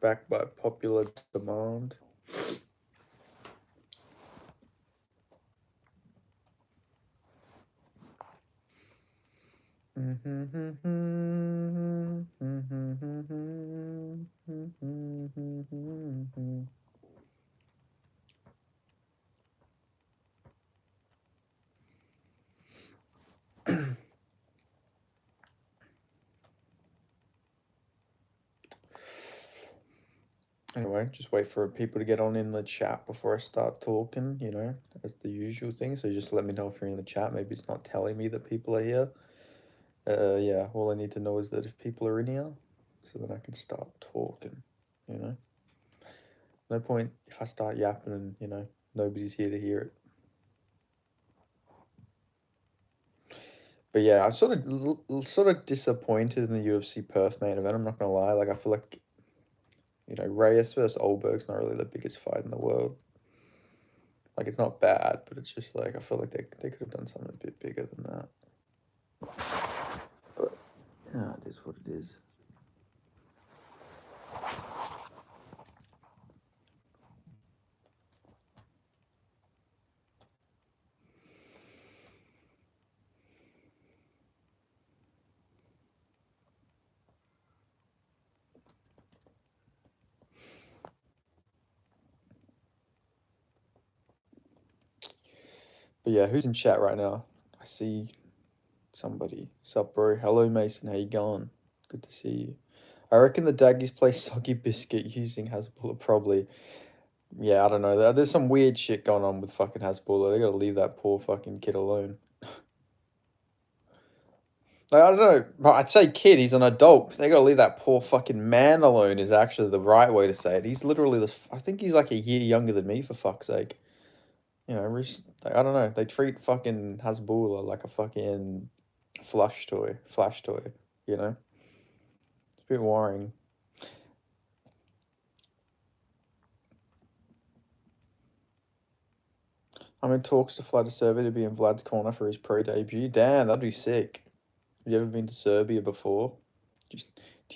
backed by popular demand. Anyway, just wait for people to get on in the chat before I start talking, you know, as the usual thing. So just let me know if you're in the chat. Maybe it's not telling me that people are here. Yeah, all I need to know is that if people are in here, so then I can start talking, you know. No point if I start yapping and, you know, nobody's here to hear it. But yeah, I'm sort of disappointed in the UFC Perth main event. I'm not gonna lie. Like I feel like, you know, Reyes versus Oldberg's not really the biggest fight in the world. Like it's not bad, but it's just like I feel like they could have done something a bit bigger than that. But yeah, it is what it is. But yeah, who's in chat right now? I see somebody. Sup, bro? Hello, Mason. How you going? Good to see you. I reckon the Daggies play Soggy Biscuit using Hasbulla, probably. Yeah, I don't know. There's some weird shit going on with fucking Hasbulla. They gotta leave that poor fucking kid alone. Like, I don't know. But I'd say kid, he's an adult. They gotta leave that poor fucking man alone is actually the right way to say it. He's literally I think he's like a year younger than me, for fuck's sake. You know, like, I don't know. They treat fucking Hasbulla like a fucking flash toy, you know? It's a bit worrying. I'm in talks to fly to Serbia to be in Vlad's corner for his pro debut. Damn, that'd be sick. Have you ever been to Serbia before? Do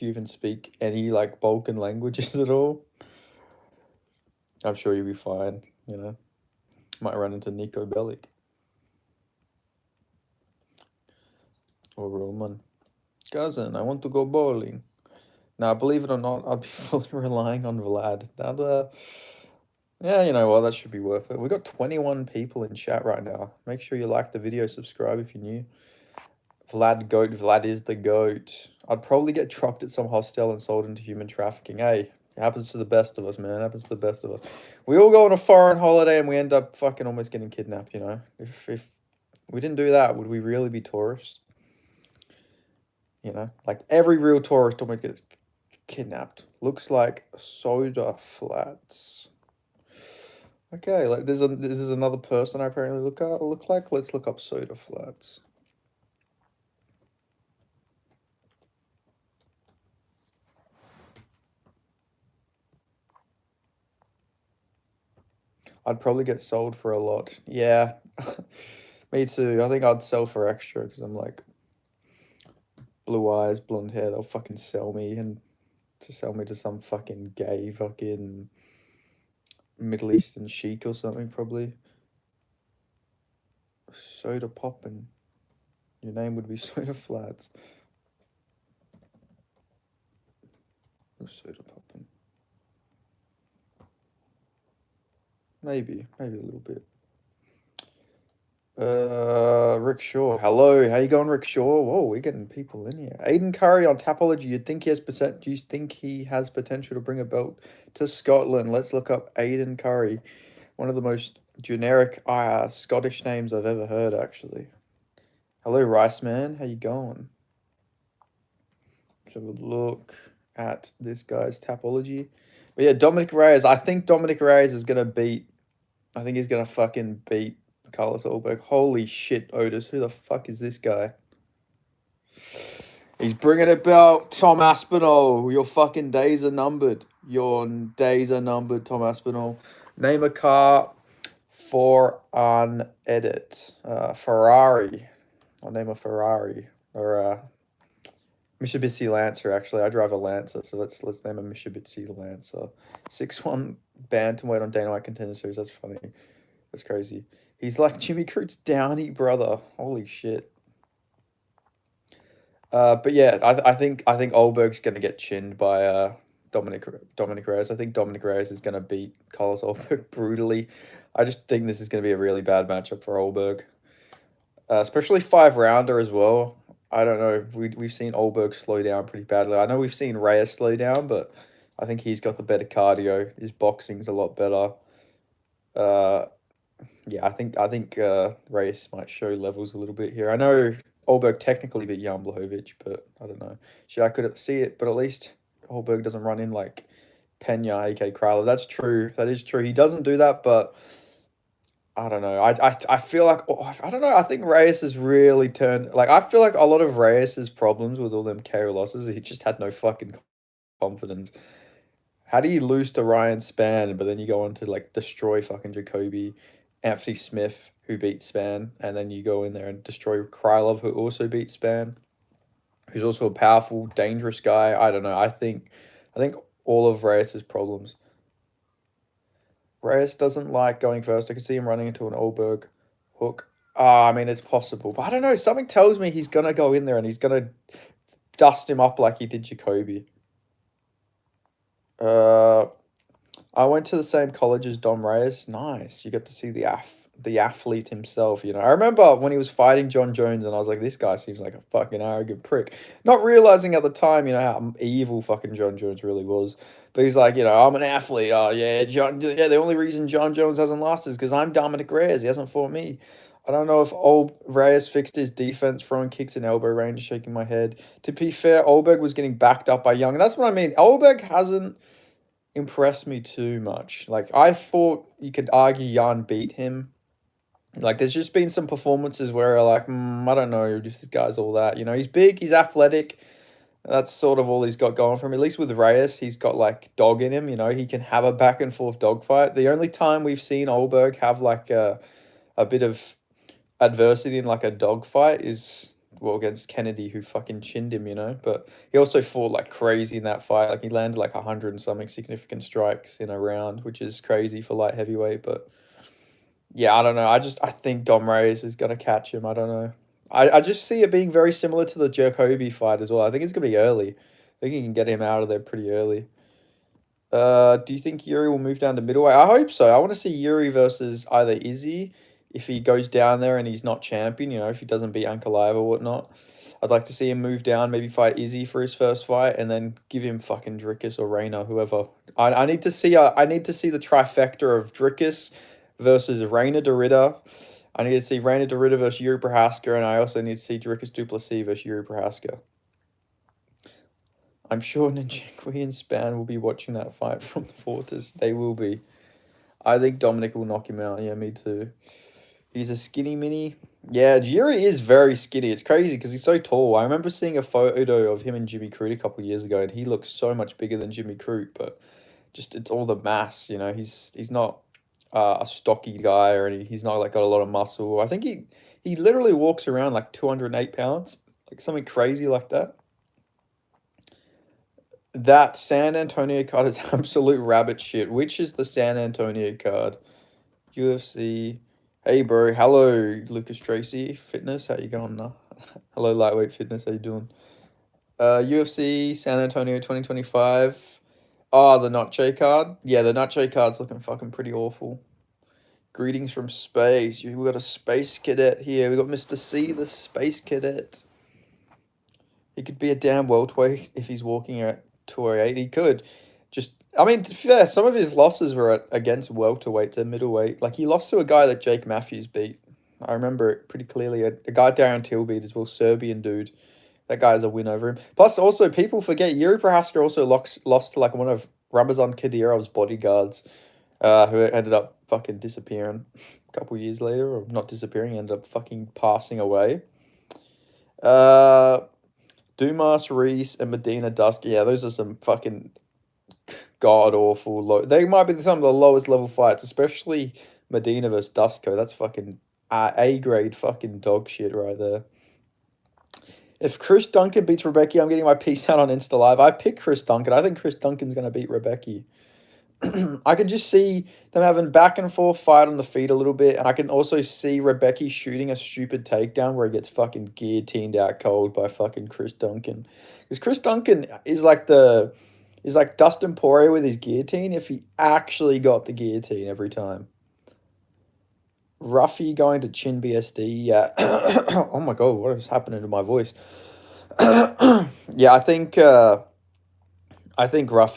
you even speak any like Balkan languages at all? I'm sure you'll be fine, you know. Might run into Nico Bellic or Roman. Cousin, I want to go bowling. Now, believe it or not, I'd be fully relying on Vlad. Yeah, you know what, that should be worth it. We got 21 people in chat right now. Make sure you like the video, subscribe if you're new. Vlad Goat, Vlad is the goat. I'd probably get trucked at some hostel and sold into human trafficking. Hey, it happens to the best of us, man. It happens to the best of us. We all go on a foreign holiday and we end up fucking almost getting kidnapped, you know? If we didn't do that, would we really be tourists? You know? Like, every real tourist almost gets kidnapped. Looks like soda flats. Okay, like there's another person I apparently look like. Let's look up soda flats. I'd probably get sold for a lot. Yeah, me too. I think I'd sell for extra because I'm like blue eyes, blonde hair. They'll fucking sell me and to sell me to some fucking gay fucking Middle Eastern sheik or something probably. Soda poppin'. Your name would be soda flats. Or soda poppin'. Maybe a little bit. Rick Shaw. Hello, how you going, Rick Shaw? Whoa, we're getting people in here. Aiden Curry on Tapology. You'd think he has Do you think he has potential to bring a belt to Scotland? Let's look up Aiden Curry. One of the most generic Scottish names I've ever heard, actually. Hello, Rice Man. How you going? Let's have a look at this guy's Tapology. But yeah, Dominick Reyes. I think Dominick Reyes is gonna beat. I think he's gonna fucking beat Carlos Ulberg. Holy shit, Otis. Who the fuck is this guy? He's bringing it back. Tom Aspinall. Your fucking days are numbered. Your days are numbered, Tom Aspinall. Name a car for an edit. Ferrari. I'll name a Ferrari. Or Mitsubishi Lancer, actually. I drive a Lancer, so let's name a Mitsubishi Lancer. 6'1" bantamweight on Dana White Contender Series. That's funny. That's crazy. He's like Jimmy Crute's downy brother. Holy shit. But yeah, I think Olberg's gonna get chinned by Dominick Reyes. I think Dominick Reyes is gonna beat Carlos Olberg brutally. I just think this is gonna be a really bad matchup for Olberg, especially 5 rounder as well. I don't know. We've seen Olberg slow down pretty badly. I know we've seen Reyes slow down, but I think he's got the better cardio. His boxing's a lot better. Uh, yeah, I think Reyes might show levels a little bit here. I know Olberg technically beat Jan Blachowicz, but I don't know. Shit, I could see it, but at least Olberg doesn't run in like Pena, AK Kralov. That's true. That is true. He doesn't do that, but I don't know. I feel like I don't know. I think Reyes has really turned. Like I feel like a lot of Reyes's problems with all them KO losses, he just had no fucking confidence. How do you lose to Ryan Spann, but then you go on to like destroy fucking Jacoby, Anthony Smith, who beat Spann, and then you go in there and destroy Krylov, who also beat Spann, who's also a powerful, dangerous guy. I don't know. I think all of Reyes's problems. Reyes doesn't like going first. I could see him running into an Olberg hook. I mean, it's possible, but I don't know. Something tells me he's gonna go in there and he's gonna dust him up like he did Jacoby. Uh, I went to the same college as Dom Reyes. Nice. You got to see the athlete himself, you know. I remember when he was fighting John Jones and I was like, this guy seems like a fucking arrogant prick. Not realizing at the time, you know, how evil fucking John Jones really was. But he's like, you know, I'm an athlete. Oh yeah, the only reason John Jones hasn't lost is because I'm Dominick Reyes. He hasn't fought me. I don't know if old Reyes fixed his defense, throwing kicks in elbow range, shaking my head. To be fair, Olberg was getting backed up by Young. That's what I mean. Olberg hasn't impressed me too much. Like I thought you could argue Jan beat him. Like there's just been some performances where like I don't know if this guy's all that. You know, he's big, he's athletic. That's sort of all he's got going for him. At least with Reyes, he's got like dog in him. You know, he can have a back and forth dogfight. The only time we've seen Olberg have like a bit of adversity in like a dogfight is well against Kennedy, who fucking chinned him, you know. But he also fought like crazy in that fight. Like he landed like 100 and something significant strikes in a round, which is crazy for light heavyweight. But yeah, I don't know. I think Dom Reyes is gonna catch him. I don't know. I just see it being very similar to the Jacoby fight as well. I think it's gonna be early. I think he can get him out of there pretty early. Do you think Yuri will move down to middleweight? I hope so. I want to see Yuri versus either Izzy if he goes down there and he's not champion, you know, if he doesn't beat Ankalaev or whatnot. I'd like to see him move down, maybe fight Izzy for his first fight, and then give him fucking Dricus or Reina, whoever. I need to see the trifecta of Dricus versus Reina Dorita. I need to see Reina Dorita versus Yuri Prohaska, and I also need to see Dricus Duplessis versus Yuri Prohaska. I'm sure Njengui and Span will be watching that fight from the Fortress. They will be. I think Dominic will knock him out. Yeah, me too. He's a skinny mini. Yeah, Yuri is very skinny. It's crazy because he's so tall. I remember seeing a photo of him and Jimmy Crute a couple of years ago, and he looks so much bigger than Jimmy Crute. But just it's all the mass, you know. He's not a stocky guy or he's not like got a lot of muscle. I think he literally walks around like 208 pounds, like something crazy like that. That San Antonio card is absolute rabbit shit. Which is the San Antonio card? UFC. Hey, bro. Hello, Lucas Tracy. Fitness. How you going, nah? Hello, Lightweight Fitness. How you doing? UFC San Antonio 2025. Oh, the Noche card. Yeah, the Noche card's looking fucking pretty awful. Greetings from space. We got a space cadet here. We got Mr. C, the space cadet. He could be a damn welterweight if he's walking at 208. He could. Just, I mean, to be fair, some of his losses were against welterweights and middleweight. Like, he lost to a guy that Jake Matthews beat. I remember it pretty clearly. A guy Darren Till beat as well, Serbian dude. That guy has a win over him. Plus, also, people forget, Yuri Prohaska also lost to, like, one of Ramazan Kadyrov's bodyguards, who ended up fucking disappearing a couple years later. Or not disappearing, ended up fucking passing away. Dumas, Reese, and Medina Dusk. Yeah, those are some fucking god awful low. They might be some of the lowest level fights, especially Medina versus Dusko. That's fucking A grade fucking dog shit right there. If Chris Duncan beats Rebecca, I'm getting my piece out on Insta Live. I picked Chris Duncan. I think Chris Duncan's going to beat Rebecca. I could just see them having back and forth fight on the feet a little bit, and I can also see Rebecca shooting a stupid takedown where he gets fucking guillotined out cold by fucking Chris Duncan. Because Chris Duncan is like Dustin Poirier with his guillotine if he actually got the guillotine every time. Ruffy going to chin BSD. Yeah. Oh my god, what is happening to my voice? Yeah, I think Ruffy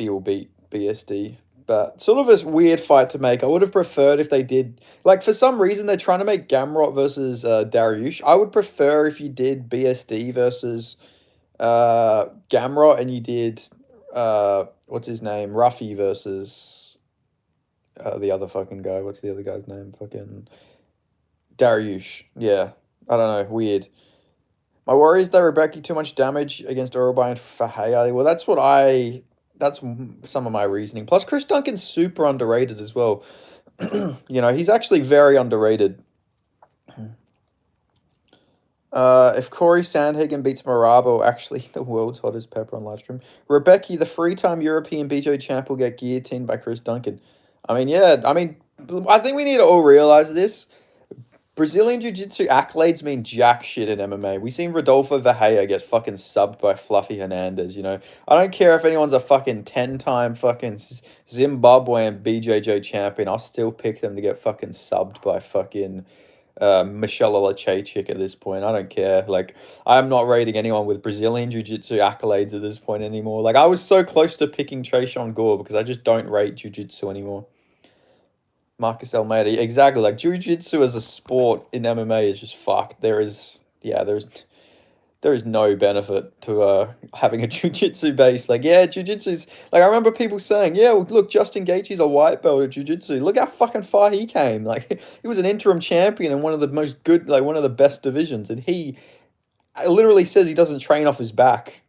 will beat BSD. But sort of a weird fight to make. I would have preferred if they did, like, for some reason they're trying to make Gamrot versus Dariush. I would prefer if you did BSD versus Gamrot and you did what's his name, Ruffy versus the other fucking guy. What's the other guy's name? Fucking Dariush. Yeah, I don't know. Weird. My worry is that Rebecca too much damage against Orobai and Fahea. Well, that's some of my reasoning. Plus, Chris Duncan's super underrated as well. He's actually very underrated. If Corey Sandhagen beats Marabo, actually the world's hottest pepper on livestream. Rebecca, the three-time European BJ champ, will get guillotined by Chris Duncan. I mean, yeah. I mean, I think we need to all realize this. Brazilian Jiu-Jitsu accolades mean jack shit in MMA. We seen Rodolfo Vieira get fucking subbed by Fluffy Hernandez, I don't care if anyone's a fucking 10-time fucking Zimbabwean BJJ champion. I'll still pick them to get fucking subbed by fucking Michelle Olachechik at this point. I don't care. Like, I'm not rating anyone with Brazilian Jiu-Jitsu accolades at this point anymore. Like, I was so close to picking Trayshawn Gore because I just don't rate Jiu-Jitsu anymore. Marcus Almeida, exactly. Like, Jiu-Jitsu as a sport in MMA is just fucked. There is no benefit to having a Jiu-Jitsu base. Like, yeah, Jiu-Jitsu's like, I remember people saying, yeah, well, look, Justin Gaethje's a white belt at Jiu-Jitsu. Look how fucking far he came. Like, he was an interim champion in one of the most good, like one of the best divisions, and he literally says he doesn't train off his back.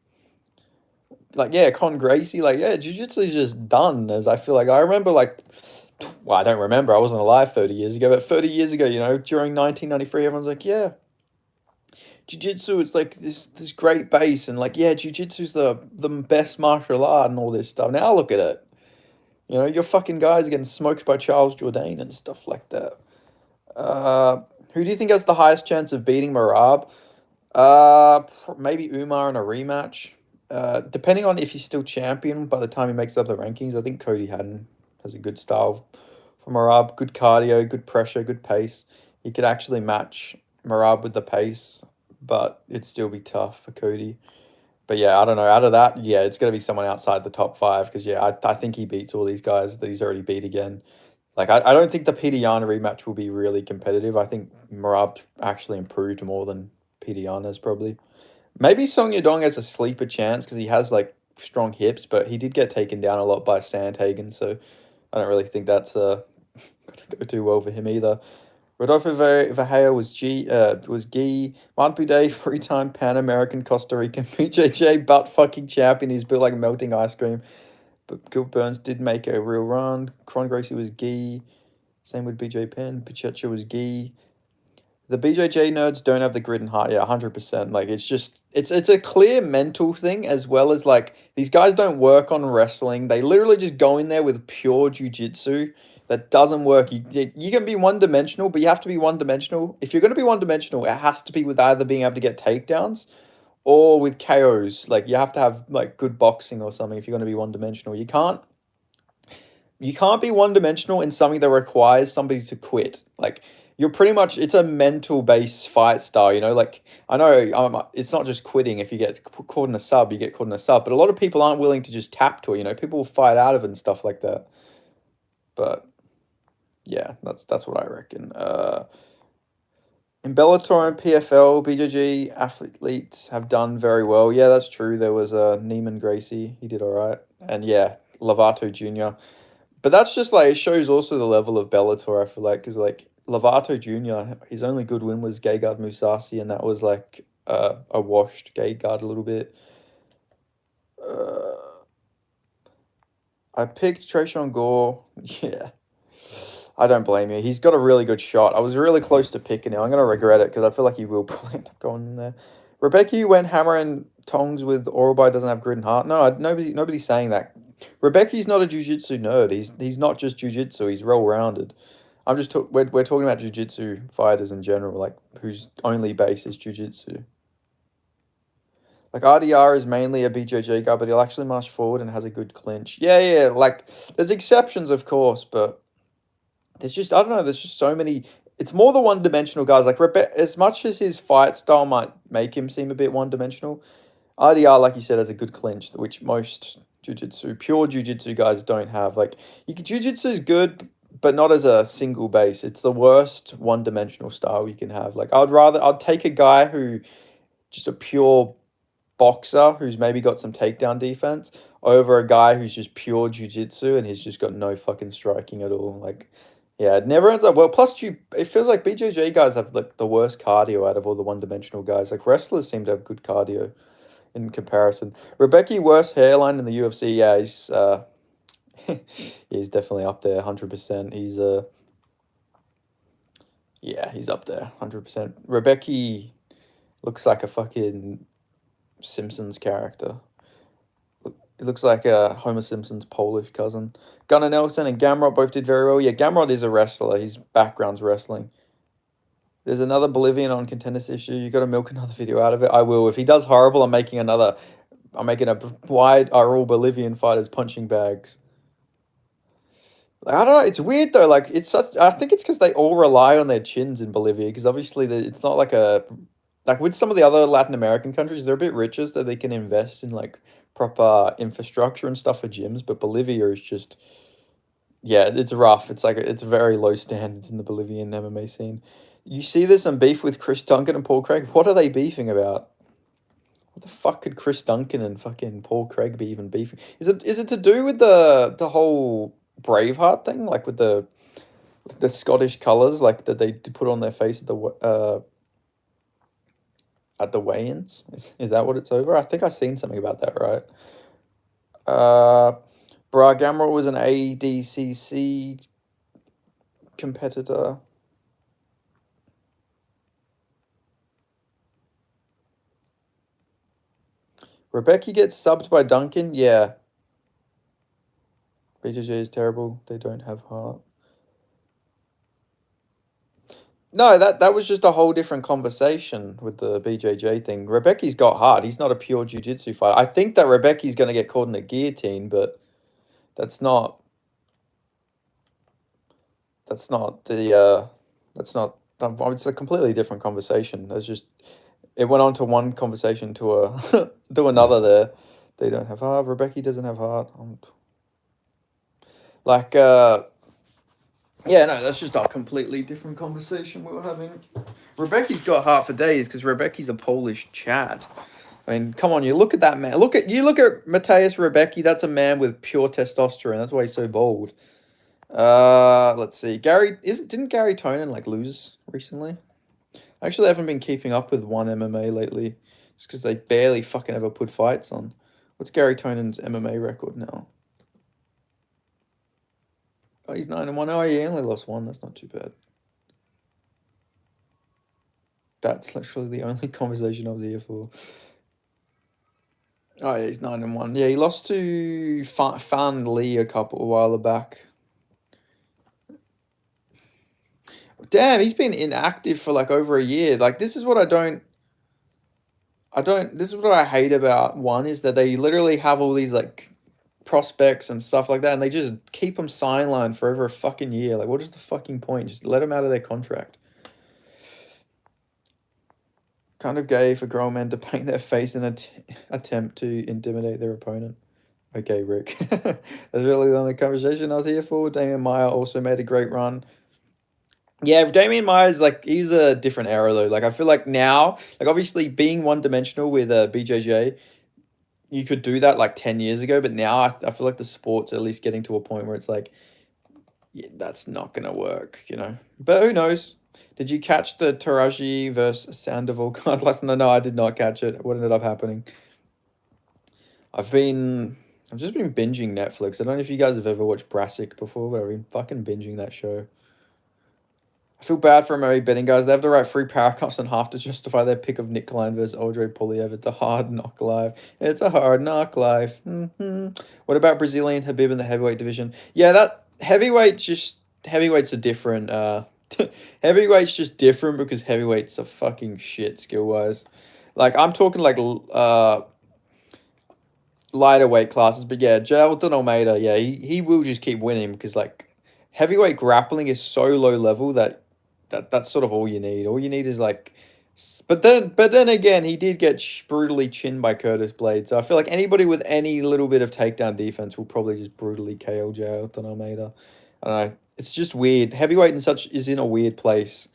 Like, yeah, Con Gracie, like, yeah, Jiu-Jitsu is just done. As I feel like I remember, like. Well, I don't remember. I wasn't alive 30 years ago, but 30 years ago, during 1993, everyone's like, yeah, Jiu-Jitsu is like this great base, and like, yeah, Jiu-Jitsu's the best martial art and all this stuff. Now look at it. Your fucking guys are getting smoked by Charles Jourdain and stuff like that. Who do you think has the highest chance of beating Merab? Maybe Umar in a rematch. Depending on if he's still champion by the time he makes up the rankings, I think Cody Haddon has a good style for Merab. Good cardio, good pressure, good pace. He could actually match Merab with the pace, but it'd still be tough for Cody. But yeah, I don't know. Out of that, yeah, it's going to be someone outside the top 5 because, yeah, I think he beats all these guys that he's already beat again. Like, I don't think the Peter Yan rematch will be really competitive. I think Merab actually improved more than Peter Yan has probably. Maybe Song Yadong has a sleeper chance because he has, like, strong hips, but he did get taken down a lot by Sandhagen, so I don't really think that's going to go too well for him either. Rodolfo Vieira was Gi. Martin Buday, 3-time Pan American Costa Rican BJJ butt fucking champion. He's built like melting ice cream. But Gil Burns did make a real run. Cron Gracie was Gi. Same with BJ Penn. Pacheco was Gi. The BJJ nerds don't have the grit and heart. Yeah, 100%. Like, it's just, it's a clear mental thing as well as, like, these guys don't work on wrestling. They literally just go in there with pure jiu-jitsu. That doesn't work. You can be one-dimensional, but you have to be one-dimensional. If you're going to be one-dimensional, it has to be with either being able to get takedowns or with KOs. Like, you have to have, like, good boxing or something if you're going to be one-dimensional. You can't be one-dimensional in something that requires somebody to quit. Like, you're pretty much, it's a mental-based fight style, Like, I know it's not just quitting. If you get caught in a sub, you get caught in a sub. But a lot of people aren't willing to just tap to it, People will fight out of it and stuff like that. But, yeah, that's what I reckon. In Bellator and PFL, BJJ athletes have done very well. Yeah, that's true. There was Neiman Gracie. He did all right. And, yeah, Lovato Jr. But that's just, like, it shows also the level of Bellator, I feel like, because, like, Lovato Jr., his only good win was Gegard Mousasi, and that was, like, a washed Gegard a little bit. I picked Trayshawn Gore. Yeah. I don't blame you. He's got a really good shot. I was really close to picking him. I'm going to regret it because I feel like he will probably end up going in there. Rebecca went hammer and tongs with Orobai doesn't have grit and heart. No, nobody's saying that. Rebecca's not a jiu-jitsu nerd. He's not just jiu-jitsu. He's well-rounded. We're talking about jiu-jitsu fighters in general, like whose only base is jiu-jitsu. Like RDR is mainly a BJJ guy, but he'll actually march forward and has a good clinch. Yeah. Like there's exceptions, of course, but there's just I don't know. There's just so many. It's more the one-dimensional guys. Like as much as his fight style might make him seem a bit one-dimensional, RDR, like you said, has a good clinch, which most pure jiu-jitsu guys don't have. Like jiu-jitsu is good, but not as a single base. It's the worst one-dimensional style you can have. Like I'd take a guy who just a pure boxer who's maybe got some takedown defense over a guy who's just pure jiu-jitsu and he's just got no fucking striking at all. Like, yeah, it never ends up well. Plus, it feels like BJJ guys have like the worst cardio out of all the one-dimensional guys. Like wrestlers seem to have good cardio in comparison. Rebecca, worst hairline in the UFC. Yeah, he's definitely up there, 100%. He's up there, 100%. Rebecca looks like a fucking Simpsons character. It looks like Homer Simpson's Polish cousin. Gunnar Nelson and Gamrot both did very well. Yeah, Gamrot is a wrestler. His background's wrestling. There's another Bolivian on Contenders issue. You got to milk another video out of it. I will. If he does horrible, I'm making a wide are all Bolivian fighters punching bags. Like, I don't know. It's weird though. Like I think it's because they all rely on their chins in Bolivia. Because obviously it's not like with some of the other Latin American countries, they're a bit richer, so they can invest in like proper infrastructure and stuff for gyms. But Bolivia is just, yeah, it's rough. It's very low standards in the Bolivian MMA scene. You see there's some beef with Chris Duncan and Paul Craig. What are they beefing about? What the fuck could Chris Duncan and fucking Paul Craig be even beefing? Is it to do with the whole Braveheart thing, like with the Scottish colours, like that they put on their face at the weigh-ins? Is that what it's over? I think I've seen something about that, right? Bra Gamrot was an ADCC competitor. Rebecca gets subbed by Duncan. Yeah. BJJ is terrible. They don't have heart. No, that was just a whole different conversation with the BJJ thing. Rebecca's got heart. He's not a pure jiu-jitsu fighter. I think that Rebecca's going to get caught in a guillotine, but that's not it's a completely different conversation. It went on to one conversation to to another there. They don't have heart. Rebecca doesn't have heart. Yeah, no, that's just a completely different conversation we were having. Rebecca's got heart for days because Rebecca's a Polish Chad. I mean, come on, you look at that man. Look at Mateusz Rebecca. That's a man with pure testosterone. That's why he's so bold. Let's see. Didn't Gary Tonin like lose recently? I actually haven't been keeping up with one MMA lately, just because they barely fucking ever put fights on. What's Gary Tonin's MMA record now? Oh, he's 9-1. Oh, he only lost one. That's not too bad. That's literally the only conversation I was here for. Oh yeah, he's 9-1. Yeah, he lost to Fan Lee a while back. Damn, he's been inactive for like over a year. Like this is what this is what I hate about one is that they literally have all these like prospects and stuff like that, and they just keep them sidelined for over a fucking year. Like, what is the fucking point? Just let them out of their contract. Kind of gay for grown men to paint their face in an attempt to intimidate their opponent. Okay, Rick. That's really the only conversation I was here for. Damian Maia also made a great run. Yeah, Damian Maia he's a different era though. Like I feel like now, like obviously being one-dimensional with BJJ, you could do that like 10 years ago, but now I feel like the sport's at least getting to a point where it's like, yeah, that's not going to work, you know? But who knows? Did you catch the Taraji versus Sandoval card last night? No, I did not catch it. What ended up happening? I've just been binging Netflix. I don't know if you guys have ever watched Brassic before, but I've been fucking binging that show. I feel bad for MMA betting guys. They have to write 3 paragraphs and half to justify their pick of Nick Klein versus Audrey Poliev. It's a hard knock life. It's a hard knock life. What about Brazilian Habib in the heavyweight division? Yeah, that heavyweights are different. Heavyweight's just different because heavyweights are fucking shit skill wise. Like I'm talking like lighter weight classes, but yeah, Jailton Almeida, yeah, he will just keep winning because like heavyweight grappling is so low level that's sort of all you need. All you need is like, but then again, he did get brutally chinned by Curtis Blade. So I feel like anybody with any little bit of takedown defense will probably just brutally KO Jailton Almeida. I don't know. It's just weird. Heavyweight and such is in a weird place.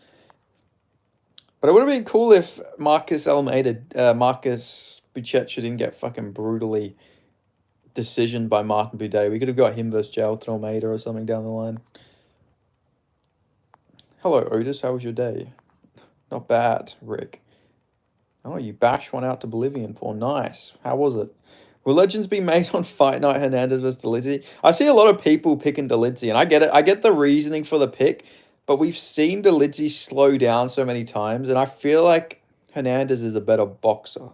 But it would have been cool if Marcus Buchecha didn't get fucking brutally decisioned by Martin Buday. We could have got him versus Jailton Almeida or something down the line. Hello, Otis. How was your day? Not bad, Rick. Oh, you bashed one out to Bolivian for. Nice. How was it? Will legends be made on Fight Night Hernandez versus Delizzi? I see a lot of people picking Delizzi, and I get it. I get the reasoning for the pick, but we've seen Delizzi slow down so many times, and I feel like Hernandez is a better boxer.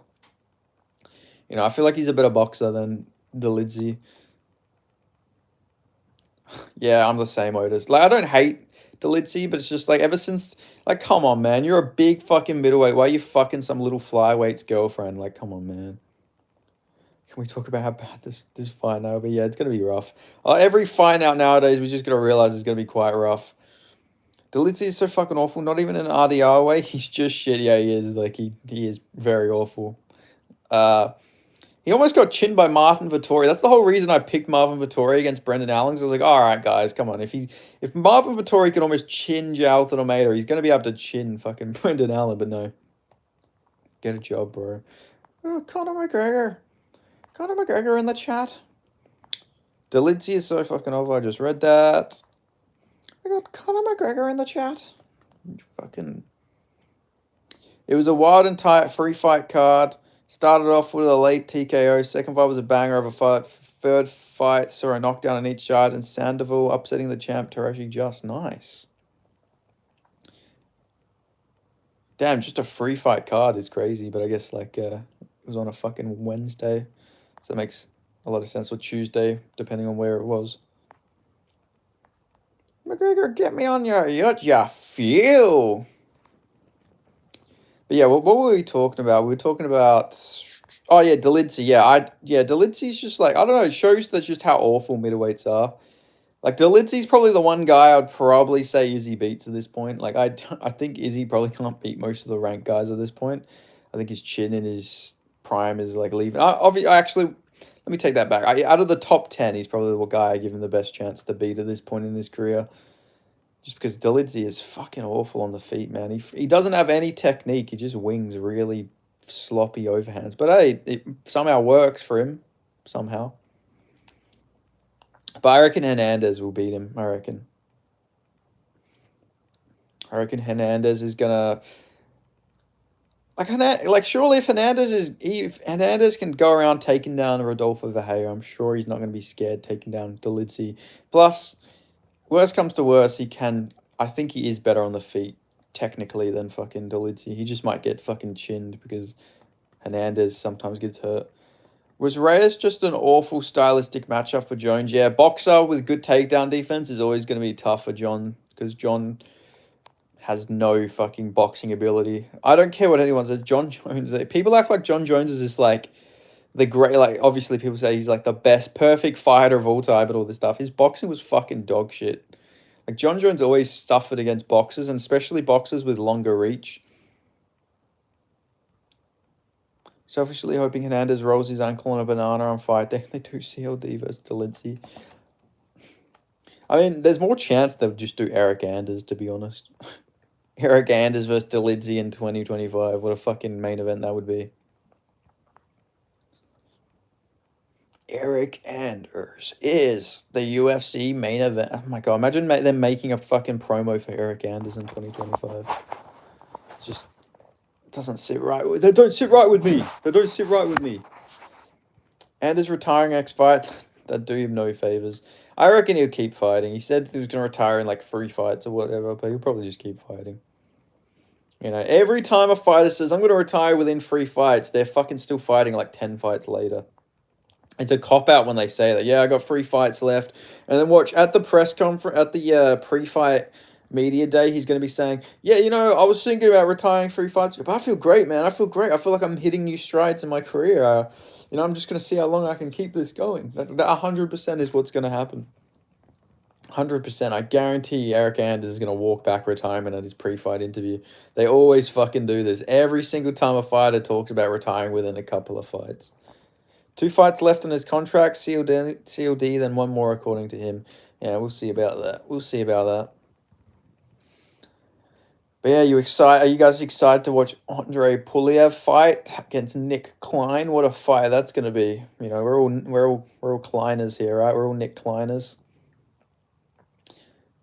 You know, I feel like he's a better boxer than Delizzi. Yeah, I'm the same, Otis. Like, I don't hate Delizzi, but it's just like ever since, like, come on, man. You're a big fucking middleweight. Why are you fucking some little flyweight's girlfriend? Like, come on, man. Can we talk about how bad this fight now? But yeah, it's going to be rough. Every fight out nowadays, we're just going to realize it's going to be quite rough. Delizzi is so fucking awful. Not even in an RDR way. He's just shit. Yeah, he is. Like, he is very awful. He almost got chinned by Martin Vettori. That's the whole reason I picked Marvin Vettori against Brendan Allen. I was like, all right, guys, come on. If Marvin Vettori can almost chin Jailton Almeida, he's going to be able to chin fucking Brendan Allen. But no. Get a job, bro. Oh, Conor McGregor. Conor McGregor in the chat. Delizzi is so fucking over. I just read that. I got Conor McGregor in the chat. Fucking. It was a wild and tight 3-fight card. Started off with a late TKO. Second fight was a banger of a fight. Third fight saw a knockdown on each side. And Sandoval upsetting the champ Taraji Just. Nice. Damn, just a 3-fight card is crazy. But I guess like it was on a fucking Wednesday. So that makes a lot of sense. Or Tuesday, depending on where it was. McGregor, get me on your yacht, ya feel. But yeah, what were we talking about? We were talking about... Oh, yeah, Delizzi. Yeah, Delizzi's just like... I don't know. It shows that just how awful middleweights are. Like, Delizzi's probably the one guy I'd probably say Izzy beats at this point. Like, I think Izzy probably can't beat most of the ranked guys at this point. I think his chin and his prime is, like, leaving. Actually, let me take that back. Out of the top 10, he's probably the guy I give him the best chance to beat at this point in his career. Just because Delizzi is fucking awful on the feet, man. He doesn't have any technique. He just wings really sloppy overhands. But hey, it somehow works for him. Somehow. But I reckon Hernandez will beat him. I reckon Hernandez is gonna... surely if Hernandez can go around taking down Rodolfo Vieira, I'm sure he's not going to be scared taking down Delizzi. Plus, worst comes to worst, I think he is better on the feet, technically, than fucking Delizzi. He just might get fucking chinned because Hernandez sometimes gets hurt. Was Reyes just an awful stylistic matchup for Jones? Yeah, boxer with good takedown defense is always going to be tough for John because John has no fucking boxing ability. I don't care what anyone says. John Jones, people act like John Jones is this like the great, like obviously people say he's like the best perfect fighter of all time and all this stuff. His boxing was fucking dog shit. Like John Jones always suffered against boxers and especially boxers with longer reach. Selfishly hoping Hernandez rolls his ankle on a banana on fight day. They do CLD versus Delizzi. I mean, there's more chance they'll just do Eric Anders, to be honest. Eric Anders versus Delizzi in 2025. What a fucking main event that would be. Eric Anders is the UFC main event. Oh my god, imagine them making a fucking promo for Eric Anders in 2025. It just doesn't sit right with... They don't sit right with me. They don't sit right with me. Anders retiring X-Fight. That do him no favors. I reckon he'll keep fighting. He said he was going to retire in like 3 fights or whatever, but he'll probably just keep fighting. You know, every time a fighter says, I'm going to retire within 3 fights, they're fucking still fighting like 10 fights later. It's a cop-out when they say that. Yeah, I got 3 fights left. And then watch, at the press conference, at the pre-fight media day, he's going to be saying, yeah, you know, I was thinking about retiring 3 fights ago, but I feel great, man. I feel great. I feel like I'm hitting new strides in my career. You know, I'm just going to see how long I can keep this going. That 100% is what's going to happen. 100%. I guarantee Eric Anders is going to walk back retirement at his pre-fight interview. They always fucking do this. Every single time a fighter talks about retiring within a couple of fights. 2 fights left on his contract, COD, then 1 more according to him. Yeah, we'll see about that. We'll see about that. But yeah, are you guys excited to watch Andrei Puliev fight against Nick Klein? What a fight that's going to be. You know, we're all Kleiners here, right? We're all Nick Kleiners.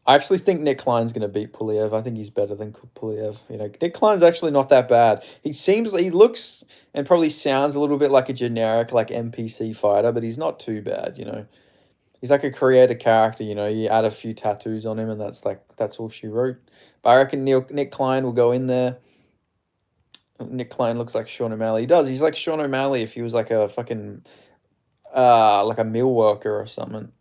I actually think Nick Klein's going to beat Puliev. I think he's better than Puliev. You know, Nick Klein's actually not that bad. He looks and probably sounds a little bit like a generic like NPC fighter, but he's not too bad, you know. He's like a creator character, you know. You add a few tattoos on him and that's all she wrote. But I reckon Nick Klein will go in there. Nick Klein looks like Sean O'Malley. He does. He's like Sean O'Malley if he was like a fucking like a mill worker or something.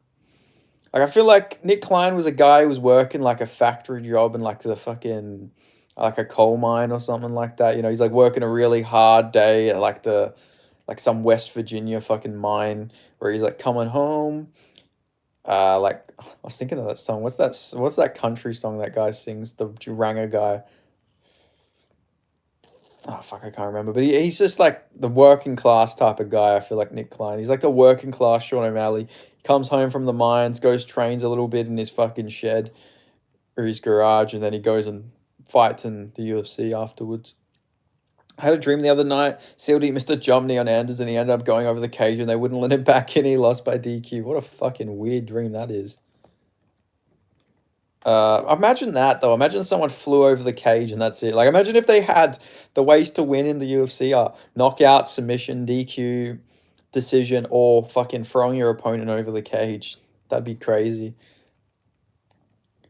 Like, I feel like Nick Klein was a guy who was working, like, a factory job in, like, the fucking, like, a coal mine or something like that. You know, he's, like, working a really hard day at, like, some West Virginia fucking mine where he's, like, coming home. Like, I was thinking of that song. What's that country song that guy sings? The Juranger guy. Oh, fuck, I can't remember. But he's just, like, the working class type of guy, I feel like, Nick Klein. He's, like, the working class Sean O'Malley. Comes home from the mines, goes trains a little bit in his fucking shed or his garage, and then he goes and fights in the UFC afterwards. I had a dream the other night. CLD missed a jump knee on Anders, and he ended up going over the cage, and they wouldn't let him back in. He lost by DQ. What a fucking weird dream that is. Imagine that, though. Imagine someone flew over the cage and that's it. Like, imagine if they had the ways to win in the UFC are knockout, submission, DQ, decision, or fucking throwing your opponent over the cage. That'd be crazy.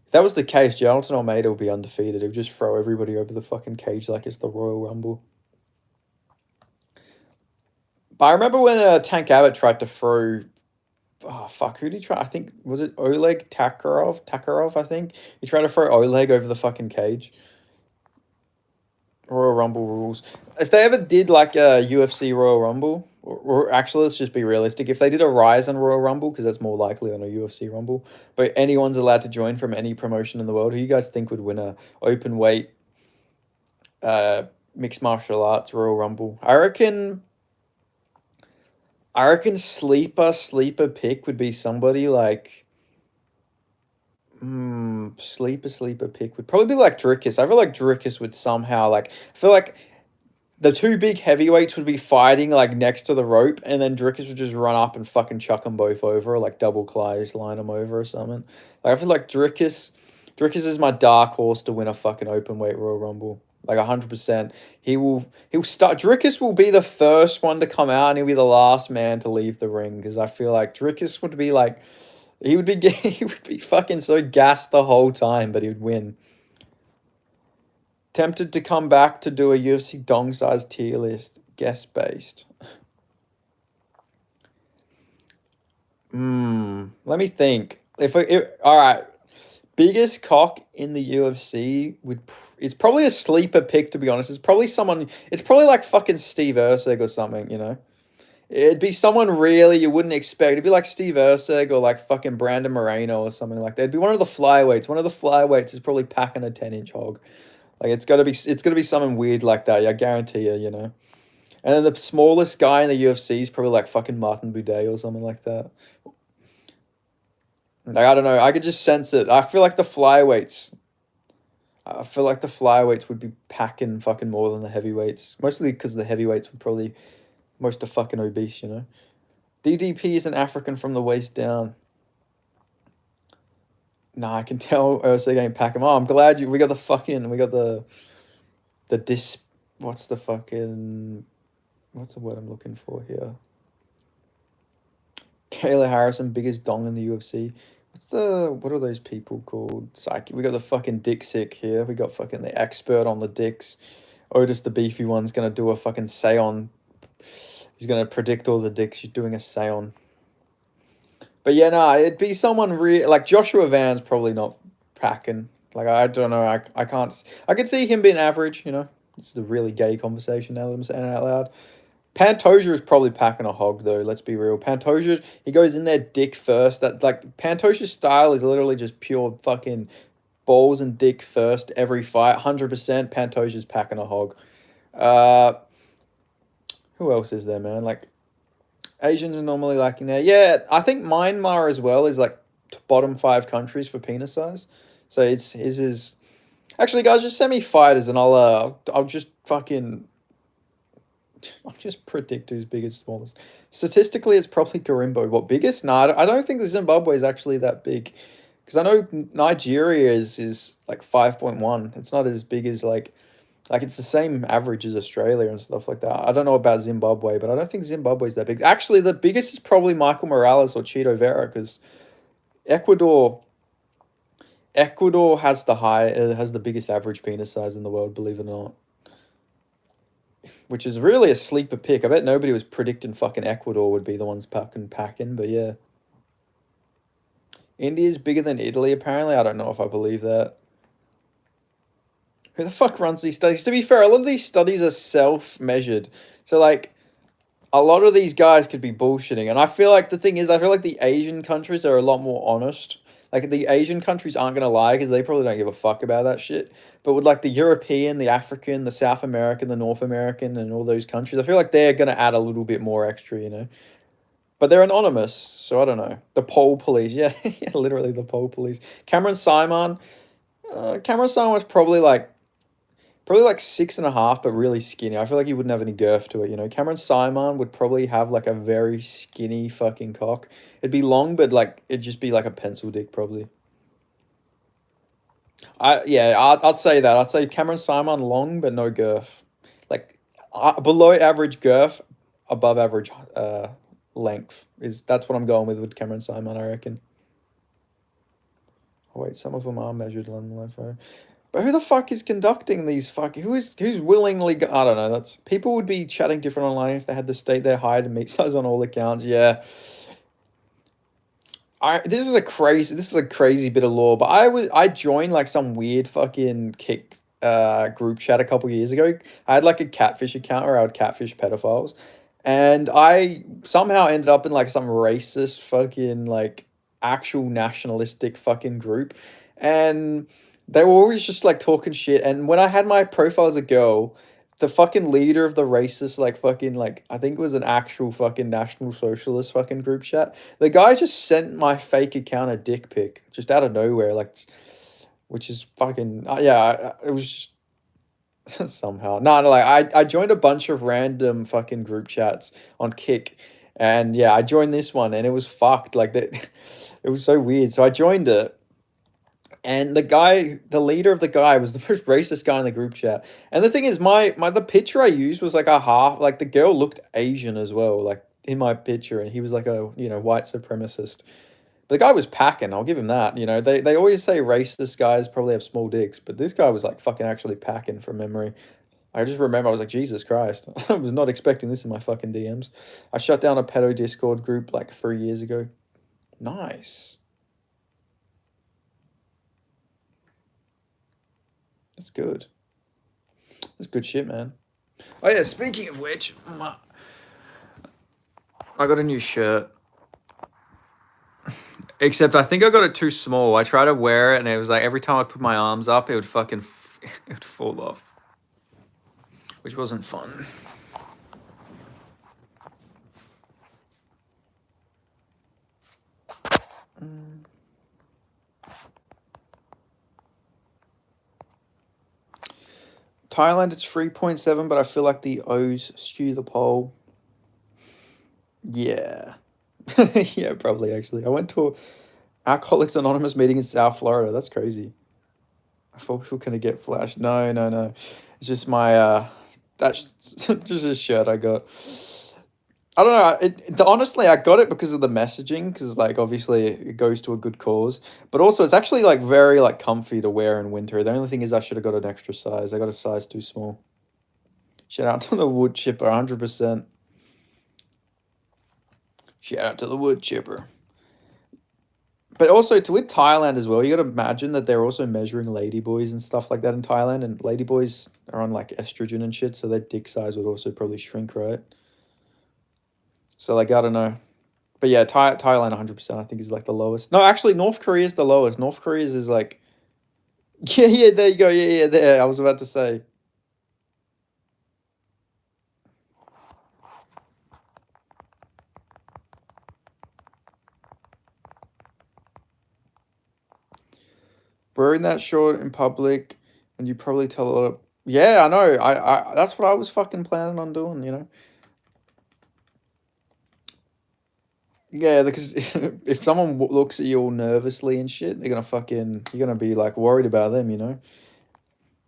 If that was the case, Jonathan Almeida would be undefeated. He would just throw everybody over the fucking cage like it's the Royal Rumble. But I remember when Tank Abbott tried to throw... Oh, fuck, who did he try? I think, was it Oleg Takarov, I think? He tried to throw Oleg over the fucking cage. Royal Rumble rules. If they ever did like a UFC Royal Rumble, or actually, let's just be realistic. If they did a Rise on Royal Rumble, because that's more likely than a UFC Rumble, but anyone's allowed to join from any promotion in the world, who you guys think would win a open weight mixed martial arts Royal Rumble? I reckon sleeper pick would be somebody like sleeper pick would probably be like Drickus. I feel like Drickus would somehow I feel like the 2 big heavyweights would be fighting like next to the rope, and then Drickus would just run up and fucking chuck them both over, like double close line them over or something. Like, I feel like Drickus is my dark horse to win a fucking open weight Royal Rumble. Like 100%. He'll start. Drickus will be the first one to come out, and he'll be the last man to leave the ring, because I feel like Drickus would be like, he would be fucking so gassed the whole time, but he would win. Tempted to come back to do a UFC dong size tier list, guest based. Let me think. All right, biggest cock in the UFC it's probably a sleeper pick, to be honest. It's probably like fucking Steve Erceg or something, you know. It'd be someone really you wouldn't expect. It'd be like Steve Erceg or like fucking Brandon Moreno or something like that. It'd be one of the flyweights. One of the flyweights is probably packing a 10-inch hog. Like, it's gotta be something weird like that. I guarantee you know. And then the smallest guy in the UFC is probably like fucking Martin Buday or something like that. Like, I don't know. I could just sense it. I feel like the flyweights would be packing fucking more than the heavyweights. Mostly because the heavyweights would probably most are fucking obese, you know. DDP is an African from the waist down. Nah, I can tell Ursa ain't pack him. Oh, I'm glad we got the what's the word I'm looking for here? Kayla Harrison, biggest dong in the UFC. What are those people called? Psyche. We got the fucking dick sick here. We got fucking the expert on the dicks. Otis, the beefy one's gonna do a fucking seance. He's gonna predict all the dicks. You're doing a seance. But yeah, no, it'd be someone like Joshua Van's probably not packing. Like I don't know. I can't. I could see him being average. You know, it's the really gay conversation now that I'm saying it out loud. Pantoja is probably packing a hog though. Let's be real. Pantoja, he goes in there dick first. That like Pantoja's style is literally just pure fucking balls and dick first every fight. 100%. Pantoja's packing a hog. Uh, who else is there, man? Like Asians are normally lacking there. Yeah, I think Myanmar as well is like bottom 5 countries for penis size. So it's his. Actually, guys, just send me fighters and I'll just fucking. I'll just predict who's biggest, smallest. Statistically, it's probably Garimbo. What, biggest? No, I don't think the Zimbabwe is actually that big. Because I know Nigeria is like 5.1. It's not as big as like it's the same average as Australia and stuff like that. I don't know about Zimbabwe, but I don't think Zimbabwe's that big. Actually, the biggest is probably Michael Morales or Cheeto Vera because Ecuador has the biggest average penis size in the world, believe it or not. Which is really a sleeper pick. I bet nobody was predicting fucking Ecuador would be the ones packing, but yeah. India's bigger than Italy, apparently. I don't know if I believe that. Who the fuck runs these studies? To be fair, a lot of these studies are self-measured. So, like, a lot of these guys could be bullshitting. And I feel like the thing is, I feel like the Asian countries are a lot more honest. Like, the Asian countries aren't going to lie because they probably don't give a fuck about that shit. But with, like, the European, the African, the South American, the North American, and all those countries, I feel like they're going to add a little bit more extra, you know? But they're anonymous, so I don't know. The poll police, yeah, yeah, literally the poll police. Cameron Simon was probably like 6.5, but really skinny. I feel like he wouldn't have any girth to it, you know. Cameron Simon would probably have like a very skinny fucking cock. It'd be long, but like it'd just be like a pencil dick probably. I'd say that. I'd say Cameron Simon long but no girth, like below average girth, above average length that's what I'm going with Cameron Simon, I reckon. Oh, wait, some of them are measured on the but who the fuck is conducting these fucking who's willingly I don't know, that's people would be chatting different online if they had to state their height and meat size on all accounts. Yeah. This is a crazy bit of law, but I joined like some weird fucking kick group chat a couple years ago. I had like a catfish account where I would catfish pedophiles. And I somehow ended up in like some racist fucking like actual nationalistic fucking group. And they were always just like talking shit. And when I had my profile as a girl, the fucking leader of the racist, like fucking like I think it was an actual fucking National Socialist fucking group chat. The guy just sent my fake account a dick pic just out of nowhere, like, which is fucking it was just somehow. No, like I joined a bunch of random fucking group chats on Kick, and yeah, I joined this one, and it was fucked. Like that, it was so weird. So I joined it, and the leader of the guy was the most racist guy in the group chat. And the thing is, the picture I used was like a half. Like the girl looked Asian as well, like in my picture, and he was like a white supremacist. The guy was packing, I'll give him that. You know, they always say racist guys probably have small dicks, but this guy was like fucking actually packing from memory. I just remember I was like, Jesus Christ. I was not expecting this in my fucking DMs. I shut down a pedo Discord group like 3 years ago. Nice. That's good. That's good shit, man. Oh yeah, speaking of which, I got a new shirt. Except I think I got it too small. I tried to wear it, and it was like every time I put my arms up, it would fucking it would fall off, which wasn't fun. Thailand, it's 3.7, but I feel like the O's skew the poll. Yeah. Yeah, probably actually. I went to Alcoholics Anonymous meeting in South Florida. That's crazy. I thought we were gonna get flashed. No, no, no. It's just my that's just a shirt I got. I don't know. Honestly, I got it because of the messaging, because like obviously it goes to a good cause, but also it's actually like very like comfy to wear in winter. The only thing is I should have got an extra size. I got a size too small. Shout out to the wood chipper, 100%. Shout out to the wood chipper. But also to with Thailand as well, you got to imagine that they're also measuring ladyboys and stuff like that in Thailand, and ladyboys are on like estrogen and shit, so their dick size would also probably shrink, right? So like I don't know. But yeah, Thailand 100% I think is like the lowest. No, actually North Korea is the lowest. North Korea's is like yeah, yeah, there you go. Yeah, yeah, there. I was about to say. Wearing that short in public and you probably tell a lot of yeah, I know. I that's what I was fucking planning on doing, you know. Yeah, because if someone looks at you all nervously and shit, they're gonna fucking you're gonna be like worried about them, you know.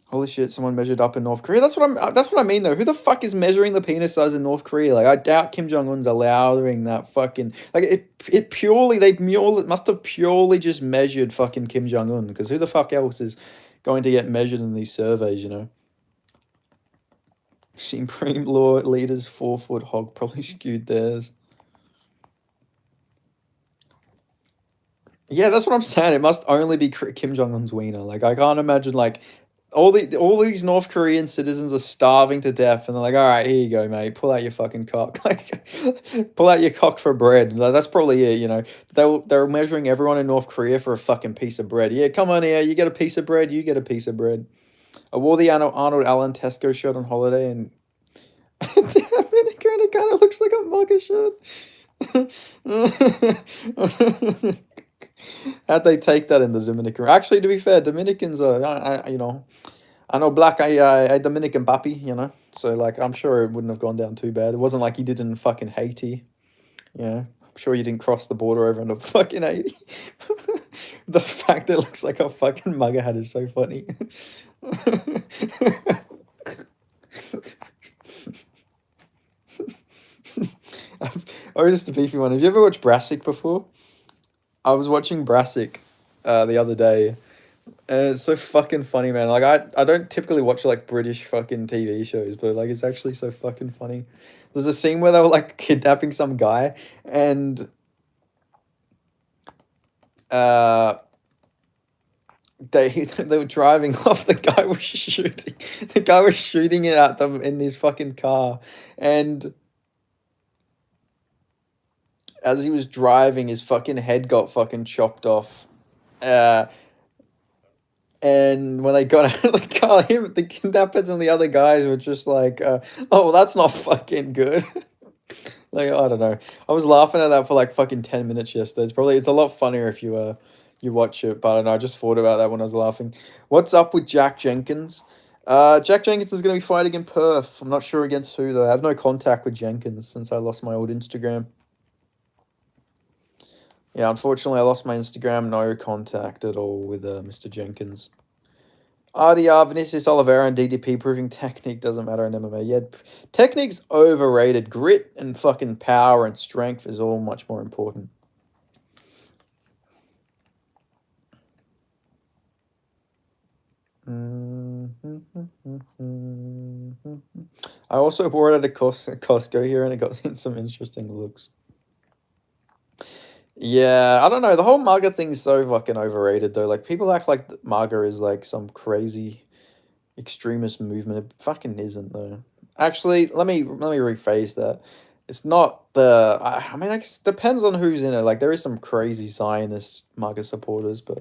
Holy shit! Someone measured up in North Korea. That's what I mean though. Who the fuck is measuring the penis size in North Korea? Like I doubt Kim Jong Un's allowing that fucking like it purely must have purely just measured fucking Kim Jong Un because who the fuck else is going to get measured in these surveys? You know. Supreme Law leaders 4 foot hog probably skewed theirs. Yeah, that's what I'm saying. It must only be Kim Jong Un's wiener. Like I can't imagine like all these North Korean citizens are starving to death, and they're like, "All right, here you go, mate. Pull out your fucking cock. Like, pull out your cock for bread." Like, that's probably it. You know, they're measuring everyone in North Korea for a fucking piece of bread. Yeah, come on here. You get a piece of bread. You get a piece of bread. I wore the Arnold Allen Tesco shirt on holiday, and damn it, it kind of looks like a mugger shirt. How'd they take that in the Dominican? Actually, to be fair, Dominicans are, you know, I know black, a Dominican papi, you know, so like I'm sure it wouldn't have gone down too bad. It wasn't like he did in fucking Haiti, you know. I'm sure you didn't cross the border over into fucking Haiti. The fact that it looks like a fucking mugger hat is so funny. Or just a beefy one. Have you ever watched Brassic before? I was watching Brassic the other day. And it's so fucking funny, man. Like I don't typically watch like British fucking TV shows, but like it's actually so fucking funny. There's a scene where they were like kidnapping some guy and uh they they were driving off, the guy was shooting it at them in this fucking car, and as he was driving his fucking head got fucking chopped off. Uh And when they got out of the car, the kidnappers and the other guys were just like, "Oh, well, that's not fucking good." Like I don't know. I was laughing at that for like fucking 10 minutes yesterday. It's a lot funnier if you watch it. But I don't know. I just thought about that when I was laughing. What's up with Jack Jenkins? Jack Jenkins is going to be fighting in Perth. I'm not sure against who though. I have no contact with Jenkins since I lost my old Instagram. Yeah, unfortunately, I lost my Instagram. No contact at all with Mr. Jenkins. RDR, Vinicius Oliveira, and DDP proving technique doesn't matter in MMA. Yeah, technique's overrated. Grit and fucking power and strength is all much more important. I also bought it at a Costco here, and it got some interesting looks. Yeah, I don't know. The whole MAGA thing's so fucking overrated, though. Like, people act like MAGA is like some crazy extremist movement. It fucking isn't though. Actually, let me rephrase that. It's not the. I mean, it depends on who's in it. Like, there is some crazy Zionist MAGA supporters, but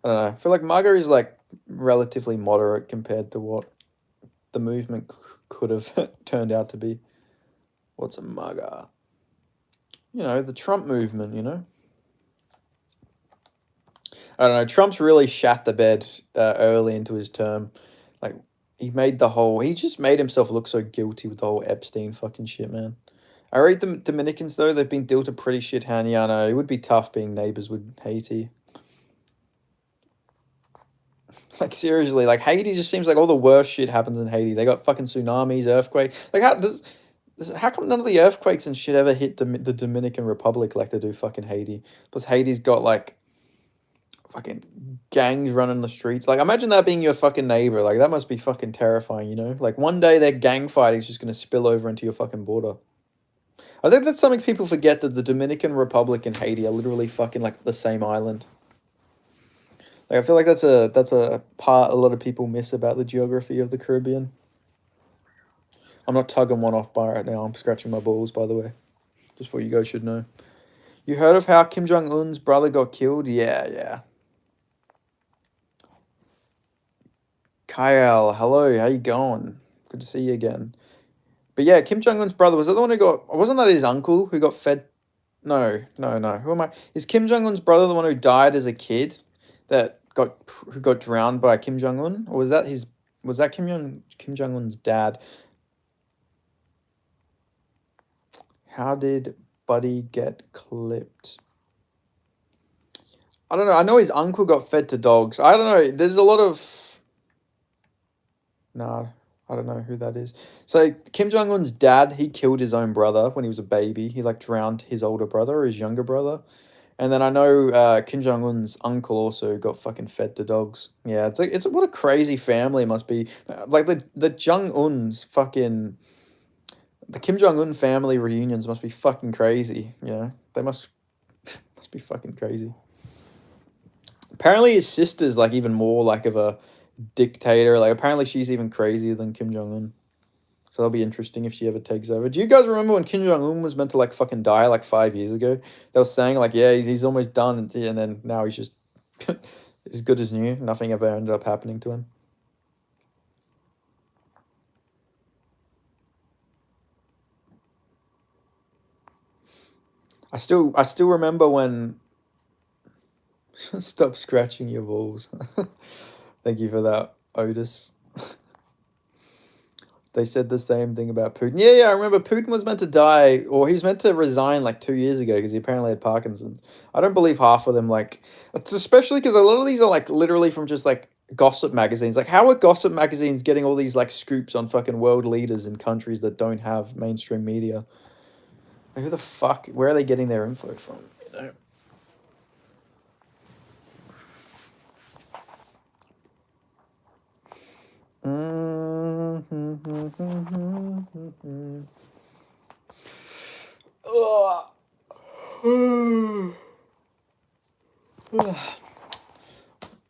I don't know. I feel like MAGA is like relatively moderate compared to what the movement could have turned out to be. What's a MAGA? You know, the Trump movement. You know. I don't know. Trump's really shat the bed early into his term. Like he just made himself look so guilty with the whole Epstein fucking shit, man. I rate the Dominicans though; they've been dealt a pretty shit hand. Yeah, I know it would be tough being neighbors with Haiti. Like seriously, like Haiti just seems like all the worst shit happens in Haiti. They got fucking tsunamis, earthquake. Like how does How come none of the earthquakes and shit ever hit the Dominican Republic like they do fucking Haiti? Plus Haiti's got like fucking gangs running the streets. Like imagine that being your fucking neighbor. Like that must be fucking terrifying, you know? Like one day their gang fighting is just gonna spill over into your fucking border. I think that's something people forget, that the Dominican Republic and Haiti are literally fucking like the same island. Like I feel like that's a part a lot of people miss about the geography of the Caribbean. I'm not tugging one off by right now. I'm scratching my balls, by the way. Just for you guys should know. You heard of how Kim Jong Un's brother got killed? Yeah, yeah. Kyle, hello. How you going? Good to see you again. But yeah, Kim Jong Un's brother, was that the one who got? Wasn't that his uncle who got fed? No, no, no. Who am I? Is Kim Jong Un's brother the one who died as a kid, who got drowned by Kim Jong Un, or was that his? Was that Kim Jong Un's dad? How did Buddy get clipped? I don't know. I know his uncle got fed to dogs. I don't know. There's a lot of. Nah, I don't know who that is. So Kim Jong Un's dad, he killed his own brother when he was a baby. He like drowned his older brother or his younger brother. And then I know Kim Jong Un's uncle also got fucking fed to dogs. Yeah, it's what a crazy family it must be. Like the Jong Un's fucking the Kim Jong Un family reunions must be fucking crazy. You know, they must be fucking crazy. Apparently, his sister's like even more like of a dictator. Like apparently, she's even crazier than Kim Jong Un. So that'll be interesting if she ever takes over. Do you guys remember when Kim Jong Un was meant to like fucking die like 5 years ago? They were saying like, yeah, he's almost done, and then now he's just as good as new. Nothing ever ended up happening to him. I still remember when. Stop scratching your balls. Thank you for that, Otis. They said the same thing about Putin. Yeah, yeah, I remember Putin was meant to die, or he was meant to resign like 2 years ago because he apparently had Parkinson's. I don't believe half of them, like, it's especially because a lot of these are like literally from just like gossip magazines. Like, how are gossip magazines getting all these like scoops on fucking world leaders in countries that don't have mainstream media? Like, who the fuck, where are they getting their info from? You know?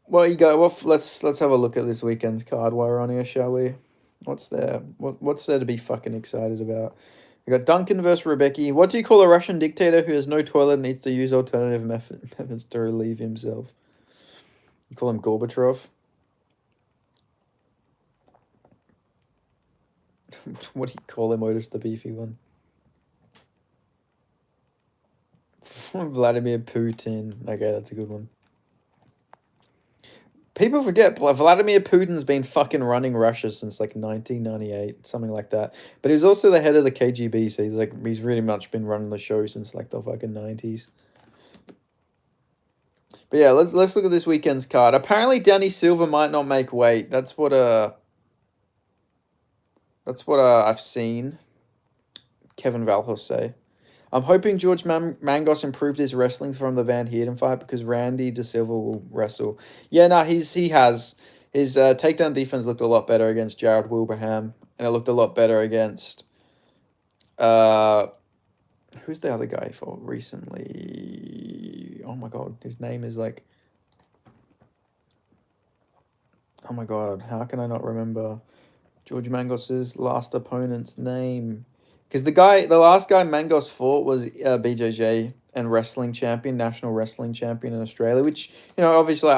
Well, you go. Well, let's have a look at this weekend's card while we're on here, shall we? What's there to be fucking excited about? We got Duncan versus Rebecca. What do you call a Russian dictator who has no toilet and needs to use alternative methods to relieve himself? You call him Gorbachev. What do you call him, Otis, the beefy one? Vladimir Putin. Okay, that's a good one. People forget Vladimir Putin's been fucking running Russia since like 1998, something like that. But he's also the head of the KGB, so he's really much been running the show since like the fucking 90s. But yeah, let's look at this weekend's card. Apparently, Danny Silva might not make weight. That's what I've seen Kevin Valhos say. I'm hoping George Mangos improved his wrestling from the Van Heerden fight because Randy De Silva will wrestle. Yeah, no, he has. His takedown defense looked a lot better against Jared Wilbraham, and it looked a lot better against uh who's the other guy he fought recently? Oh my god, his name is like, oh my god, how can I not remember George Mangos's last opponent's name? Because the last guy Mangos fought was BJJ and wrestling champion, national wrestling champion in Australia, which, obviously,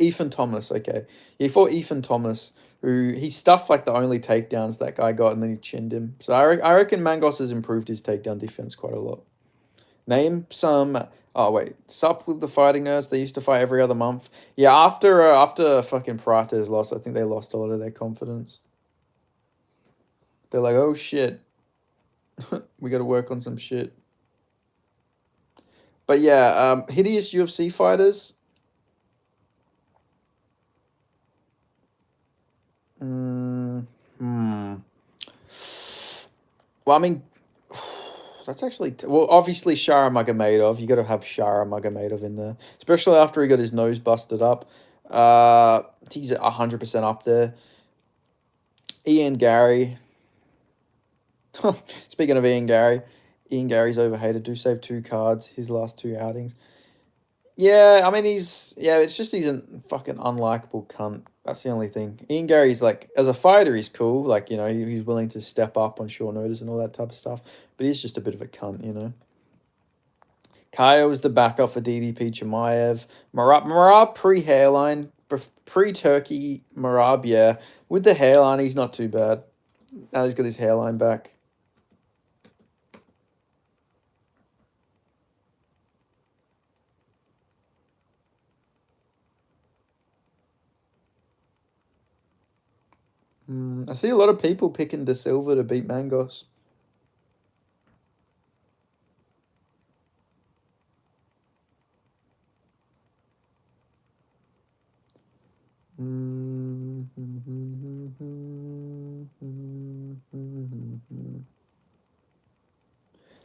Ethan Thomas, okay. He fought Ethan Thomas, who he stuffed like the only takedowns that guy got, and then he chinned him. So I reckon Mangos has improved his takedown defense quite a lot. Name some. Oh wait, sup with the fighting nerds. They used to fight every other month. Yeah, after fucking Prater's loss, I think they lost a lot of their confidence. They're like, oh shit, we got to work on some shit. But yeah, hideous UFC fighters. Well, I mean, that's actually well. Obviously, Shara Magomedov. You got to have Shara Magomedov in there, especially after he got his nose busted up. He's 100% up there. Ian Gary. Speaking of Ian Gary's overhated. Do save 2 cards his last 2 outings. Yeah, I mean it's just he's a fucking unlikable cunt. That's the only thing. Ian Gary's like as a fighter he's cool, like he's willing to step up on short notice and all that type of stuff. But he's just a bit of a cunt. Kaya was the backup for DDP Chimaev. Marab pre-hairline, pre-turkey Marab, yeah. With the hairline, he's not too bad. Now he's got his hairline back. I see a lot of people picking De Silva to beat Mangos.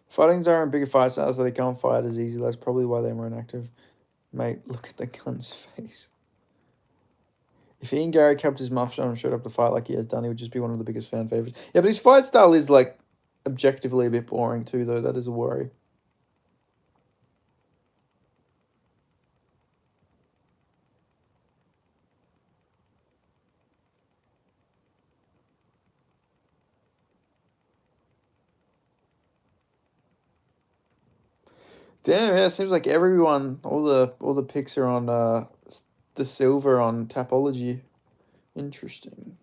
Fighting are in bigger fight styles so they can't fight as easy. That's probably why they weren't active. Mate, look at the cunt's face. If Ian Gary kept his mouth shut and showed up to fight like he has done, he would just be one of the biggest fan favorites. Yeah, but his fight style is like objectively a bit boring too, though. That is a worry. Damn, yeah, it seems like everyone, all the picks are on the silver on Tapology. Interesting.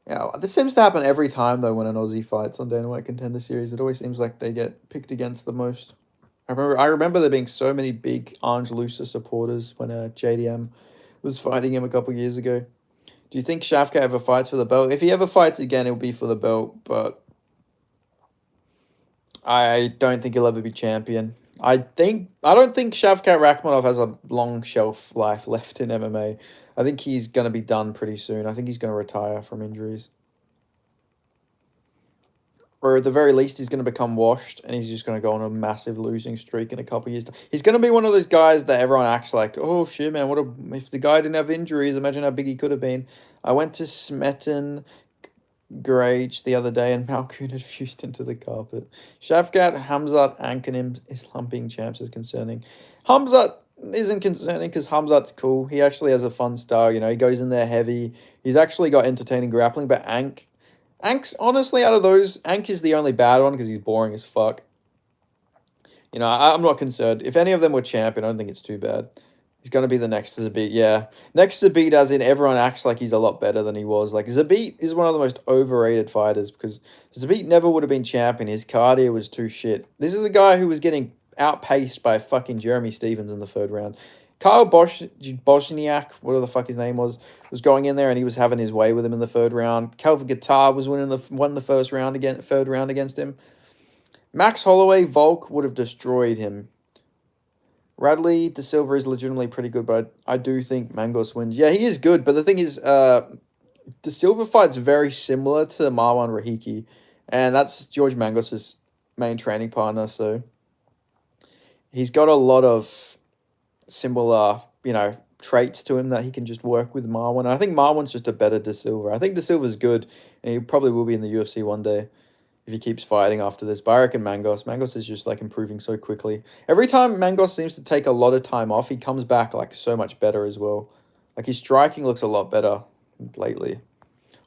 Yeah, this seems to happen every time though when an Aussie fights on Dana White Contender Series. It always seems like they get picked against the most. I remember there being so many big Ange Lusa supporters when JDM was fighting him a couple years ago. Do you think Shafka ever fights for the belt? If he ever fights again, it'll be for the belt, but I don't think he'll ever be champion. I don't think Shavkat Rakhmonov has a long shelf life left in MMA. I think he's gonna be done pretty soon. I think he's gonna retire from injuries. Or at the very least, he's going to become washed, and he's just going to go on a massive losing streak in a couple of years. He's going to be one of those guys that everyone acts like, oh shit, man! If the guy didn't have injuries? Imagine how big he could have been. I went to Smeton Garage the other day, and Malkoon had fused into the carpet. Shavkat, Hamzat, Ankanim, Islam being champs is concerning. Hamzat isn't concerning because Hamzat's cool. He actually has a fun style. He goes in there heavy. He's actually got entertaining grappling, but Ank's honestly out of those, Ank is the only bad one because he's boring as fuck. I'm not concerned. If any of them were champion, I don't think it's too bad. He's going to be the next Zabit, yeah. Next Zabit, as in everyone acts like he's a lot better than he was. Like, Zabit is one of the most overrated fighters because Zabit never would have been champion. His cardio was too shit. This is a guy who was getting outpaced by fucking Jeremy Stevens in the 3rd round. Kyle Bosniak, whatever the fuck his name was going in there and he was having his way with him in the 3rd round. Calvin Guitar was won the 3rd round against him. Max Holloway, Volk would have destroyed him. Radley De Silva is legitimately pretty good, but I do think Mangos wins. Yeah, he is good, but the thing is, De Silva fights very similar to Marwan Rahiki, and that's George Mangos' main training partner, so he's got a lot of similar, traits to him that he can just work with Marwan. I think Marwan's just a better De Silva. I think De Silva's good, and he probably will be in the UFC one day if he keeps fighting after this. But I reckon Mangos is just like improving so quickly. Every time Mangos seems to take a lot of time off, he comes back like so much better as well. Like his striking looks a lot better lately.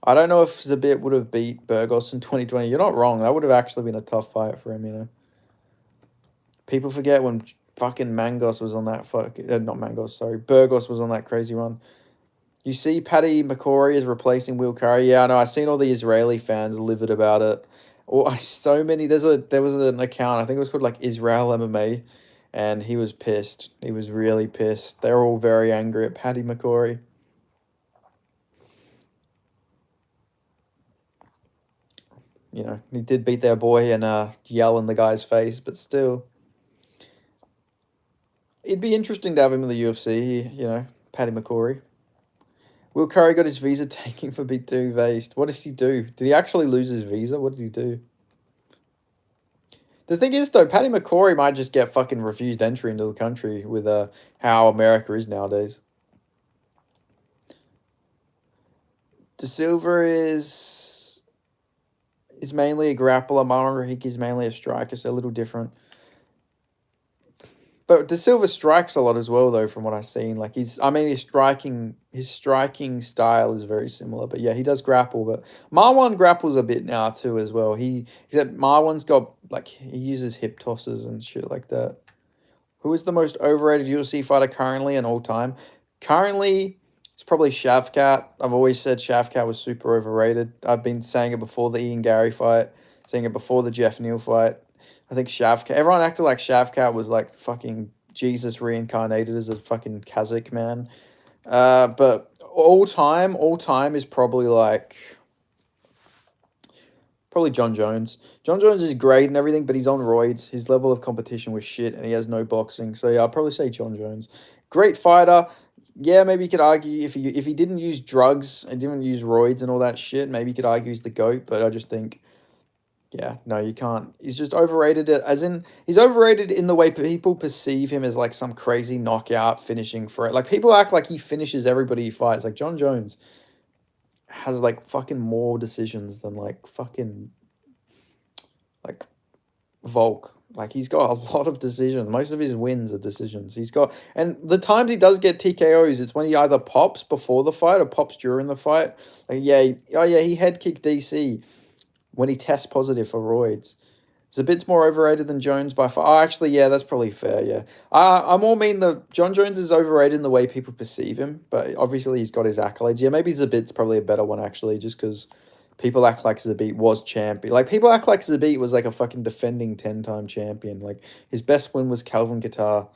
I don't know if Zabit would have beat Burgos in 2020. You're not wrong. That would have actually been a tough fight for him, People forget when fucking Mangos was on that not Mangos, sorry. Burgos was on that crazy run. You see Paddy McCory is replacing Will Curry. Yeah, I know. I've seen all the Israeli fans livid about it. So many. There was an account, I think it was called like Israel MMA, and he was pissed. He was really pissed. They're all very angry at Paddy McCory. He did beat their boy and yell in the guy's face, but still. It'd be interesting to have him in the UFC, Paddy McCory. Will Curry got his visa taken for being too vaced. What did he do? Did he actually lose his visa? What did he do? The thing is, though, Paddy McCrory might just get fucking refused entry into the country with how America is nowadays. De Silva is mainly a grappler. Marlon Rahiki is mainly a striker, so a little different. But De Silva strikes a lot as well, though, from what I've seen. Like his striking style is very similar. But yeah, he does grapple. But Marwan grapples a bit now too, as well. Except Marwan's got like he uses hip tosses and shit like that. Who is the most overrated UFC fighter currently and all time? Currently, it's probably Shavkat. I've always said Shavkat was super overrated. I've been saying it before the Ian Gary fight, saying it before the Jeff Neal fight. I think Shavkat. Everyone acted like Shavkat was like fucking Jesus reincarnated as a fucking Kazakh man. But all time is probably like probably John Jones. John Jones is great and everything, but he's on roids. His level of competition was shit, and he has no boxing. So yeah, I'll probably say John Jones. Great fighter. Yeah, maybe you could argue if he didn't use drugs and didn't use roids and all that shit, maybe you could argue he's the GOAT. But I just think, yeah, no, you can't. He's just overrated. As in, he's overrated in the way people perceive him as like some crazy knockout finishing for it. Like people act like he finishes everybody he fights. Like John Jones has like fucking more decisions than like fucking like Volk. Like he's got a lot of decisions. Most of his wins are decisions. And the times he does get TKOs, it's when he either pops before the fight or pops during the fight. Like he head kicked DC when he tests positive for roids. It's a bit more overrated than Jones by far. Oh, actually, yeah, that's probably fair. Yeah, I more mean the John Jones is overrated in the way people perceive him, but obviously he's got his accolades. Yeah, maybe Zabit's probably a better one actually, just because people act like Zabit was champion. Like people act like Zabit was like a fucking defending 10-time champion. Like his best win was Calvin Kattar.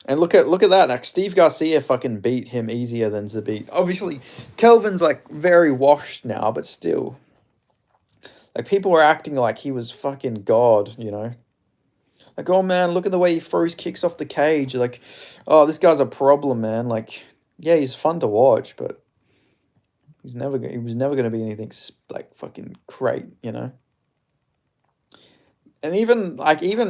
And look at that. Like Steve Garcia fucking beat him easier than Zabit. Obviously, Kelvin's like very washed now, but still. Like people were acting like he was fucking God, you know? Like, oh man, look at the way he throws kicks off the cage. Like, oh, this guy's a problem, man. Like, yeah, he's fun to watch, but he was never gonna be anything like fucking great, you know? And even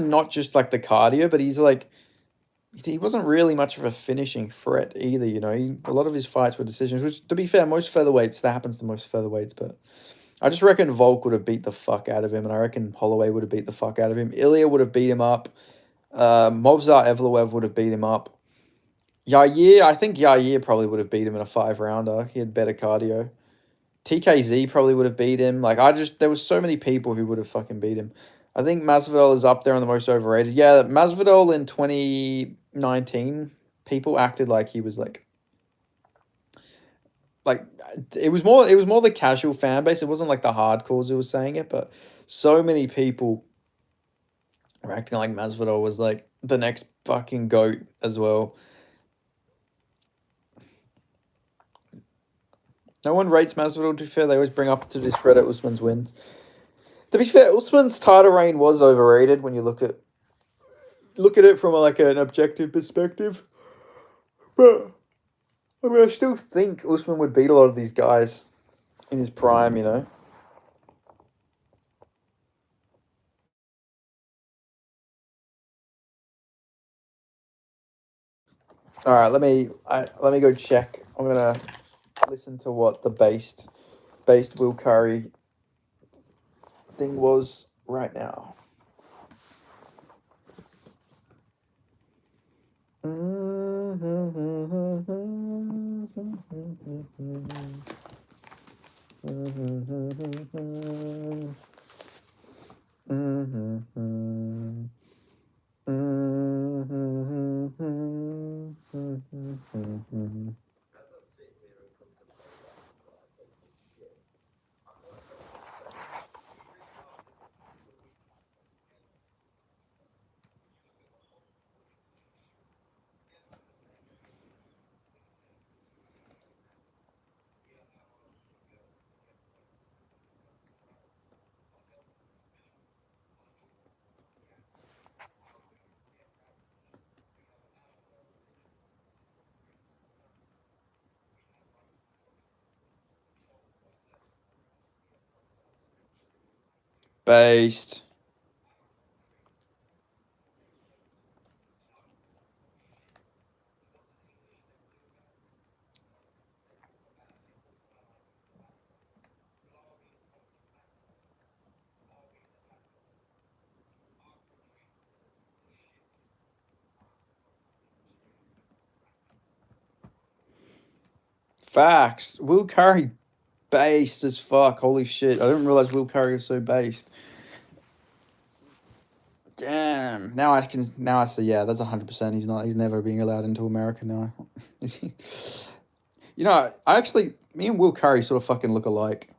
not just like the cardio, but he wasn't really much of a finishing threat either, you know? A lot of his fights were decisions, which to be fair, most featherweights, that happens to most featherweights, but I just reckon Volk would have beat the fuck out of him, and I reckon Holloway would have beat the fuck out of him. Ilya would have beat him up. Movsar Evloev would have beat him up. I think Yair probably would have beat him in a 5-rounder. He had better cardio. TKZ probably would have beat him. There was so many people who would have fucking beat him. I think Masvidal is up there on the most overrated. Yeah, Masvidal in 2019, people acted like he was like it was more the casual fan base. It wasn't like the hardcores who was saying it, but so many people were acting like Masvidal was like the next fucking GOAT as well. No one rates Masvidal, to be fair. They always bring up to discredit Usman's wins. To be fair, Usman's title reign was overrated when you look at it from an objective perspective. But I mean, I still think Usman would beat a lot of these guys in his prime, you know. All right, let me go check. I'm gonna listen to what the based Will Curry thing was right now. Based. Facts. Will Curry based as fuck. Holy shit. I didn't realize Will Curry was so based. Damn. Now I see, yeah, that's 100%. He's never being allowed into America now. You know, me and Will Curry sort of fucking look alike.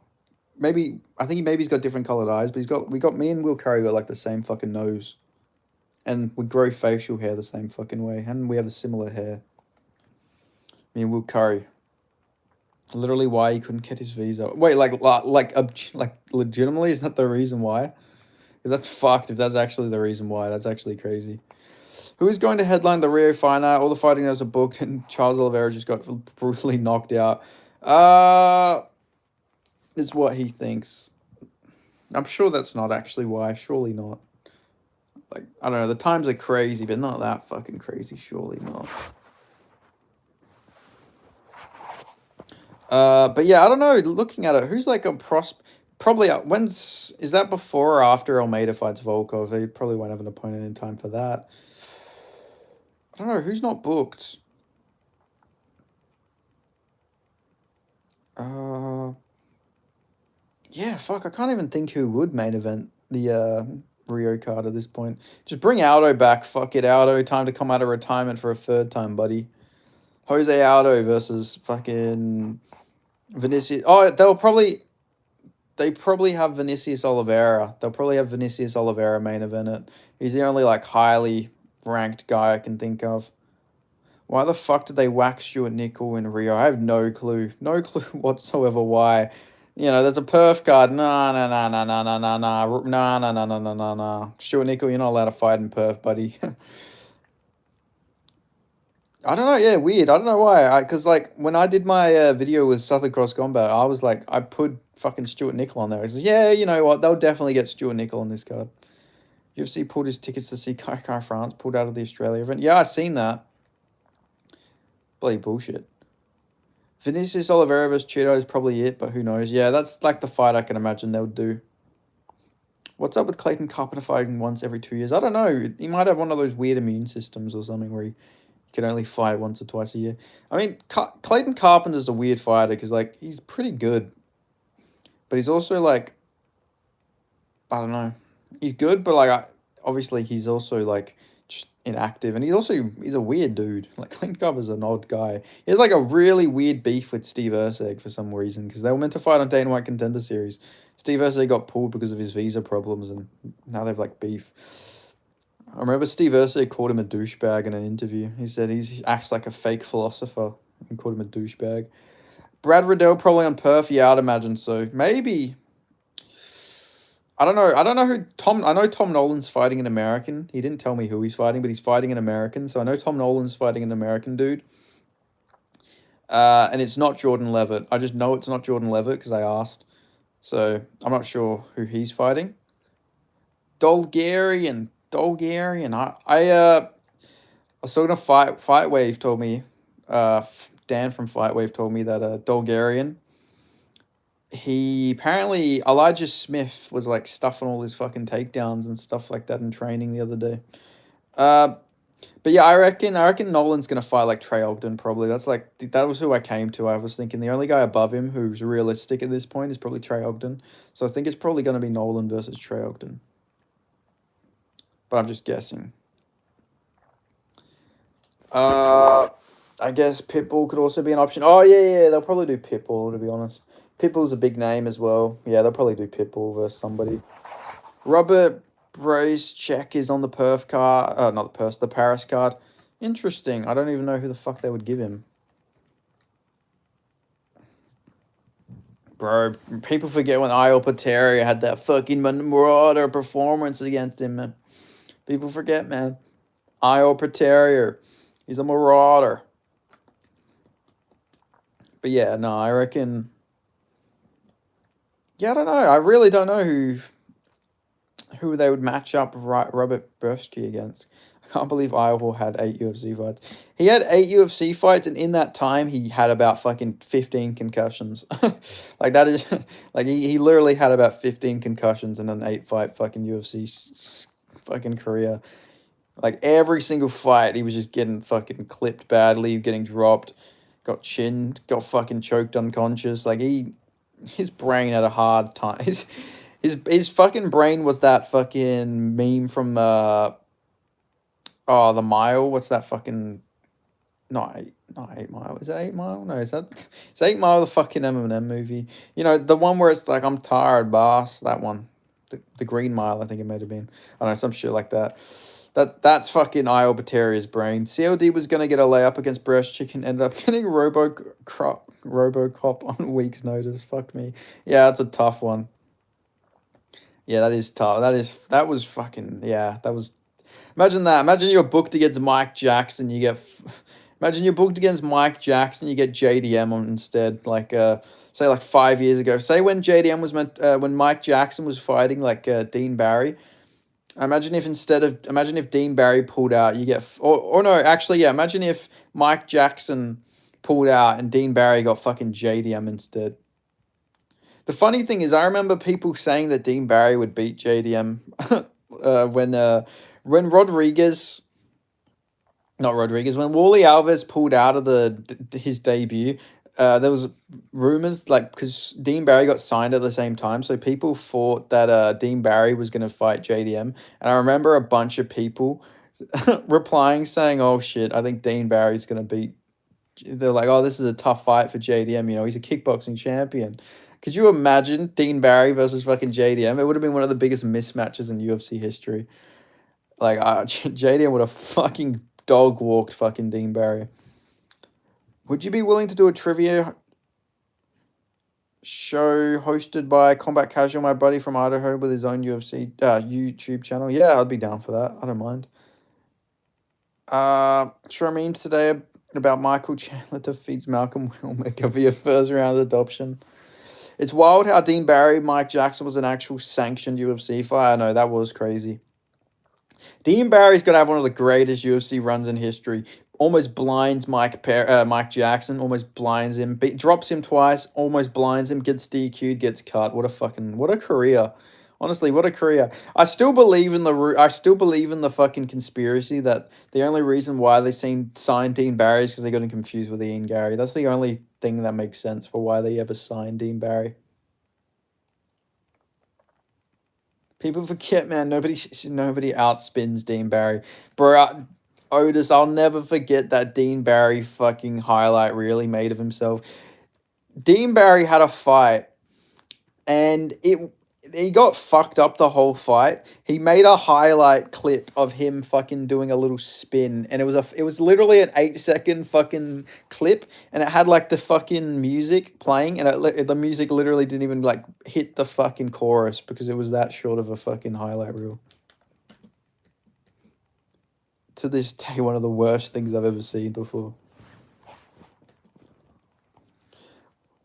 I think maybe he's got different colored eyes, but me and Will Curry got like the same fucking nose. And we grow facial hair the same fucking way. And we have the similar hair. Me and Will Curry. Literally why he couldn't get his visa. Wait, like legitimately, is that the reason why? Because that's fucked if that's actually the reason why. That's actually crazy. Who is going to headline the Rio final? All the fighting those are booked, and Charles Oliveira just got brutally knocked out. It's what he thinks. I'm sure that's not actually why. Surely not. Like, I don't know. The times are crazy, but not that fucking crazy. Surely not. But yeah, I don't know. Looking at it, who's like a probably is that before or after Almeida fights Volkov? He probably won't have an opponent in time for that. I don't know who's not booked. Yeah, fuck. I can't even think who would main event the Rio card at this point. Just bring Aldo back. Fuck it, Aldo. Time to come out of retirement for a third time, buddy. Jose Aldo versus fucking Vinicius. Oh, they probably have Vinicius Oliveira. They'll probably have Vinicius Oliveira main event it. He's the only like highly ranked guy I can think of. Why the fuck did they whack Stuart Nickel in Rio? I have no clue. No clue whatsoever why. You know, there's a perf card. Nah. Stuart Nickel, you're not allowed to fight in perf, buddy. I don't know. Yeah, weird. I don't know why. Because like when I did my video with Southern Cross Combat, I was like, I put fucking Stuart Nickel on there. I says, yeah, you know what? They'll definitely get Stuart Nickel on this card. UFC pulled his tickets to see Kai Kai France pulled out of the Australia event. Yeah, I seen that. Bloody bullshit. Vinicius Oliveira vs Cheeto is probably it, but who knows? Yeah, that's like the fight I can imagine they'll do. What's up with Clayton Carpenter fighting once every 2 years? I don't know. He might have one of those weird immune systems or something where he can only fight once or twice a year. I mean, Clayton Carpenter's a weird fighter because like he's pretty good, but he's also like, I don't know, he's good, but like obviously he's also like just inactive, and he's a weird dude. Like Clayton Carpenter's an odd guy. He has like a really weird beef with Steve Erceg for some reason because they were meant to fight on Dana White Contender Series. Steve Erceg got pulled because of his visa problems, and now they've like beef. I remember Steve Erceg called him a douchebag in an interview. He said he acts like a fake philosopher and called him a douchebag. Brad Riddell probably on perf. Yeah, I'd imagine so. Maybe. I don't know. I don't know who Tom. I know Tom Nolan's fighting an American. He didn't tell me who he's fighting, but he's fighting an American. So I know Tom Nolan's fighting an American dude. And it's not Jordan Levitt. I just know it's not Jordan Levitt because I asked. So I'm not sure who he's fighting. Dolgarian. I was talking to Fight Wave told me, Dan from Fight Wave told me that Dolgarian, he apparently Elijah Smith was like stuffing all his fucking takedowns and stuff like that in training the other day. But yeah, I reckon Nolan's gonna fight like Trey Ogden probably. That was who I came to. I was thinking the only guy above him who's realistic at this point is probably Trey Ogden. So I think it's probably gonna be Nolan versus Trey Ogden. But I'm just guessing. I guess Pitbull could also be an option. Oh yeah, they'll probably do Pitbull to be honest. Pitbull's a big name as well. Yeah, they'll probably do Pitbull versus somebody. Robert Bracek is on the perf card. The Paris card. Interesting. I don't even know who the fuck they would give him. Bro, people forget when Io Pateria had that fucking marauder performance against him, man. People forget, man. Io Pateria. He's a marauder. But yeah, no, I reckon... Yeah, I don't know. I really don't know who who they would match up Robert Bursky against. I can't believe Iowa had 8 UFC fights. He had 8 UFC fights, and in that time, he had about fucking 15 concussions. Like, that is, like, he literally had about 15 concussions in an 8-fight fucking UFC fucking career. Like, every single fight, he was just getting fucking clipped badly, getting dropped, got chinned, got fucking choked unconscious. Like, his brain had a hard time. His fucking brain was that fucking meme from the Mile. What's that fucking not 8 Mile? Is it 8 Mile? No, it's 8 Mile, the fucking Eminem movie. You know, the one where it's like, I'm tired, boss. That one. The Green Mile, I think it might have been. I don't know, some shit like that. That's fucking Io Bateria's brain. CLD was gonna get a layup against Breast Chicken, ended up getting RoboCop on week's notice. Fuck me. Yeah, that's a tough one. Yeah, that is tough. That was fucking, yeah. That was. Imagine that. Imagine you're booked against Mike Jackson. Imagine you're booked against Mike Jackson. You get JDM on instead. Like say like 5 years ago. Say when JDM was when Mike Jackson was fighting like Dean Barry. Imagine if Dean Barry pulled out. You get or no, actually yeah. Imagine if Mike Jackson pulled out and Dean Barry got fucking JDM instead. The funny thing is, I remember people saying that Dean Barry would beat JDM when Rodriguez, not Rodriguez, when Wally Alves pulled out of his debut. There was rumors like because Dean Barry got signed at the same time, so people thought that Dean Barry was going to fight JDM, and I remember a bunch of people replying saying, "Oh shit, I think Dean Barry's going to beat." They're like, "Oh, this is a tough fight for JDM. You know, he's a kickboxing champion." Could you imagine Dean Barry versus fucking JDM? It would have been one of the biggest mismatches in UFC history. Like, JDM would have fucking dog walked fucking Dean Barry. Would you be willing to do a trivia show hosted by Combat Casual, my buddy from Idaho, with his own UFC YouTube channel? Yeah, I'd be down for that. I don't mind. Sure memes today about Michael Chandler defeats Malcolm Wilmaker via first round adoption. It's wild how Dean Barry, Mike Jackson was an actual sanctioned UFC fight. I know, that was crazy. Dean Barry's got to have one of the greatest UFC runs in history. Almost blinds Mike Jackson, almost blinds him, drops him twice, almost blinds him, gets DQ'd, gets cut. What a career. Honestly, what a career. I still believe in the fucking conspiracy that the only reason why they signed Dean Barry is because they got him confused with Ian Gary. That's the only thing that makes sense for why they ever signed Dean Barry. People forget, man. Nobody outspins Dean Barry, bro. Otis, I'll never forget that Dean Barry fucking highlight reel he made of himself. Dean Barry had a fight, and he got fucked up the whole fight. He made a highlight clip of him fucking doing a little spin, and it was literally an 8-second fucking clip, and it had like the fucking music playing, and the music literally didn't even like hit the fucking chorus because it was that short of a fucking highlight reel. To this day, one of the worst things I've ever seen before.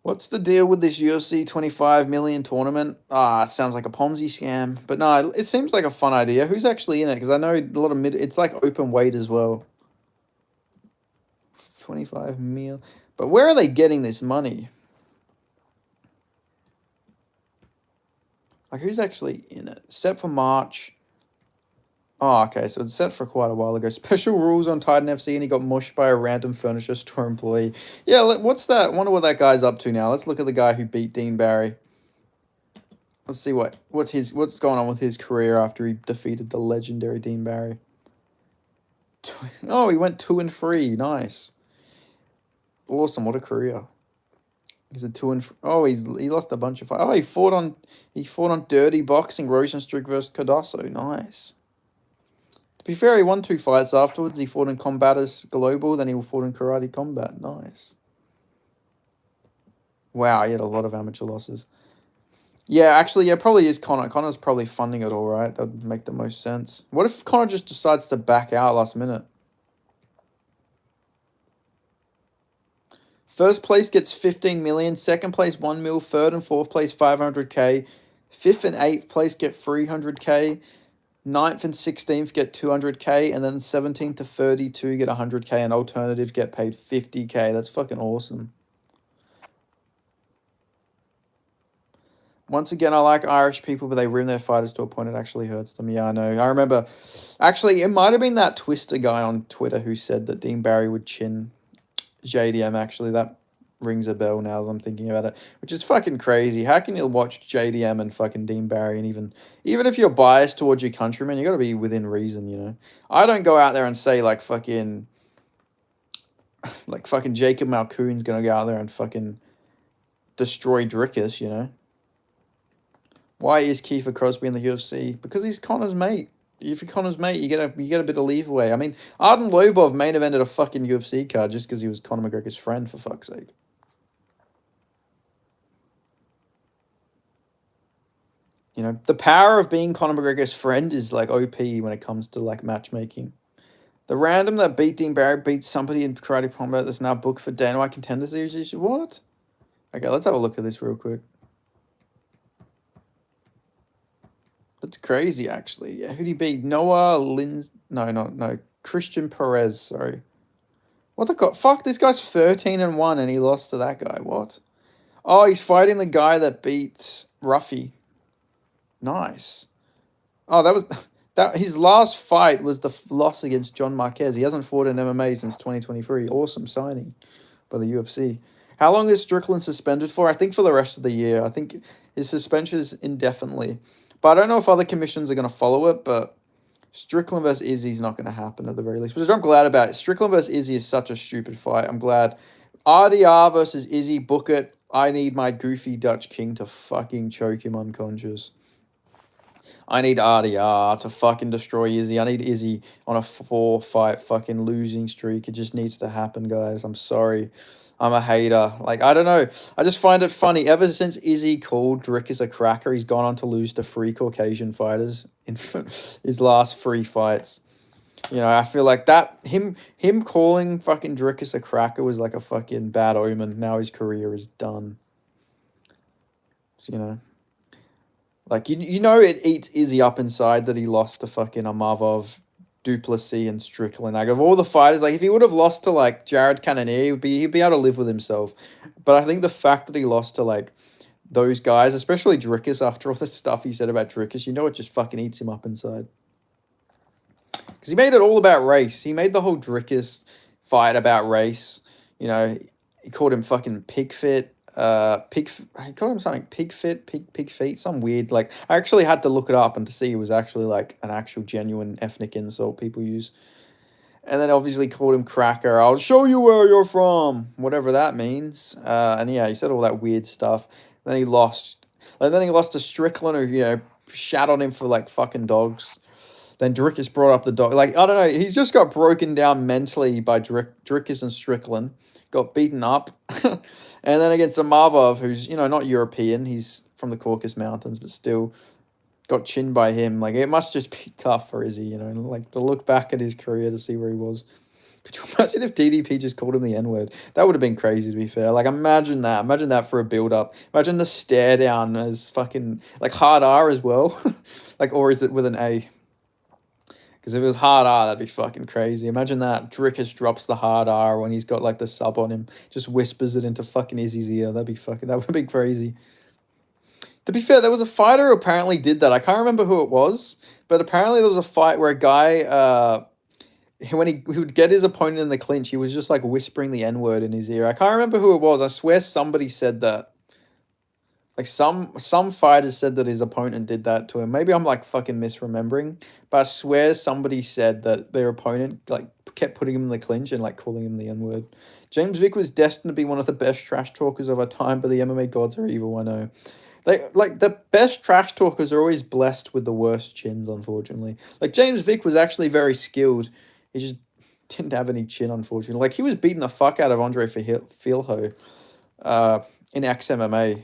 What's the deal with this UFC 25 million tournament? It sounds like a Ponzi scam. But no, it seems like a fun idea. Who's actually in it? Because I know a lot of it's like open weight as well. 25 mil. But where are they getting this money? Like, who's actually in it? Set for March. Oh, okay, so it's set for quite a while ago. Special rules on Titan FC, and he got mushed by a random furniture store employee. Yeah, what's that? I wonder what that guy's up to now. Let's look at the guy who beat Dean Barry. Let's see what's going on with his career after he defeated the legendary Dean Barry. Oh, he went 2-3. Nice. Awesome. What a career. He's a 2-3. Oh, he lost a bunch of fights. Oh, he fought on Dirty Boxing, Rosenstruck versus Cardoso. Nice. To be fair, he won 2 fights afterwards. He fought in Combatus Global, then he fought in Karate Combat. Nice. Wow, he had a lot of amateur losses. Yeah, actually, yeah, probably is Conor. Conor's probably funding it all, right? That would make the most sense. What if Conor just decides to back out last minute? First place gets 15 million, second place 1 mil, third and fourth place 500K, 5th and 8th place get 300k. 9th and 16th get 200k, and then 17th to 32 get 100k, and alternative get paid 50k. That's fucking awesome. Once again, I like Irish people, but they ruin their fighters to a point it actually hurts them. Yeah, I know. I remember, actually, it might have been that Twister guy on Twitter who said that Dean Barry would chin JDM. Actually, that rings a bell now that I'm thinking about it, which is fucking crazy. How can you watch JDM and fucking Dean Barry, and even if you're biased towards your countrymen, you got to be within reason, you know? I don't go out there and say like fucking Jacob Malkoon's gonna go out there and fucking destroy Drickus, you know? Why is Kiefer Crosby in the UFC? Because he's Connor's mate. If you're Connor's mate, you get a bit of leeway. I mean, Arden Lobov main evented a fucking UFC card just because he was Conor McGregor's friend, for fuck's sake. You know, the power of being Conor McGregor's friend is like OP when it comes to like matchmaking. The random that beat Dean Barrett beats somebody in Karate Combat that's now booked for Dana White Contender Series. What? Okay, let's have a look at this real quick. That's crazy, actually. Yeah, who'd he beat? Noah Lin... No. Christian Perez, sorry. What the god? Fuck, this guy's 13-1 and he lost to that guy. What? Oh, he's fighting the guy that beat Ruffy. Nice. Oh, that was... His last fight was the loss against John Marquez. He hasn't fought in MMA since 2023. Awesome signing by the UFC. How long is Strickland suspended for? I think for the rest of the year. I think his suspension is indefinitely. But I don't know if other commissions are going to follow it, but Strickland versus Izzy is not going to happen at the very least. Which I'm glad about. Strickland versus Izzy is such a stupid fight. I'm glad. RDR versus Izzy, book it. I need my goofy Dutch king to fucking choke him unconscious. I need RDR to fucking destroy Izzy. I need Izzy on a 4-fight fucking losing streak. It just needs to happen, guys. I'm sorry. I'm a hater. Like, I don't know. I just find it funny. Ever since Izzy called Drickus a cracker, he's gone on to lose to 3 Caucasian fighters in his last 3 fights. You know, I feel like that him calling fucking Drickus a cracker was like a fucking bad omen. Now his career is done. So, you know. Like, you know it eats Izzy up inside that he lost to fucking Amavov, Duplessis, and Strickland. Like, of all the fighters, like, if he would have lost to, like, Jared Cannonier, he'd be able to live with himself. But I think the fact that he lost to, like, those guys, especially Drickus, after all the stuff he said about Drickus, you know it just fucking eats him up inside. Because he made it all about race. He made the whole Drickus fight about race. You know, he called him fucking pigfit. He called him something pig feet, some weird, like, I actually had to look it up and to see it was actually like an actual genuine ethnic insult people use. And then obviously called him cracker. I'll show you where you're from, whatever that means. And yeah, he said all that weird stuff. Then he lost. And then he lost to Strickland, who, you know, shat on him for like fucking dogs. Then Drickus brought up the dog. Like, I don't know. He's just got broken down mentally by Drickus and Strickland. Got beaten up. And then against Amavov, who's, you know, not European. He's from the Caucasus Mountains, but still got chinned by him. Like, it must just be tough for Izzy, you know, like, to look back at his career to see where he was. Could you imagine if DDP just called him the N-word? That would have been crazy, to be fair. Like, imagine that. Imagine that for a build-up. Imagine the stare down as fucking, like, hard R as well. Like, or is it with an A? Because if it was hard R, that'd be fucking crazy. Imagine that. Drickus drops the hard R when he's got, like, the sub on him. Just whispers it into fucking Izzy's ear. That would be crazy. To be fair, there was a fighter who apparently did that. I can't remember who it was. But apparently there was a fight where a guy, when he would get his opponent in the clinch, he was just, like, whispering the N-word in his ear. I can't remember who it was. I swear somebody said that. Like, some fighters said that his opponent did that to him. Maybe I'm, like, fucking misremembering. But I swear somebody said that their opponent, like, kept putting him in the clinch and, like, calling him the N-word. James Vick was destined to be one of the best trash talkers of our time, but the MMA gods are evil, I know. Like, the best trash talkers are always blessed with the worst chins, unfortunately. Like, James Vick was actually very skilled. He just didn't have any chin, unfortunately. Like, he was beating the fuck out of Andre Filho in XMMA.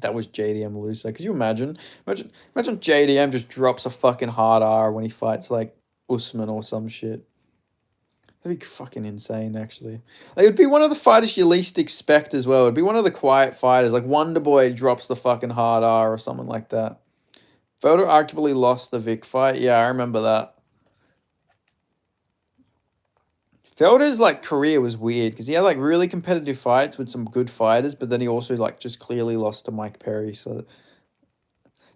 That was JDM loser. Could you imagine? Imagine JDM just drops a fucking hard R when he fights like Usman or some shit. That'd be fucking insane, actually. Like, it'd be one of the fighters you least expect as well. It'd be one of the quiet fighters, like Wonder Boy drops the fucking hard R or something like that. Felder arguably lost the Vic fight. Yeah, I remember that. Felder's like career was weird because he had like really competitive fights with some good fighters, but then he also like just clearly lost to Mike Perry. So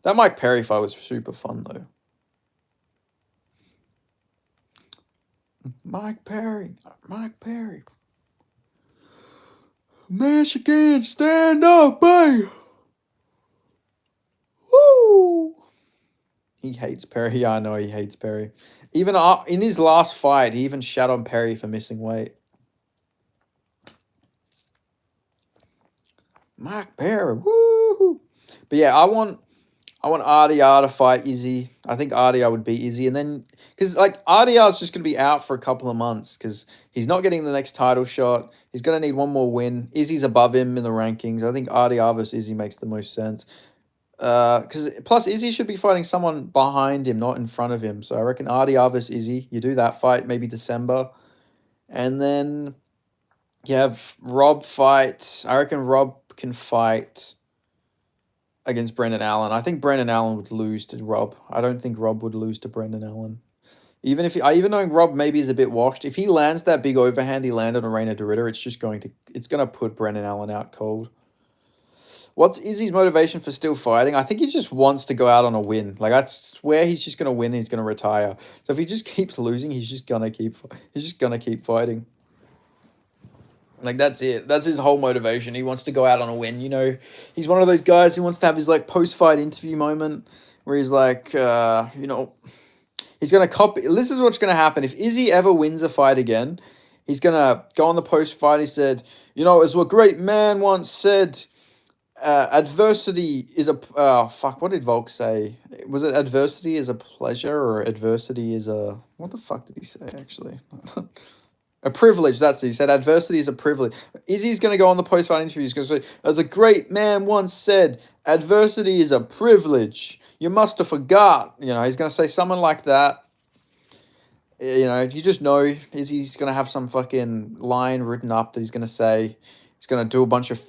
that Mike Perry fight was super fun though. Mike Perry, Michigan, stand up, babe. Woo! He hates Perry. Yeah, I know he hates Perry. Even in his last fight, he even shat on Perry for missing weight. Mike Perry, woo! But yeah, I want RDR to fight Izzy. I think RDR would beat Izzy, and then because like RDR is just gonna be out for a couple of months because he's not getting the next title shot. He's gonna need one more win. Izzy's above him in the rankings. I think RDR versus Izzy makes the most sense. Because plus Izzy should be fighting someone behind him, not in front of him. So I reckon RDR versus Izzy. You do that fight maybe December, and then you have Rob fight. I reckon Rob can fight against Brendan Allen. I think Brendan Allen would lose to Rob. I don't think Rob would lose to Brendan Allen. Even knowing Rob maybe is a bit washed, if he lands that big overhand he landed on Reina Dorita, it's gonna put Brendan Allen out cold. What's Izzy's motivation for still fighting? I think he just wants to go out on a win. Like I swear he's just gonna win and he's gonna retire. So if he just keeps losing, he's just gonna keep fighting. Like that's it. That's his whole motivation. He wants to go out on a win. You know, he's one of those guys who wants to have his like post-fight interview moment where he's like, he's gonna copy. This is what's gonna happen if Izzy ever wins a fight again. He's gonna go on the post-fight. He said, as a great man once said, adversity is a fuck. What did Volk say? Was it adversity is a pleasure or adversity is a what the fuck did he say actually? A privilege, that's it. He said adversity is a privilege. Izzy's going to go on the post-fight interview. He's going to say, as a great man once said, adversity is a privilege. You must have forgot. He's going to say something like that. You just know Izzy's going to have some fucking line written up that he's going to say. He's going to do a bunch of...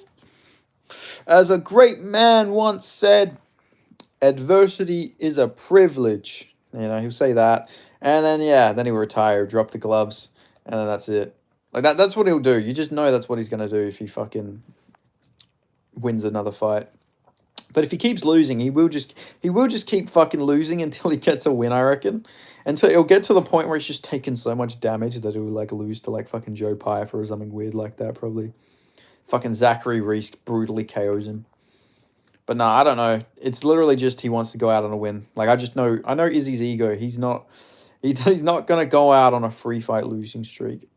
As a great man once said, adversity is a privilege. He'll say that. And then he'll retire, drop the gloves. And then that's it. Like that's what he'll do. You just know that's what he's going to do if he fucking wins another fight. But if he keeps losing, he will just keep fucking losing until he gets a win, I reckon. Until he'll get to the point where he's just taken so much damage that he'll like lose to like fucking Joe Pyfer or something weird like that probably. Fucking Zachary Reese brutally KOs him. But no, I don't know. It's literally just he wants to go out on a win. Like I know Izzy's ego. He's not going to go out on a free fight losing streak.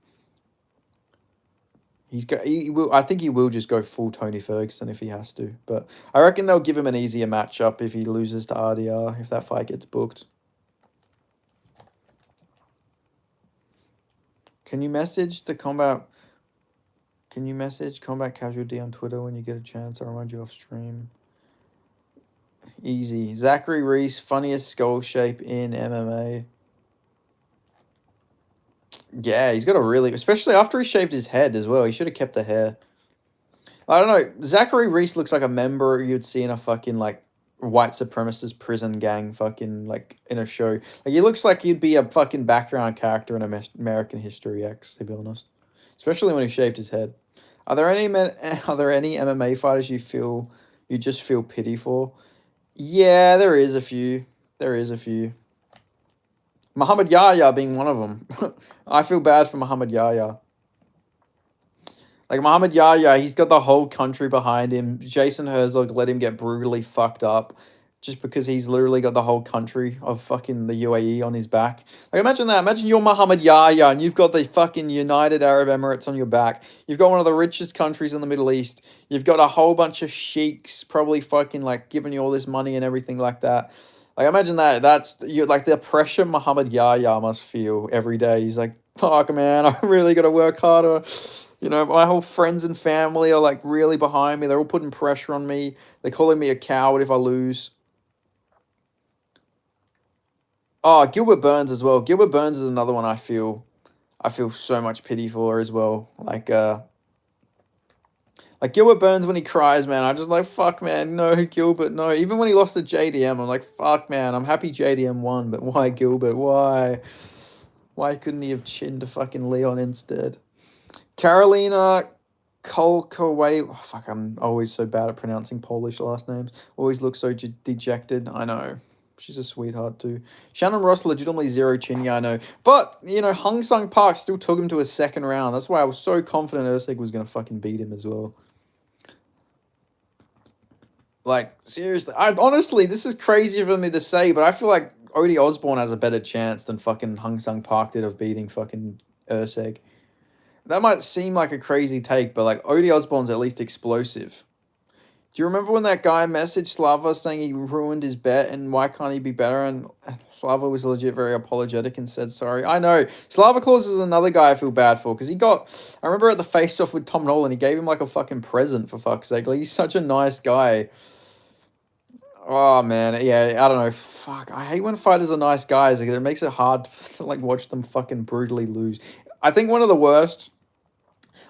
I think he will just go full Tony Ferguson if he has to. But I reckon they'll give him an easier matchup if he loses to RDR, if that fight gets booked. Can you message Combat Casual D on Twitter when you get a chance? I'll remind you off stream. Easy. Zachary Reese, funniest skull shape in MMA. Yeah, he's got a really... Especially after he shaved his head as well. He should have kept the hair. I don't know. Zachary Reese looks like a member you'd see in a fucking, like, white supremacist prison gang fucking, like, in a show. Like, he looks like he'd be a fucking background character in American History X, to be honest. Especially when he shaved his head. Are there any MMA fighters you just feel pity for? Yeah, there is a few. Muhammad Yahya being one of them. I feel bad for Muhammad Yahya. Like, Muhammad Yahya, he's got the whole country behind him. Jason Herzog let him get brutally fucked up just because he's literally got the whole country of fucking the UAE on his back. Like, imagine that. Imagine you're Muhammad Yahya and you've got the fucking United Arab Emirates on your back. You've got one of the richest countries in the Middle East. You've got a whole bunch of sheiks probably fucking, like, giving you all this money and everything like that. Like, imagine that. That's like the pressure Muhammad Yahya must feel every day. He's like, fuck, man, I really got to work harder. My whole friends and family are like really behind me. They're all putting pressure on me. They're calling me a coward if I lose. Oh, Gilbert Burns as well. Gilbert Burns is another one I feel I feel so much pity for her as well. Like Gilbert Burns when he cries, man, I just like, fuck, man, no, Gilbert, no. Even when he lost to JDM, I'm like, fuck, man, I'm happy JDM won, but why Gilbert? Why? Why couldn't he have chinned to fucking Leon instead? Carolina Kolkaway. Oh, fuck, I'm always so bad at pronouncing Polish last names. Always look so dejected. I know. She's a sweetheart too. Shannon Ross legitimately zero chin, yeah, I know. But, you know, Hung Sung Park still took him to a second round. That's why I was so confident Usyk was going to fucking beat him as well. Like, seriously, honestly, this is crazy for me to say, but I feel like Odie Osborne has a better chance than fucking Hung Sung Park did of beating fucking Usyk. That might seem like a crazy take, but like Odie Osborne's at least explosive. Do you remember when that guy messaged Slava saying he ruined his bet and why can't he be better? And Slava was legit very apologetic and said sorry. I know. Slava Claus is another guy I feel bad for because he got... I remember at the face-off with Tom Nolan, he gave him like a fucking present, for fuck's sake. Like, he's such a nice guy. Oh, man. Yeah, I don't know. Fuck. I hate when fighters are nice guys. Like, it makes it hard to like watch them fucking brutally lose. I think one of the worst...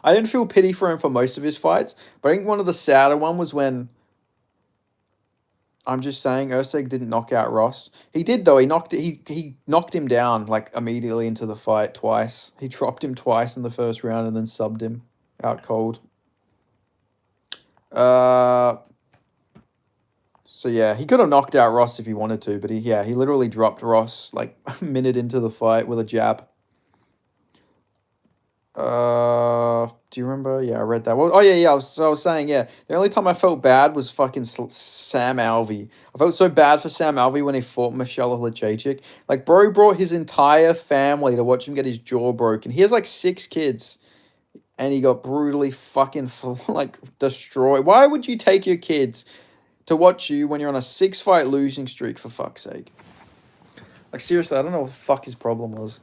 I didn't feel pity for him for most of his fights, but I think one of the sadder one was when... I'm just saying Usyk didn't knock out Ross. He did though. He knocked him down like immediately into the fight twice. He dropped him twice in the first round and then subbed him out cold. So yeah, he could have knocked out Ross if he wanted to, but he literally dropped Ross like a minute into the fight with a jab. Do you remember? Yeah, I read that. Well, oh yeah. I was saying, yeah. The only time I felt bad was fucking Sam Alvey. I felt so bad for Sam Alvey when he fought Michelle Lachachik. Like, bro brought his entire family to watch him get his jaw broken. He has like 6 kids, and he got brutally fucking like destroyed. Why would you take your kids to watch you when you're on a 6-fight losing streak? For fuck's sake. Like, seriously, I don't know what the fuck his problem was.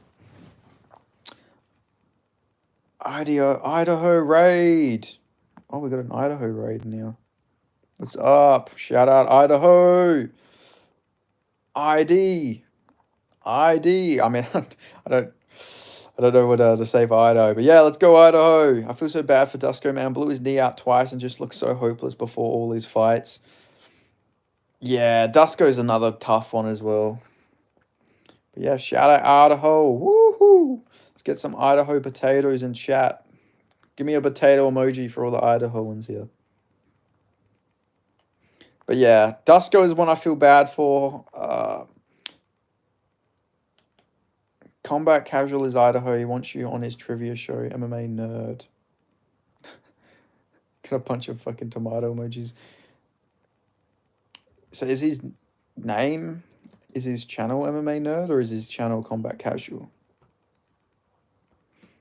Idaho raid. Oh, we got an Idaho raid now. What's up? Shout out Idaho. ID. I mean, I don't know what to say for Idaho, but yeah, let's go Idaho. I feel so bad for Dusko, man. Blew his knee out twice and just looked so hopeless before all his fights. Yeah, Dusko's another tough one as well. But yeah, shout out Idaho. Woohoo! Let's get some Idaho potatoes in chat. Give me a potato emoji for all the Idahoans here. But yeah, Dusko is one I feel bad for. Combat Casual is Idaho. He wants you on his trivia show. MMA nerd. Got a bunch of fucking tomato emojis. So is his name... Is his channel MMA Nerd or is his channel Combat Casual?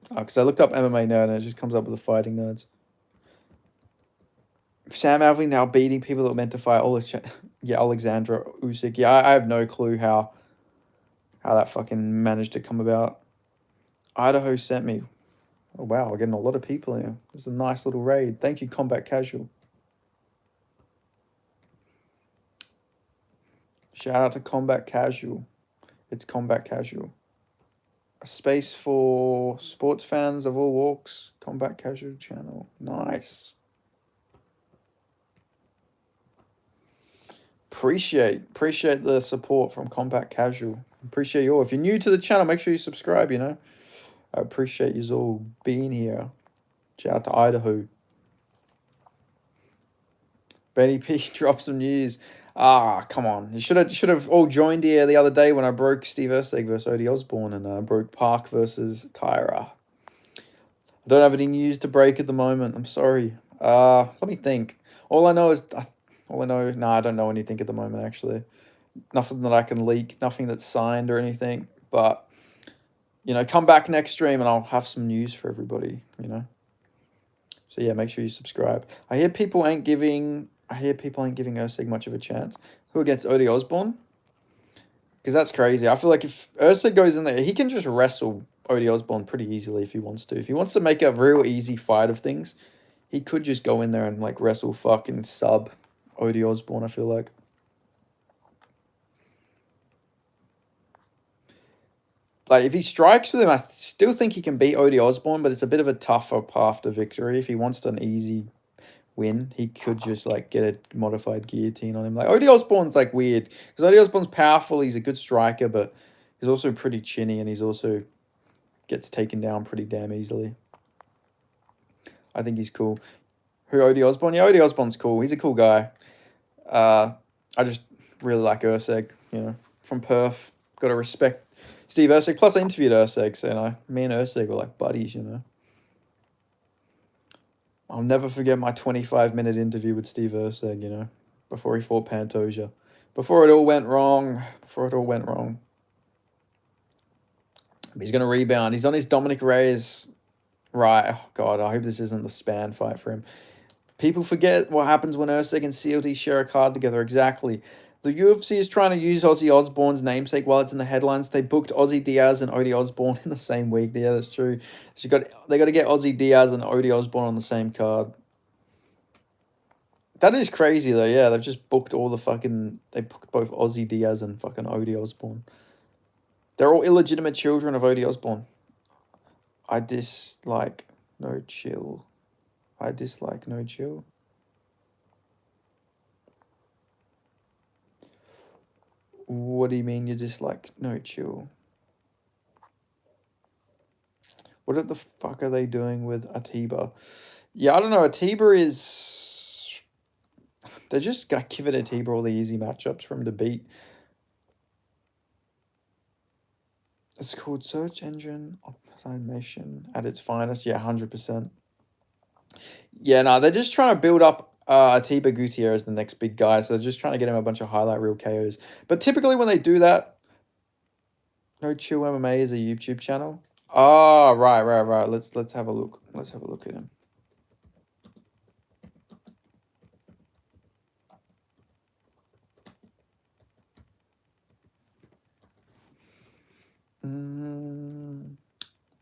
Because I looked up MMA Nerd and it just comes up with the fighting nerds. Sam Alvey now beating people that were meant to fight Alexandra Usyk. Yeah, I have no clue how that fucking managed to come about. Idaho sent me. Oh, wow, we're getting a lot of people here. This is a nice little raid. Thank you, Combat Casual. Shout out to Combat Casual. It's Combat Casual. A space for sports fans of all walks. Combat Casual channel. Nice. Appreciate the support from Combat Casual. Appreciate you all. If you're new to the channel, make sure you subscribe, you know. I appreciate you all being here. Shout out to Idaho. Benny P dropped some news. Come on. You should have all joined here the other day when I broke Steve Usyk versus Odie Osborne and I broke Park versus Tyra. I don't have any news to break at the moment. I'm sorry. Let me think. All I know is... I don't know anything at the moment, actually. Nothing that I can leak. Nothing that's signed or anything. But, you know, come back next stream and I'll have some news for everybody, you know. So, yeah, make sure you subscribe. I hear people ain't giving Usyk much of a chance. Who against Odie Osborne? Because that's crazy. I feel like if Usyk goes in there, he can just wrestle Odie Osborne pretty easily if he wants to. If he wants to make a real easy fight of things, he could just go in there and, like, wrestle fucking sub Odie Osborne, I feel like. Like, if he strikes with him, I still think he can beat Odie Osborne, but it's a bit of a tougher path to victory. If he wants an easy win, he could just like get a modified guillotine on him. Like Odie Osborne's like weird because Odie Osborne's powerful. He's a good striker, but he's also pretty chinny, and he's also gets taken down pretty damn easily. I think he's cool. Who, Odie Osborne? Yeah, Odie Osborne's cool. He's a cool guy. I just really like Urseg, you know, from Perth. Got to respect Steve Urseg. Plus, I interviewed Urseg, so me and Urseg were like buddies, you know. I'll never forget my 25-minute interview with Steve Urseg, you know, before he fought Pantoja. Before it all went wrong. He's going to rebound. He's on his Dominick Reyes. Right. Oh, God, I hope this isn't the span fight for him. People forget what happens when Urseg and CLT share a card together. Exactly. The UFC is trying to use Ozzy Osbourne's namesake while it's in the headlines. They booked Ozzy Diaz and Odie Osbourne in the same week. Yeah, that's true. They got to get Ozzy Diaz and Odie Osbourne on the same card. That is crazy though. Yeah, they've just booked all the fucking. They booked both Ozzy Diaz and fucking Odie Osbourne. They're all illegitimate children of Odie Osbourne. I dislike No Chill. What do you mean you dislike No Chill? What the fuck are they doing with Atiba? Yeah, I don't know. Atiba is... They just got giving Atiba all the easy matchups for him to beat. It's called Search Engine Optimization at its finest. Yeah, 100%. Yeah, no, they're just trying to build up Atiba Gutierrez, the next big guy. So they're just trying to get him a bunch of highlight reel KOs. But typically when they do that, No Chill MMA is a YouTube channel. Oh, right. Let's have a look. Let's have a look at him.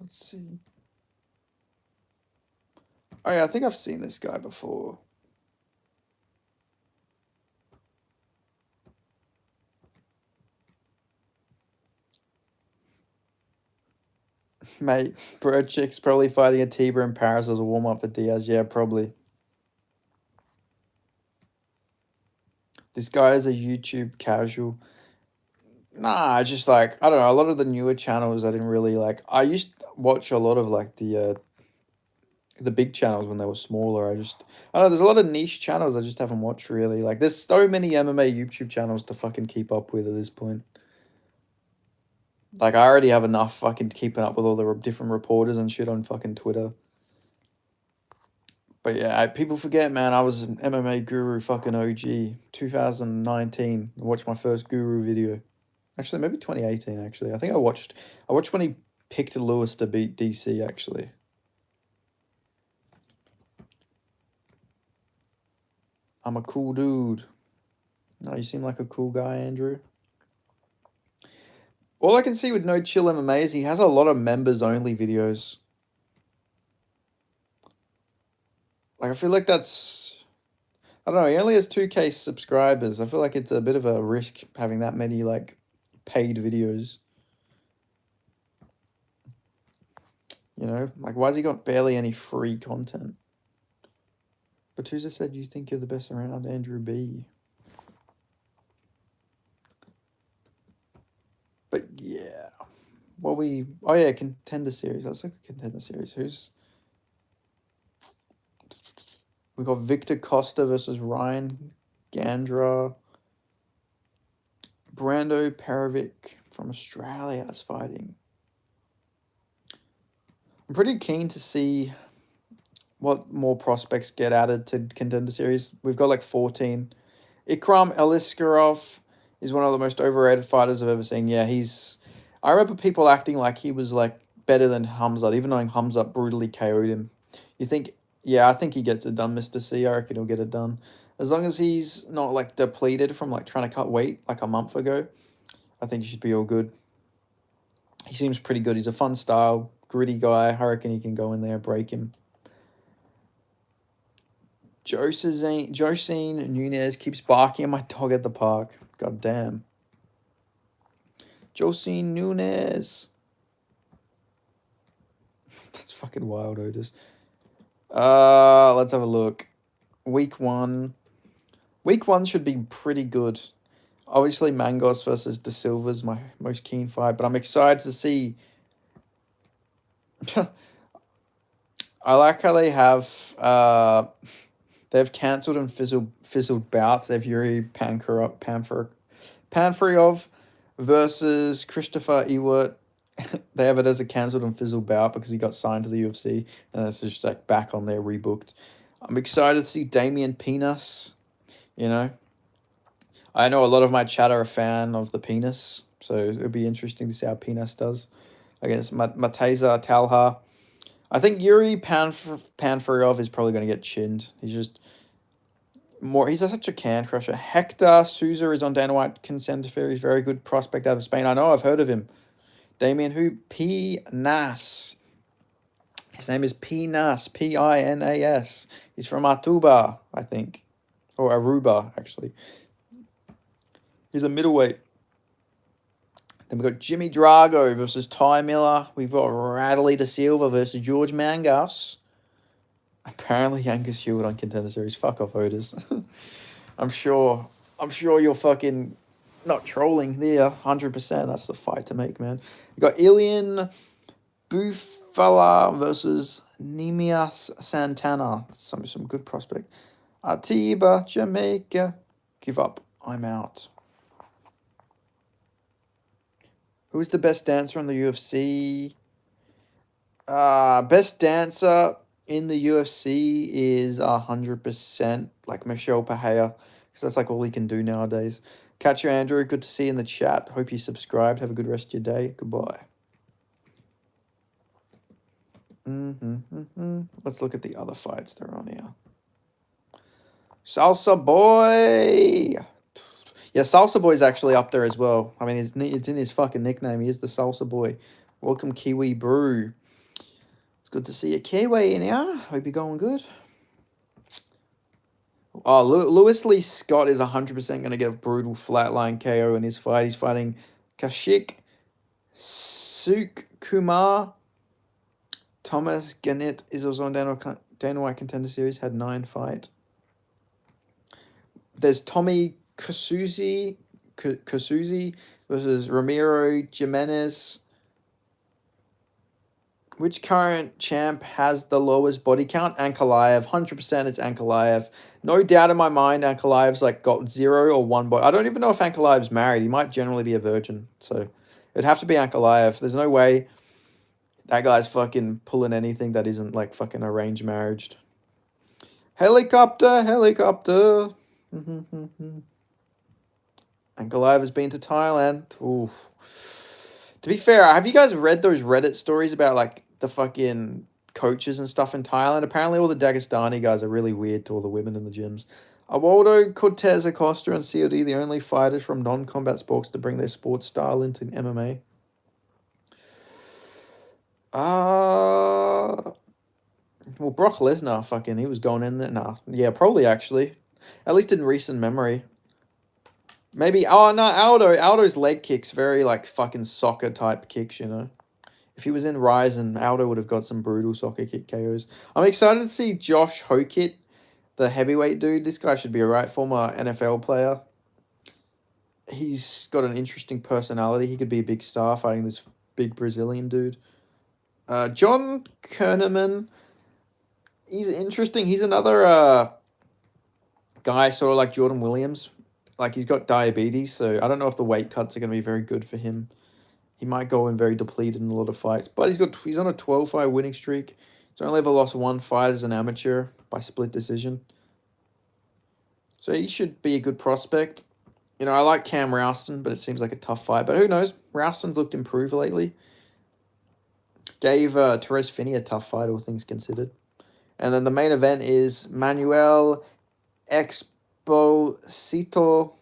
Let's see. Oh yeah, I think I've seen this guy before. Mate, Bird Chick's probably fighting Atiba in Paris as a warm-up for Diaz. Yeah, probably. This guy is a YouTube casual. Nah, just like, I don't know, a lot of the newer channels I didn't really like. I used to watch a lot of like the big channels when they were smaller. I don't know, there's a lot of niche channels I just haven't watched really. Like there's so many MMA YouTube channels to fucking keep up with at this point. Like I already have enough fucking keeping up with all the different reporters and shit on fucking Twitter. But yeah, people forget, man, I was an MMA guru fucking OG. 2019. I watched my first guru video. Actually, maybe 2018, actually. I think I watched when he picked Lewis to beat DC, actually. I'm a cool dude. No, you seem like a cool guy, Andrew. All I can see with No Chill MMA is he has a lot of members-only videos. Like, I feel like that's... I don't know, he only has 2K subscribers. I feel like it's a bit of a risk having that many, like, paid videos. You know? Like, why has he got barely any free content? Batuza said you think you're the best around, Andrew B. But, yeah. Oh, yeah, Contender Series. Let's look at Contender Series. We got Victor Costa versus Ryan Gandra. Brando Perovic from Australia is fighting. I'm pretty keen to see what more prospects get added to Contender Series. We've got like 14. Ikram Eliskarov is one of the most overrated fighters I've ever seen. Yeah, I remember people acting like he was like better than Hamzat, even though Hamzat brutally KO'd him. You think... Yeah, I think he gets it done, Mr. C. I reckon he'll get it done. As long as he's not, like, depleted from, like, trying to cut weight, like, a month ago, I think he should be all good. He seems pretty good. He's a fun style, gritty guy. I reckon he can go in there, break him. Josine Nunez keeps barking at my dog at the park. God damn. Josine Nunez. Fucking wild, Otis. Let's have a look. Week 1. Week 1 should be pretty good. Obviously, Mangos versus De Silva's my most keen fight, but I'm excited to see. I like how they've cancelled and fizzled bouts. They've Yuri Panfriov versus Christopher Ewert. They have it as a cancelled and fizzled bout because he got signed to the UFC, and it's just like back on there rebooked. I'm excited to see Damian Penis. You know, I know a lot of my chat are a fan of the Penis, so it'll be interesting to see how Penis does against Mateza Talha. I think Yuri Panfriov is probably going to get chinned. He's just more. He's such a can crusher. Hector Souza is on Dana White contender series. Very good prospect out of Spain. I know. I've heard of him. Damien who? Pinas. His name is Pinas. Pinas. He's from Artuba, I think, or Aruba actually. He's a middleweight. Then we've got Jimmy Drago versus Ty Miller. We've got Radley De Silva versus George Mangas. Apparently Angus Hewitt on Contender Series. Fuck off, Otis. I'm sure you're fucking not trolling there. 100%. That's the fight to make, man. You got Ilian Bufala versus Nemias Santana. Some good prospect. Atiba, Jamaica. Give up. I'm out. Who's the best dancer in the UFC? Best dancer in the UFC is 100% like Michelle Pahea, because that's like all he can do nowadays. Catcher Andrew, good to see you in the chat. Hope you subscribed. Have a good rest of your day. Goodbye. Let's look at the other fights that are on here. Salsa Boy. Yeah, Salsa Boy's actually up there as well. I mean, it's in his fucking nickname. He is the Salsa Boy. Welcome, Kiwi Brew. It's good to see you, Kiwi, in here. Hope you're going good. Oh, Lewis Lee Scott is 100% going to get a brutal flatline KO in his fight. He's fighting Kashik Suk Kumar. Thomas Gannett is also on Dana White Contender Series. Had 9 fights. There's Tommy Kasuzi versus Ramiro Jimenez. Which current champ has the lowest body count? Ankalaev. 100% it's Ankalaev. No doubt in my mind Ankalaev's like got 0 or 1 body. I don't even know if Ankalaev's married. He might generally be a virgin. So it'd have to be Ankalaev. There's no way that guy's fucking pulling anything that isn't like fucking arranged marriage. Helicopter. Ankalaev has been to Thailand. Oof. To be fair, have you guys read those Reddit stories about like the fucking coaches and stuff in Thailand? Apparently all the Dagestani guys are really weird to all the women in the gyms. Awaldo, Cortez Acosta, and COD, the only fighters from non-combat sports to bring their sports style into MMA. Well, Brock Lesnar, fucking, he was going in there. Nah, yeah, probably actually. At least in recent memory. Maybe, oh no, Aldo's leg kicks, very like fucking soccer type kicks, you know. If he was in Ryzen, Aldo would have got some brutal soccer kick KOs. I'm excited to see Josh Hokit, the heavyweight dude. This guy should be alright, former NFL player. He's got an interesting personality. He could be a big star fighting this big Brazilian dude. John Kerneman, he's interesting. He's another guy sort of like Jordan Williams. Like, he's got diabetes, so I don't know if the weight cuts are going to be very good for him. He might go in very depleted in a lot of fights. But he's on a 12-fight winning streak. He's only ever lost 1 fight as an amateur by split decision. So he should be a good prospect. You know, I like Cam Rouston, but it seems like a tough fight. But who knows? Rouston's looked improved lately. Gave Therese Finney a tough fight, all things considered. And then the main event is Manuel Exposito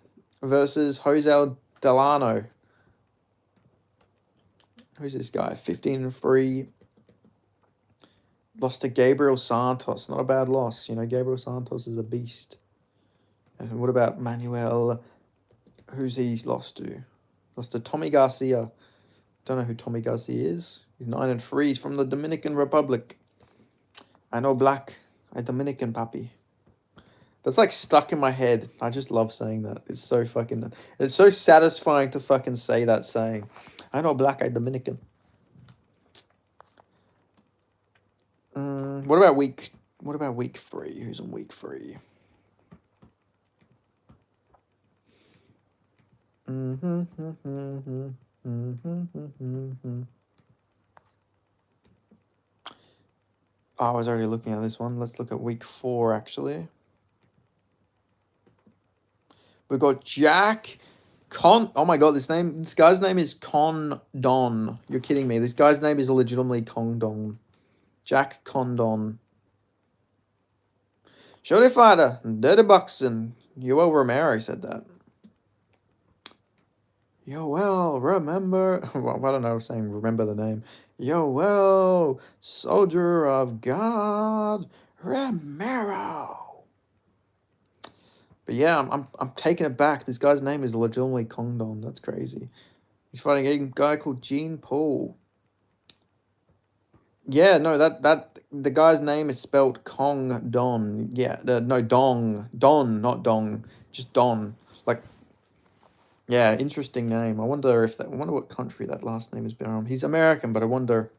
versus Jose Delano. Who's this guy? 15-3. Lost to Gabriel Santos. Not a bad loss. You know, Gabriel Santos is a beast. And what about Manuel? Who's he lost to? Lost to Tommy Garcia. Don't know who Tommy Garcia is. He's 9-3. He's from the Dominican Republic. I know black. A Dominican papi. That's like stuck in my head. I just love saying that. It's so fucking... It's so satisfying to fucking say that saying. I know black, a Dominican. What about week 3? Who's on week 3? Oh, I was already looking at this one. Let's look at week 4, actually. We've got Jack Oh my god, this guy's name is Condon. You're kidding me. This guy's name is legitimately Condon. Jack Condon. Shorty fighter, dirty boxing. Yoel Romero said that. Yoel, remember... Well, I don't know, saying remember the name. Yoel, soldier of God, Romero. But yeah, I'm taking it back. This guy's name is legitimately Condon. That's crazy. He's fighting a guy called Gene Paul. Yeah, no, the guy's name is spelled Kong Don. Yeah, no, Dong. Don, not Dong. Just Don. Like, yeah, interesting name. I wonder what country that last name is from. He's American, but I wonder.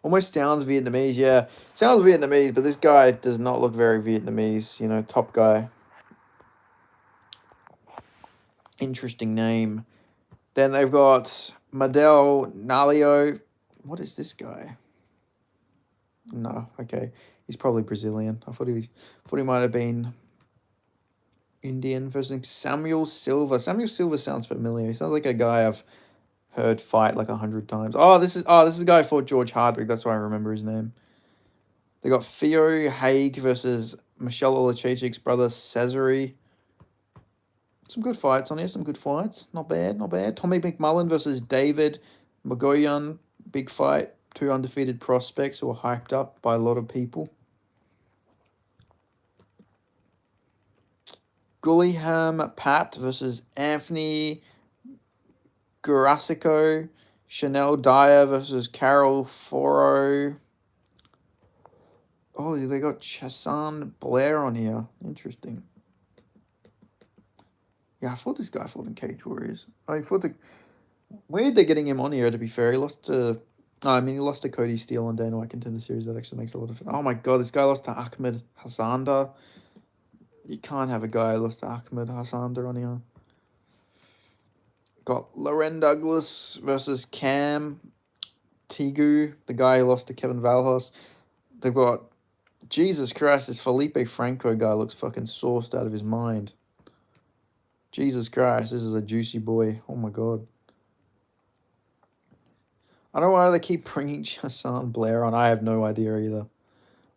Almost sounds Vietnamese, yeah. Sounds Vietnamese, but this guy does not look very Vietnamese, you know, top guy. Interesting name. Then they've got Madel Nalio. What is this guy? No, okay. He's probably Brazilian. I thought he might have been Indian versus Samuel Silva. Samuel Silva sounds familiar. He sounds like a guy I've heard fight like 100 times. This is a guy who fought George Hardwick. That's why I remember his name. They got Theo Haig versus Michelle Olachichik's brother Cesare. Some good fights on here. Some good fights. Not bad, not bad. Tommy McMullen versus David Magoyan. Big fight. 2 undefeated prospects who are hyped up by a lot of people. Gullyham Pat versus Anthony Gurasico. Chanel Dyer versus Carol Foro. Oh, they got Chassan Blair on here. Interesting. Yeah, I thought this guy fought in Cage Warriors. Weird they're getting him on here, to be fair. He lost to... he lost to Cody Steele on Dana White Contender Series. That actually makes a lot of... Oh my god, this guy lost to Ahmed Hassanda. You can't have a guy who lost to Ahmed Hassanda on here. Got Loren Douglas versus Cam Tigu, the guy who lost to Kevin Valhos. They've got... Jesus Christ, this Felipe Franco guy looks fucking sauced out of his mind. Jesus Christ, this is a juicy boy. Oh my god. I don't know why they keep bringing Chassan Blair on. I have no idea either.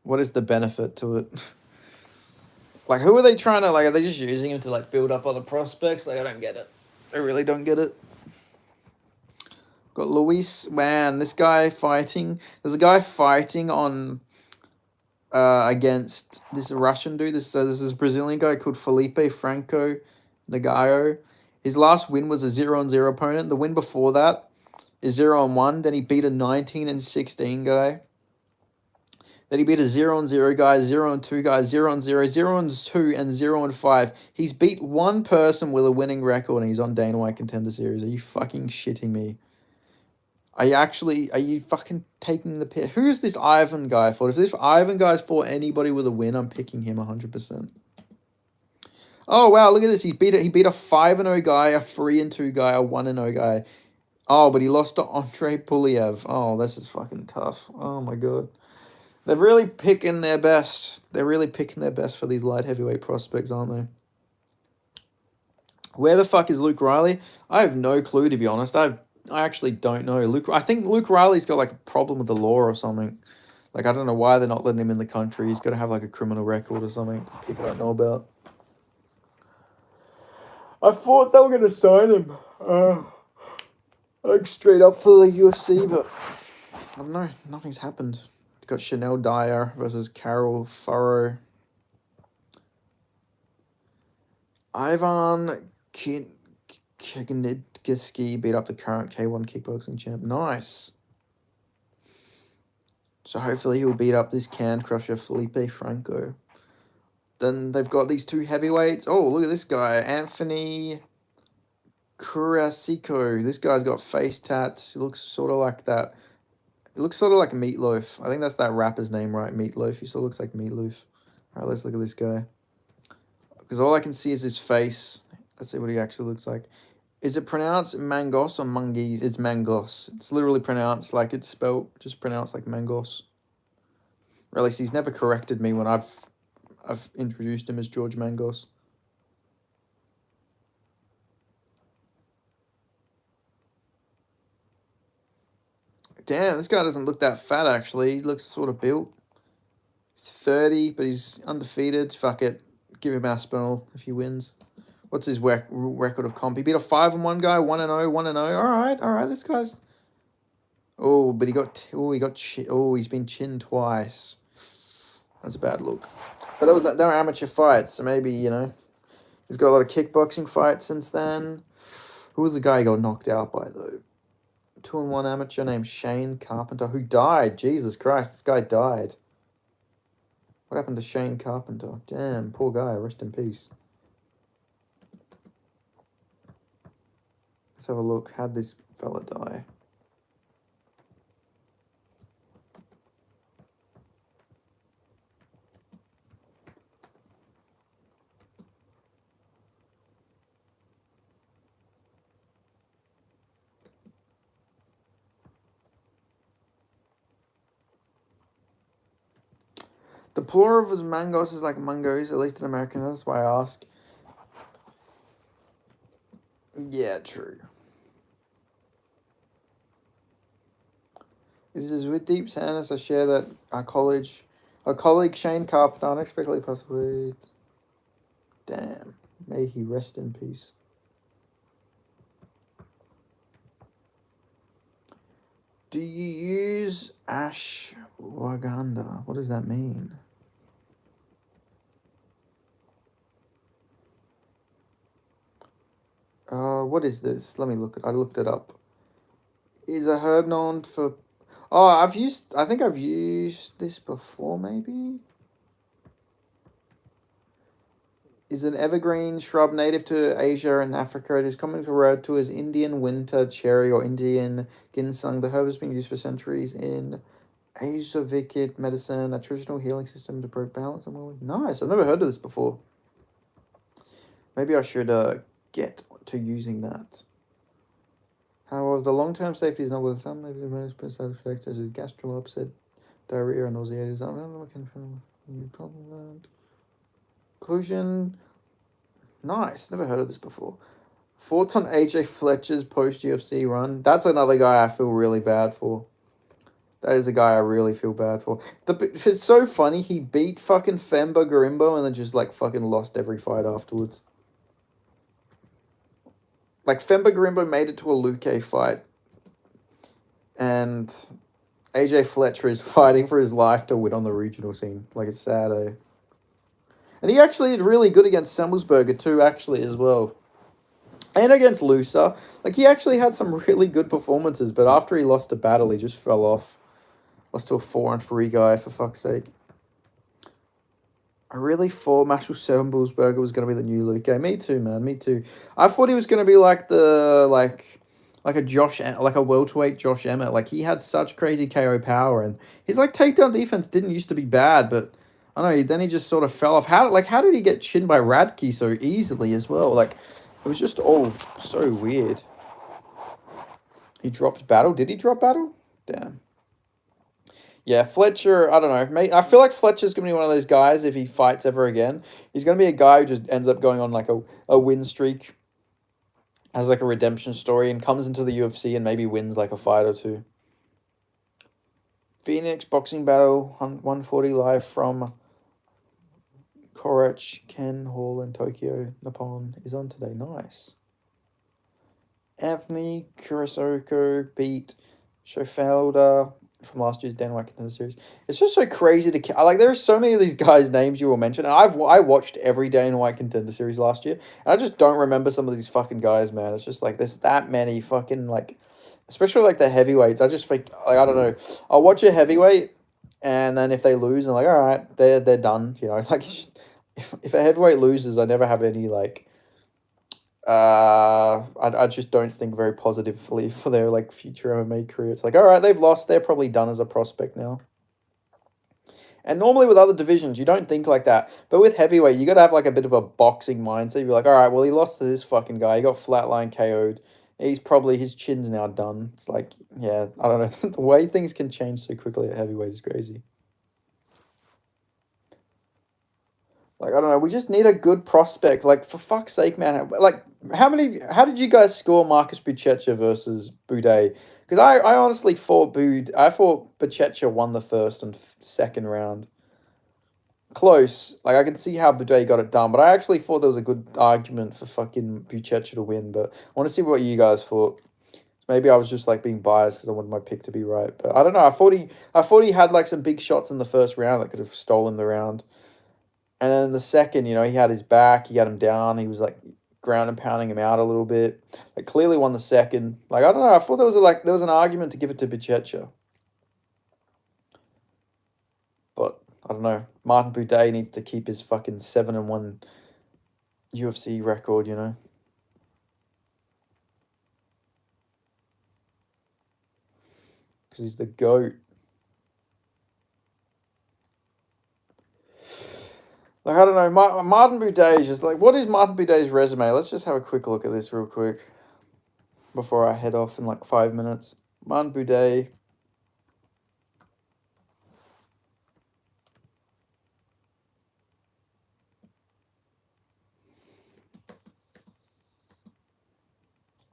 What is the benefit to it? Like, who are they trying to... Like, are they just using him to, like, build up other prospects? Like, I don't get it. I really don't get it. Got Luis... Man, this guy fighting... There's a guy fighting on... against this Russian dude. This is a Brazilian guy called Felipe Franco Nagayo. His last win was a 0-0 opponent. The win before that is 0-1. Then he beat a 19-16 guy. Then he beat a 0-0 guy, 0-2 guy, 0-0, 0-2, and 0-5. He's beat one person with a winning record, and he's on Dana White Contender Series. Are you fucking shitting me? Are you fucking taking the piss? Who's this Ivan guy for? If this Ivan guy's for anybody with a win, I'm picking him 100%. Oh, wow, look at this. He beat a 5-0 guy, a 3-2 guy, a 1-0 guy. Oh, but he lost to Andrei Puliev. Oh, this is fucking tough. Oh, my God. They're really picking their best. They're really picking their best for these light heavyweight prospects, aren't they? Where the fuck is Luke Riley? I have no clue, to be honest. I actually don't know. I think Luke Riley's got, like, a problem with the law or something. Like, I don't know why they're not letting him in the country. He's got to have, like, a criminal record or something that people don't know about. I thought they were going to sign him. Like, straight up for the UFC, but I don't know. Nothing's happened. Got Chanel Dyer versus Carol Furrow. Ivan Giski beat up the current K1 kickboxing champ. Nice. So hopefully he'll beat up this can crusher Felipe Franco. Then they've got these two heavyweights. Oh, look at this guy, Anthony Curasico. This guy's got face tats. He looks sort of like that. It looks sort of like Meatloaf. I think that's that rapper's name, right? Meatloaf. He sort of looks like Meatloaf. All right, let's look at this guy. Because all I can see is his face. Let's see what he actually looks like. Is it pronounced Mangos or Mungese? It's Mangos. It's literally pronounced like it's spelled, just pronounced like Mangos. Or at least he's never corrected me when I've introduced him as George Mangos. Damn, this guy doesn't look that fat, actually. He looks sort of built. He's 30, but he's undefeated. Fuck it. Give him Aspinall if he wins. What's his record of comp? He beat a 5-1 guy, 1-0, 1-0. All right, this guy's... Oh, but he's been chinned twice. That's a bad look. But they were amateur fights, so maybe, you know, he's got a lot of kickboxing fights since then. Who was the guy he got knocked out by, though? 2-1 amateur named Shane Carpenter, who died. Jesus Christ, this guy died. What happened to Shane Carpenter? Damn, poor guy. Rest in peace. Let's have a look. How'd this fella die? The plural of mangos is like mangoes, at least in American. That's why I ask. Yeah, true. This is with deep sadness. I share that our colleague Shane Carpenter unexpectedly passed away. Damn. May he rest in peace. Do you use ashwagandha? What does that mean? What is this? Let me look it. I looked it up. Is a herb known for... Oh, I think I've used this before, maybe? Is an evergreen shrub native to Asia and Africa. It is commonly referred to as Indian winter cherry or Indian ginseng. The herb has been used for centuries in Ayurvedic medicine, a traditional healing system to promote balance and well. Nice. I've never heard of this before. Maybe I should get to using that. However, the long-term safety is not with some. Maybe the most side effects such as gastro upset, diarrhea, and nauseating. I don't know what kind of problem. Conclusion. Nice. Never heard of this before. Thoughts on AJ Fletcher's post-UFC run? That's another guy I feel really bad for. That is a guy I really feel bad for. It's so funny. He beat fucking Femba Garimbo and then just like fucking lost every fight afterwards. Like, Femba Garimbo made it to a Luque fight. And AJ Fletcher is fighting for his life to win on the regional scene. Like, it's sad, eh? And he actually did really good against Semmelsberger too, actually, as well. And against Lusa. Like, he actually had some really good performances, but after he lost a battle, he just fell off. Lost to a 4-3 guy, for fuck's sake. I really thought Marshall Semmelsberger was going to be the new Luque. Me too, man. Me too. I thought he was going to be like a welterweight Josh Emmett. Like, he had such crazy KO power, and his like takedown defense didn't used to be bad, but I don't know. Then he just sort of fell off. How did he get chinned by Radke so easily as well? Like, it was just all so weird. He dropped battle. Did he drop battle? Damn. Yeah, Fletcher, I don't know. I feel like Fletcher's going to be one of those guys, if he fights ever again, he's going to be a guy who just ends up going on like a win streak, has like a redemption story, and comes into the UFC and maybe wins like a fight or two. Phoenix boxing battle, 140 live from Korach Ken Hall in Tokyo, Nippon, is on today. Nice. Anthony Kurosoko beat Schofelder from last year's Dana White Contender Series. It's just so crazy to like. There are so many of these guys' names you will mention, and I watched every Dana White Contender Series last year, and I just don't remember some of these fucking guys, man. It's just like there's that many fucking like, especially like the heavyweights. I just think like I don't know. I'll watch a heavyweight, and then if they lose, I'm like, all right, they're done. You know, like it's just, if a heavyweight loses, I never have any like I just don't think very positively for their like future MMA career. It's like, all right, they've lost, they're probably done as a prospect now. And normally with other divisions, you don't think like that. But with heavyweight, you got to have like a bit of a boxing mindset. You're like, all right, well, he lost to this fucking guy. He got flatline KO'd. He's probably, his chin's now done. It's like, yeah, I don't know. The way things can change so quickly at heavyweight is crazy. Like, I don't know. We just need a good prospect. Like, for fuck's sake, man. Like, how did you guys score Marcus Buchecha versus Boudet? Because I honestly thought I thought Buchecha won the first and second round. Close. Like, I can see how Boudet got it done, but I actually thought there was a good argument for fucking Buchecha to win. But I want to see what you guys thought. Maybe I was just like being biased because I wanted my pick to be right. But I don't know. I thought he had like some big shots in the first round that could have stolen the round. And then the second, you know, he had his back, he had him down, he was like ground and pounding him out a little bit. Like clearly won the second. Like I don't know, I thought there was an argument to give it to Buchecha. But I don't know. Martin Buday needs to keep his fucking 7-1 UFC record, you know. Because he's the GOAT. Like, I don't know. Martin Buday is just like, what is Martin Buday's resume? Let's just have a quick look at this real quick before I head off in like 5 minutes. Martin Buday.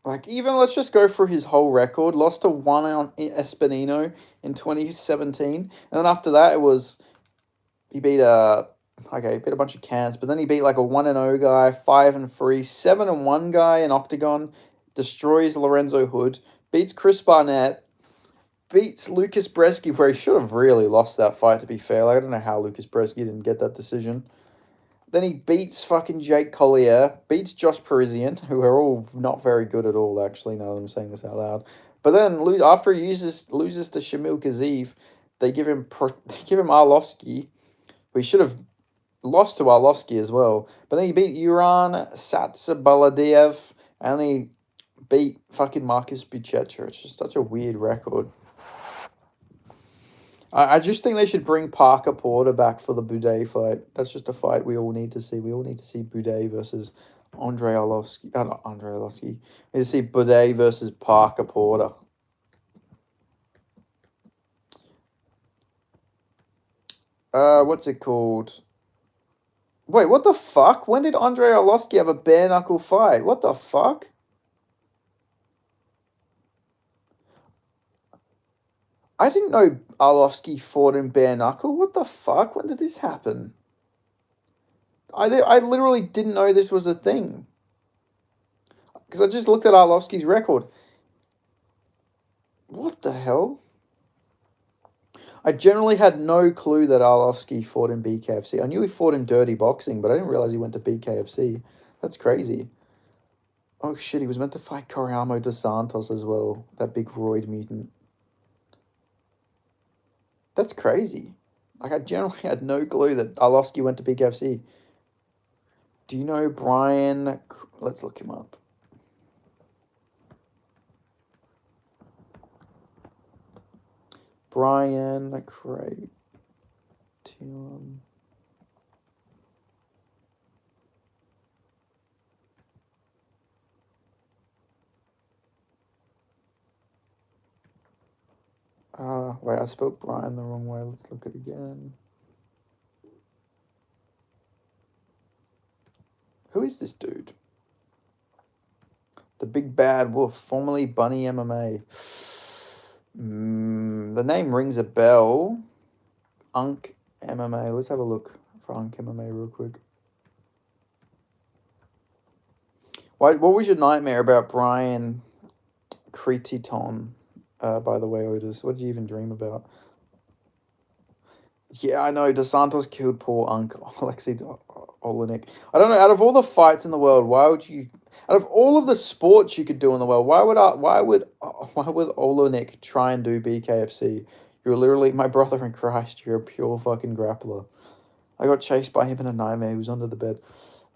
Like, even let's just go through his whole record. Lost to one on Espinino in 2017. And then after that, he beat a bunch of cans, but then he beat like a 1-0 guy, 5-3, 7-1 guy in Octagon, destroys Lorenzo Hood, beats Chris Barnett, beats Lucas Bresky, where he should have really lost that fight, to be fair. Like, I don't know how Lucas Bresky didn't get that decision. Then he beats fucking Jake Collier, beats Josh Parisian, who are all not very good at all, actually, now that I'm saying this out loud. But then after he loses to Shamil Kazeev, they give him Arlovsky, who he should have lost to Arlovsky as well. But then he beat Uran Satsabaladev, and he beat fucking Marcus Buchecha. It's just such a weird record. I just think they should bring Parker Porter back for the Boudet fight. That's just a fight we all need to see. We all need to see Boudet versus Andre Arlovsky. Not Andre Arlovsky. We need to see Boudet versus Parker Porter. What's it called? Wait, what the fuck? When did Andre Arlovsky have a bare knuckle fight? What the fuck? I didn't know Arlovsky fought in bare knuckle. What the fuck? When did this happen? I literally didn't know this was a thing. Because I just looked at Arlovsky's record. What the hell? I generally had no clue that Arlovsky fought in BKFC. I knew he fought in Dirty Boxing, but I didn't realize he went to BKFC. That's crazy. Oh shit, he was meant to fight Coriamo dos Santos as well. That big roid mutant. That's crazy. Like, I generally had no clue that Arlovsky went to BKFC. Do you know Brian? Let's look him up. Brian Creighton. Wait, I spelled Brian the wrong way. Let's look at it again. Who is this dude? The Big Bad Wolf, formerly Bunny MMA. The name rings a bell. Unk MMA. Let's have a look for Unk MMA real quick. What was your nightmare about Brian Cretiton? by the way, Otis. What did you even dream about? Yeah, I know. Dos Santos killed poor Uncle Alexei Olenek. I don't know. Out of all the fights in the world, why would you? Out of all of the sports you could do in the world, why would Olenek try and do BKFC? You're literally my brother in Christ. You're a pure fucking grappler. I got chased by him in a nightmare. He was under the bed.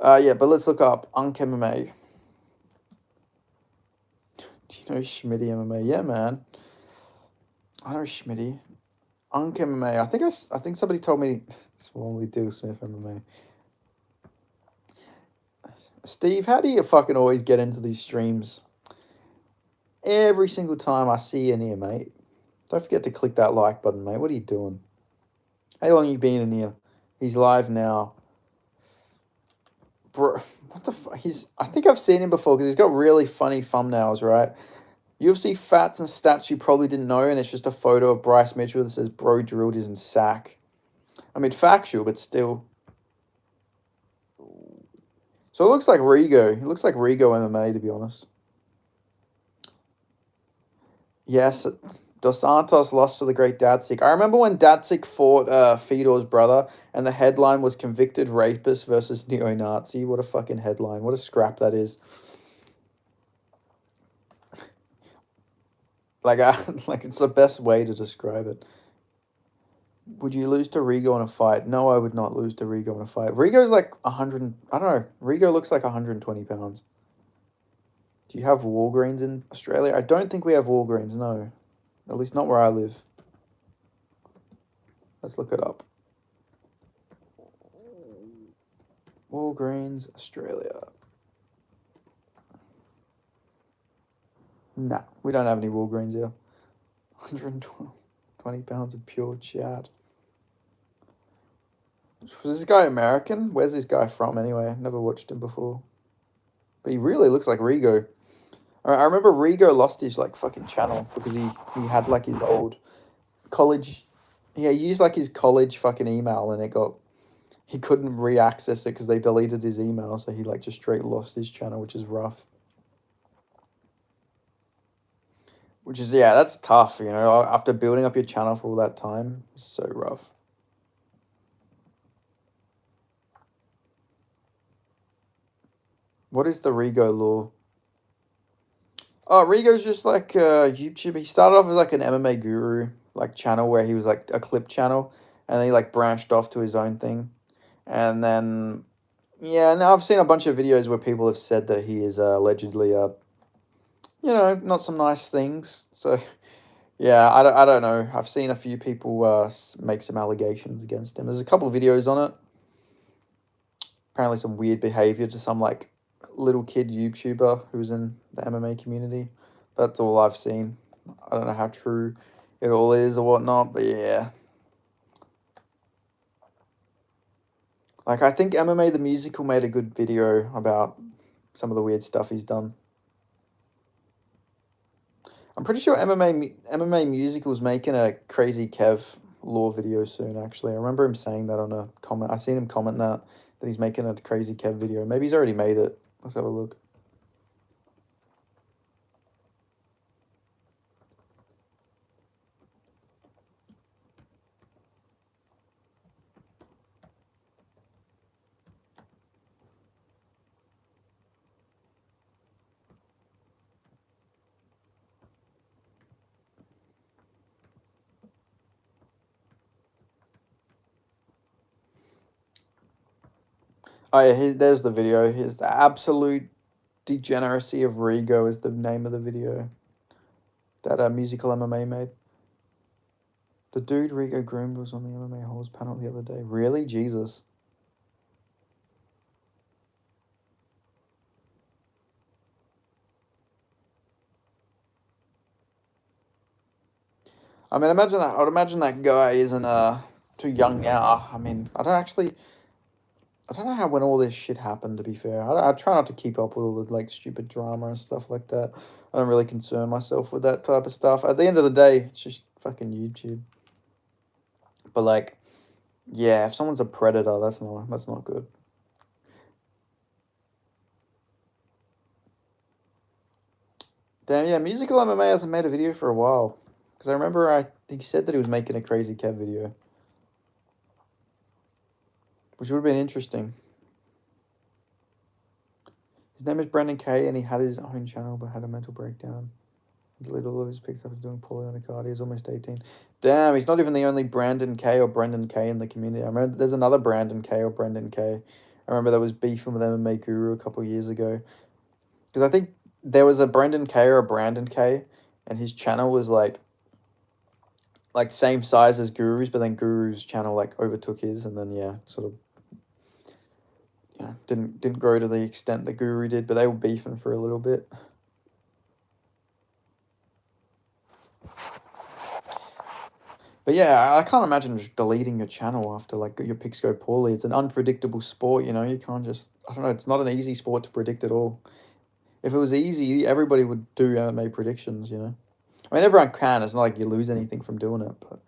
Yeah, but let's look up Unk MMA. Do you know Schmitty MMA? Yeah, man. I know Schmitty. Unk MMA. I think somebody told me Smalley Dill Smith MMA. Steve, how do you fucking always get into these streams? Every single time I see you in here, mate. Don't forget to click that like button, mate. What are you doing? How long you been in here? He's live now. Bro, what the fuck? I think I've seen him before because he's got really funny thumbnails, right? UFC facts and stats you probably didn't know, and it's just a photo of Bryce Mitchell that says, bro drilled his in sack. I mean, factual, but still. So it looks like Rigo. It looks like Rigo MMA, to be honest. Yes, Dos Santos lost to the great Datsik. I remember when Datsik fought Fedor's brother, and the headline was convicted rapist versus neo-Nazi. What a fucking headline. What a scrap that is. Like, like it's the best way to describe it. Would you lose to Rigo in a fight? No, I would not lose to Rigo in a fight. Rigo's like 100... I don't know. Rigo looks like 120 pounds. Do you have Walgreens in Australia? I don't think we have Walgreens, no. At least not where I live. Let's look it up. Walgreens, Australia. Nah, we don't have any Walgreens here. 120 pounds of pure chat. Was this guy American? Where's this guy from anyway? I've never watched him before. But he really looks like Rigo. I remember Rigo lost his like fucking channel because he had like his old college. Yeah, he used like his college fucking email and he couldn't re-access it because they deleted his email, so he like just straight lost his channel, which is rough. Which is, yeah, that's tough, you know, after building up your channel for all that time. It's so rough. What is the Rigo law? Oh, Rigo's just like YouTube. He started off as like an MMA guru, like channel where he was like a clip channel, and then he like branched off to his own thing. And then, yeah, now I've seen a bunch of videos where people have said that he is allegedly, not some nice things. So, yeah, I don't know. I've seen a few people make some allegations against him. There's a couple of videos on it. Apparently some weird behavior to some like little kid YouTuber who's in the MMA community. That's all I've seen. I don't know how true it all is or whatnot, but yeah. Like, I think MMA The Musical made a good video about some of the weird stuff he's done. I'm pretty sure MMA Musical's making a Crazy Kev law video soon, actually. I remember him saying that on a comment. I seen him comment that he's making a Crazy Kev video. Maybe he's already made it. Let's have a look. Oh yeah, there's the video. Here's the absolute degeneracy of Rigo is the name of the video that Musical MMA made. The dude Rigo groomed was on the MMA Halls panel the other day. Really? Jesus. I mean, I would imagine that guy isn't too young now. I mean, I don't know how when all this shit happened, to be fair. I try not to keep up with all the like stupid drama and stuff like that. I don't really concern myself with that type of stuff. At the end of the day, it's just fucking YouTube. But like, yeah, if someone's a predator, that's not good. Damn, yeah, Musical MMA hasn't made a video for a while. Because I remember he said that he was making a Crazy Kev video. Which would have been interesting. His name is Brendan K, and he had his own channel but had a mental breakdown. He deleted all of his pics after doing poorly on a card. He was almost 18. Damn, he's not even the only Brandon K or Brendan K in the community. I remember there's another Brandon K or Brendan K. I remember there was beef with MMA Guru a couple of years ago. Because I think there was a Brendan K or a Brandon K, and his channel was like same size as Guru's, but then Guru's channel like overtook his, and then yeah, sort of didn't grow to the extent that Guru did, but they were beefing for a little bit. But yeah, I can't imagine just deleting your channel after like your picks go poorly. It's an unpredictable sport, you can't just, I don't know, it's not an easy sport to predict at all. If it was easy, everybody would do MMA predictions, I mean, everyone can. It's not like you lose anything from doing it, but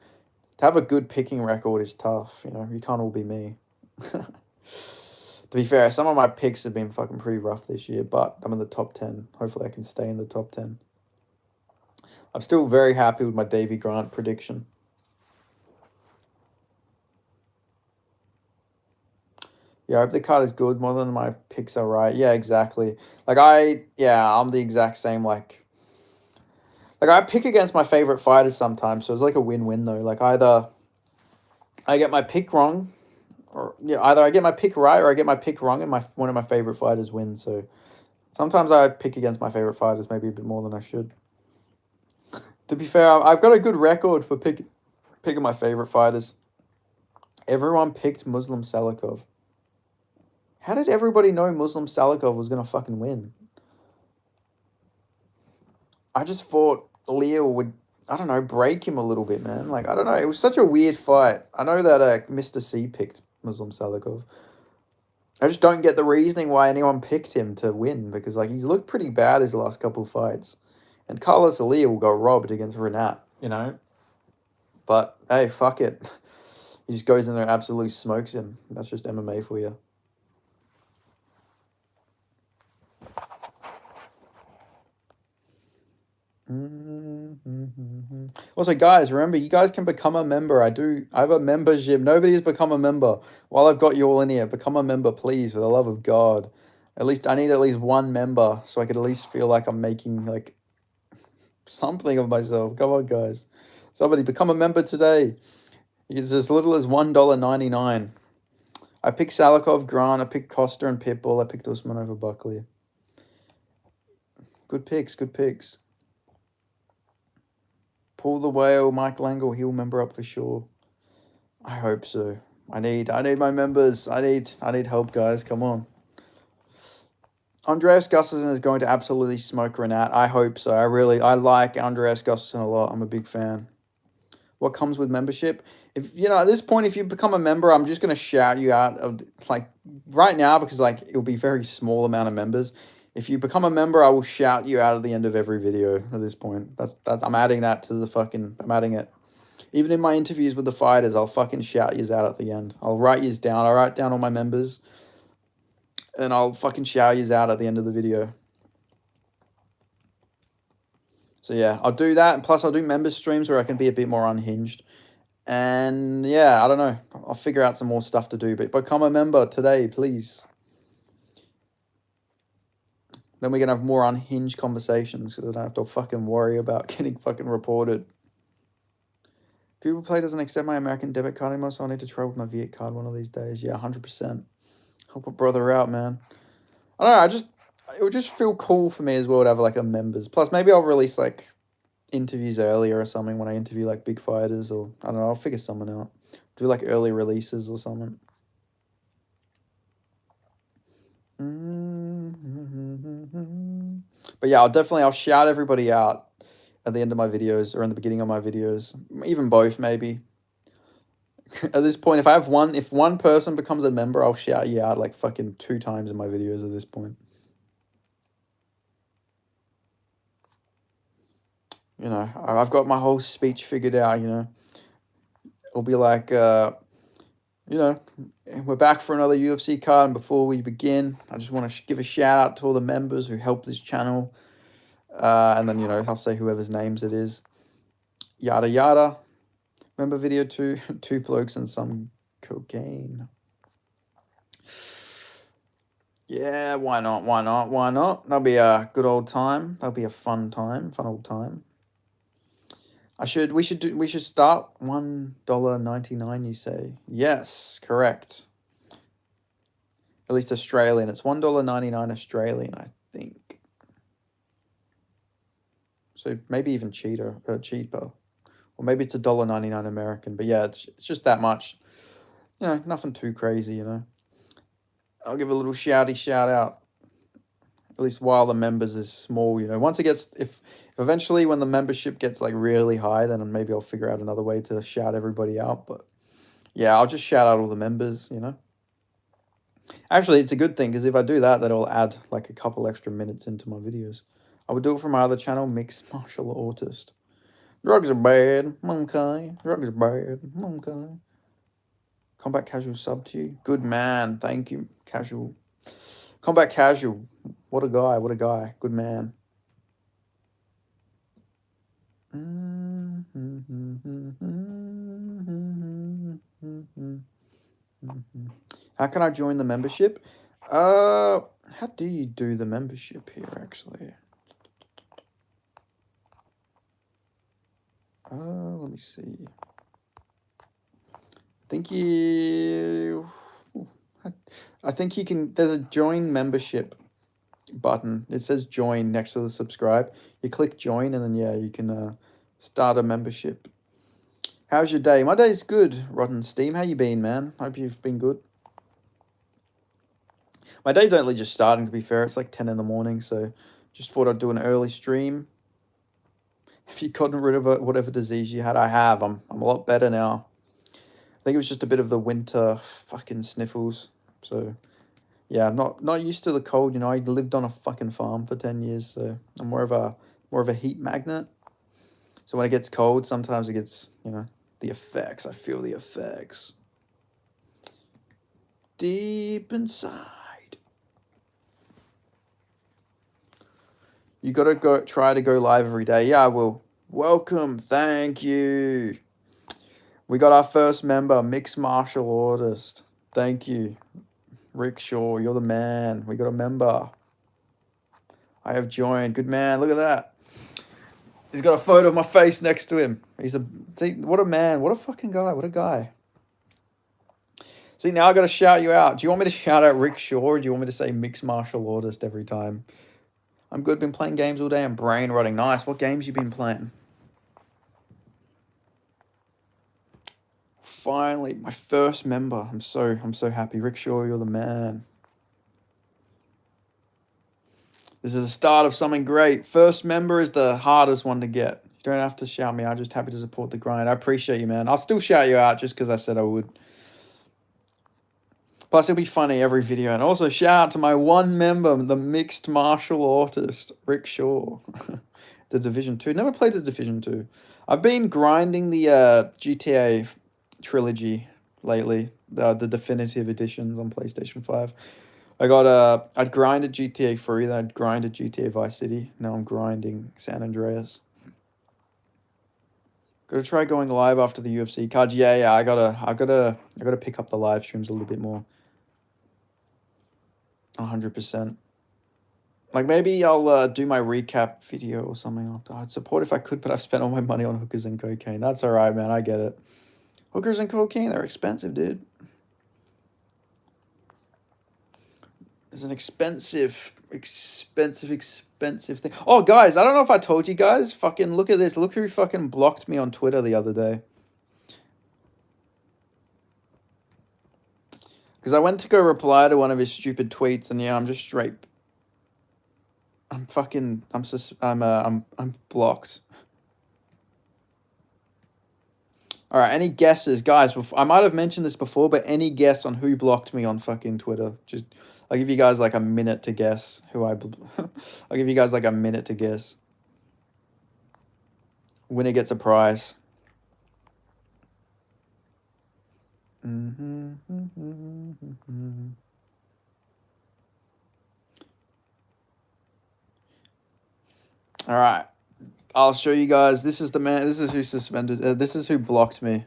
to have a good picking record is tough, You can't all be me. To be fair, some of my picks have been fucking pretty rough this year, but I'm in the top 10. Hopefully I can stay in the top 10. I'm still very happy with my Davey Grant prediction. Yeah, I hope the card is good. More than my picks are right. Yeah, exactly. I'm the exact same. Like I pick against my favorite fighters sometimes, so it's like a win-win though. Like either I get my pick wrong, or either I get my pick right or I get my pick wrong, and one of my favorite fighters wins. So sometimes I pick against my favorite fighters maybe a bit more than I should. To be fair, I've got a good record for picking my favorite fighters. Everyone picked Muslim Salikov. How did everybody know Muslim Salikov was going to fucking win? I just thought Leo would, I don't know, break him a little bit, man. Like, I don't know. It was such a weird fight. I know that Mr. C picked Muslim Salikov. I just don't get the reasoning why anyone picked him to win, because, like, he's looked pretty bad his last couple of fights. And Carlos Alia will go robbed against Renat, But, hey, fuck it. He just goes in there and absolutely smokes him. That's just MMA for you. Also, guys, remember, you guys can become a member. I have a membership. Nobody has become a member. While I've got you all in here, become a member, please, for the love of God. I need at least one member so I could at least feel like I'm making, like, something of myself. Come on, guys. Somebody become a member today. It's as little as $1.99. I picked Salikov, Grant, I picked Costa and Pitbull, I picked Usman over Buckley. Good picks, good picks. Paul the Whale, Mike Langle, he'll member up for sure. I hope so. I need my members. I need help, guys. Come on. Andreas Gustafsson is going to absolutely smoke Renat. I hope so. I like Andreas Gustafsson a lot. I'm a big fan. What comes with membership? If at this point, if you become a member, I'm just gonna shout you out of like right now, because like it'll be a very small amount of members. If you become a member, I will shout you out at the end of every video at this point. That's I'm adding that to the fucking, I'm adding it. Even in my interviews with the fighters, I'll fucking shout yous out at the end. I'll write yous down. I'll write down all my members. And I'll fucking shout yous out at the end of the video. So yeah, I'll do that. And plus I'll do member streams where I can be a bit more unhinged. And yeah, I don't know. I'll figure out some more stuff to do. But become a member today, please. Then we can have more unhinged conversations because I don't have to fucking worry about getting fucking reported. Google Play doesn't accept my American debit card anymore, so I need to try with my Viet card one of these days. Yeah, 100%. Help a brother out, man. I don't know, it would just feel cool for me as well to have like a members. Plus, maybe I'll release like interviews earlier or something when I interview like big fighters, or I don't know, I'll figure something out. Do like early releases or something. But yeah, I'll shout everybody out at the end of my videos or in the beginning of my videos, even both maybe. At this point, if one person becomes a member, I'll shout you out like fucking 2 times in my videos at this point. I've got my whole speech figured out, It'll be like, we're back for another UFC card, and before we begin, I just want to give a shout out to all the members who help this channel. And then, you know, I'll say whoever's names it is. Yada yada. Remember video 2? 2 blokes and some cocaine. Yeah, why not? Why not? Why not? That'll be a good old time. That'll be a fun time. Fun old time. We should start $1.99, you say? Yes, correct. At least Australian. It's $1.99 Australian, I think. So maybe even cheaper. Or maybe it's $1.99 American. But yeah, it's just that much. You know, nothing too crazy, you know. I'll give a little shout out. At least while the members is small, you know. Once it gets, if eventually when the membership gets like really high, then maybe I'll figure out another way to shout everybody out. But yeah, I'll just shout out all the members, you know. Actually, it's a good thing because if I do that, that'll add like a couple extra minutes into my videos. I would do it for my other channel, Mixed Martial Artist. Drugs are bad, okay. Drugs are bad, okay. Combat Casual sub to you. Good man, thank you, Casual. Combat Casual, what a guy, what a guy. Good man. How can I join the membership? How do you do the membership here, actually? Let me see. I think you can, there's a join membership button. It says join next to the subscribe. You click join and then, yeah, you can start a membership. How's your day? My day's good, Rotten Steam. How you been, man? Hope you've been good. My day's only just starting, to be fair. It's like 10 in the morning, so just thought I'd do an early stream. Have you gotten rid of whatever disease you had? I have. I'm a lot better now. I think it was just a bit of the winter fucking sniffles. So yeah, I'm not used to the cold, you know. I lived on a fucking farm for 10 years, so I'm more of a heat magnet. So when it gets cold, sometimes it gets, you know, the effects. I feel the effects. Deep inside. You gotta try to go live every day. Yeah, I will. Welcome, thank you. We got our first member, Mixed Martial Artist. Thank you. Rick Shaw, you're the man. We got a member. I have joined. Good man, look at that. He's got a photo of my face next to him. What a man. What a fucking guy. What a guy. See, now I got to shout you out. Do you want me to shout out Rick Shaw or do you want me to say Mixed Martial Artist every time? I'm good. Been playing games all day. I'm brain rotting. Nice. What games you been playing? Finally, my first member. I'm so happy. Rick Shaw, you're the man. This is the start of something great. First member is the hardest one to get. You don't have to shout me out. Just happy to support the grind. I appreciate you, man. I'll still shout you out just because I said I would. Plus, it'll be funny every video. And also, shout out to my one member, the Mixed Martial Artist, Rick Shaw. The Division 2. Never played the Division 2. I've been grinding the GTA trilogy lately. The definitive editions on PlayStation 5. I'd grinded GTA 3, then I'd grinded GTA Vice City. Now I'm grinding San Andreas. Gotta try going live after the UFC cards. Yeah, I gotta pick up the live streams a little bit more. 100%. Like maybe I'll do my recap video or something after. I'd support if I could, but I've spent all my money on hookers and cocaine. That's alright, man. I get it. Hookers and cocaine, they're expensive, dude. It's an expensive thing. Oh, guys, I don't know if I told you guys. Fucking look at this. Look who fucking blocked me on Twitter the other day. Because I went to go reply to one of his stupid tweets, and yeah, I'm just straight. I'm blocked. All right, any guesses, guys? I might have mentioned this before, but any guess on who blocked me on fucking Twitter? Just, I'll give you guys like a minute to guess who I'll give you guys like a minute to guess. Winner gets a prize. All right. I'll show you guys. This is the man. This is who suspended. This is who blocked me.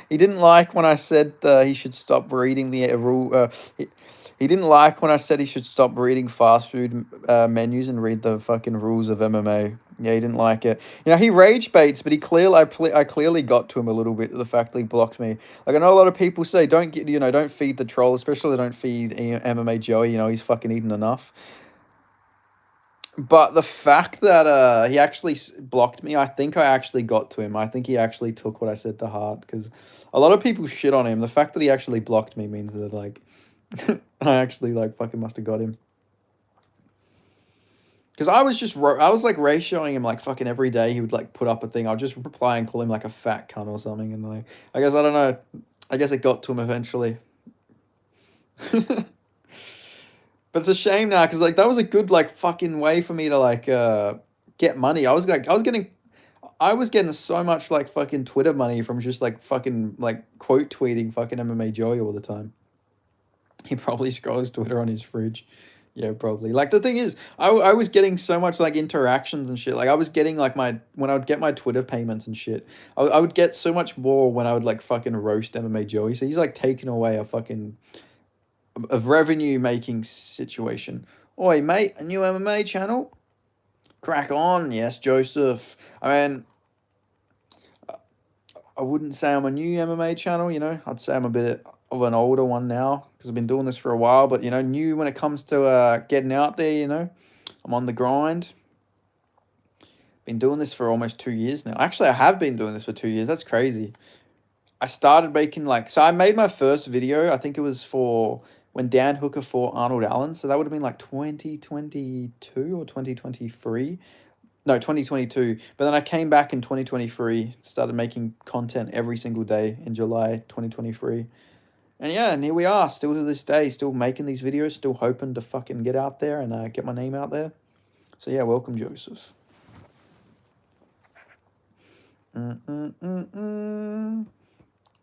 He didn't like when I said he should stop reading the rule. He didn't like when I said he should stop reading fast food menus and read the fucking rules of MMA. Yeah, he didn't like it. You know, he rage baits, but I clearly got to him a little bit. The fact that he blocked me. Like I know a lot of people say, don't feed the troll, especially don't feed MMA Joey. You know, he's fucking eaten enough. But the fact that he actually blocked me, I think I actually got to him. I think he actually took what I said to heart because a lot of people shit on him. The fact that he actually blocked me means that like I actually like fucking must have got him. Because I was like ratioing him like fucking every day. He would like put up a thing. I'll just reply and call him like a fat cunt or something. And like I guess I don't know. I guess it got to him eventually. But it's a shame now because like that was a good like fucking way for me to like get money. I was getting so much like fucking Twitter money from just like fucking like quote tweeting fucking MMA Joey all the time. He probably scrolls Twitter on his fridge. Yeah, probably. Like the thing is, I was getting so much like interactions and shit. Like I was getting like when I would get my Twitter payments and shit. I would get so much more when I would like fucking roast MMA Joey. So he's like taking away a revenue making situation. Oi, mate, a new MMA channel? Crack on, yes, Joseph. I mean, I wouldn't say I'm a new MMA channel, you know. I'd say I'm a bit of an older one now because I've been doing this for a while. But, you know, new when it comes to getting out there, you know. I'm on the grind. Been doing this for almost 2 years now. Actually, I have been doing this for 2 years. That's crazy. I started making so I made my first video. I think it was for when Dan Hooker fought Arnold Allen. So that would have been like 2022 or 2023. No, 2022. But then I came back in 2023, started making content every single day in July 2023. And yeah, and here we are, still to this day, still making these videos, still hoping to fucking get out there and get my name out there. So yeah, welcome, Joseph.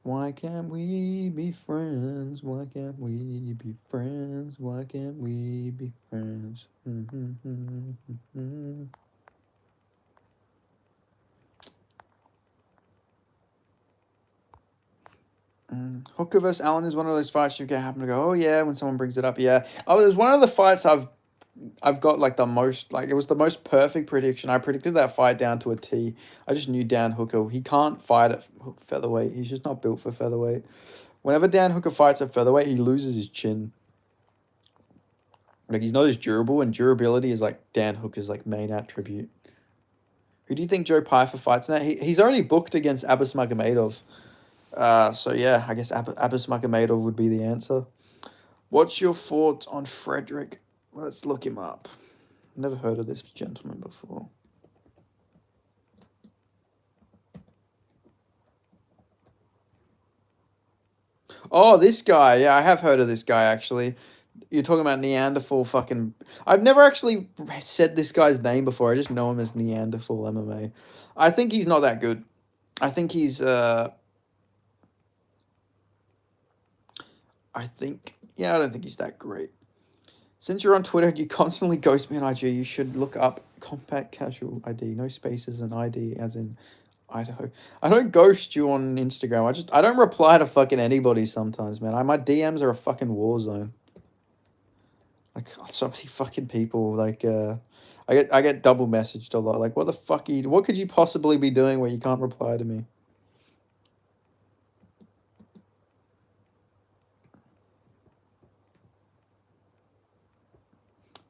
Why can't we be friends? Why can't we be friends? Why can't we be friends? Hooker vs. Allen is one of those fights you get happen to go, oh yeah, when someone brings it up, yeah. Oh, it was one of the fights I've got like the most, like it was the most perfect prediction. I predicted that fight down to a T. I just knew Dan Hooker, he can't fight at featherweight. He's just not built for featherweight. Whenever Dan Hooker fights at featherweight, he loses his chin. Like he's not as durable, and durability is like Dan Hooker's like main attribute. Who do you think Joe Pyfer fights now? He's already booked against Abbas Magomedov. So yeah, I guess Abbas Magomedov would be the answer. What's your thoughts on Frederick? Let's look him up. Never heard of this gentleman before. Oh, this guy. Yeah, I have heard of this guy, actually. You're talking about Neanderthal fucking... I've never actually said this guy's name before. I just know him as Neanderthal MMA. I think he's not that good. I think he's... I don't think he's that great. Since you're on Twitter and you constantly ghost me on IG, you should look up Compact Casual ID. No spaces and ID as in Idaho. I don't ghost you on Instagram. I don't reply to fucking anybody sometimes, man. My DMs are a fucking war zone. Like so many fucking people. Like I get double messaged a lot. Like what the fuck what could you possibly be doing where you can't reply to me?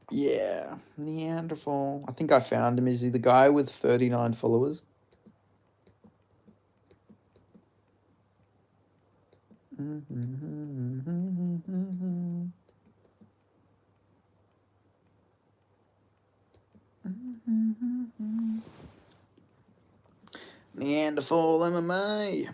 Yeah, Neanderthal. I think I found him. Is he the guy with 39 followers? Neanderthal MMA.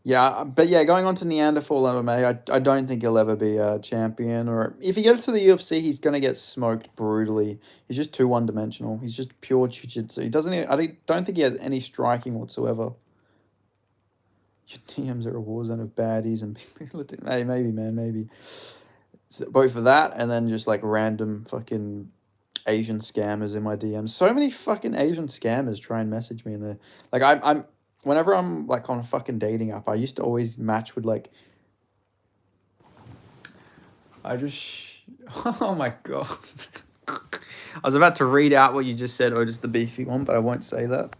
Yeah, but yeah, going on to Neanderthal MMA, I don't think he'll ever be a champion. Or if he gets to the UFC, he's gonna get smoked brutally. He's just too one-dimensional. He's just pure jiu-jitsu. He doesn't. I don't think he has any striking whatsoever. Your DMs are a war zone of baddies and people. Hey, maybe, man, maybe. So both for that and then just like random fucking Asian scammers in my DMs. So many fucking Asian scammers try and message me in there. Like I'm whenever I'm like on a fucking dating app, I used to always match with like I just oh my god. I was about to read out what you just said, or just the beefy one, but I won't say that.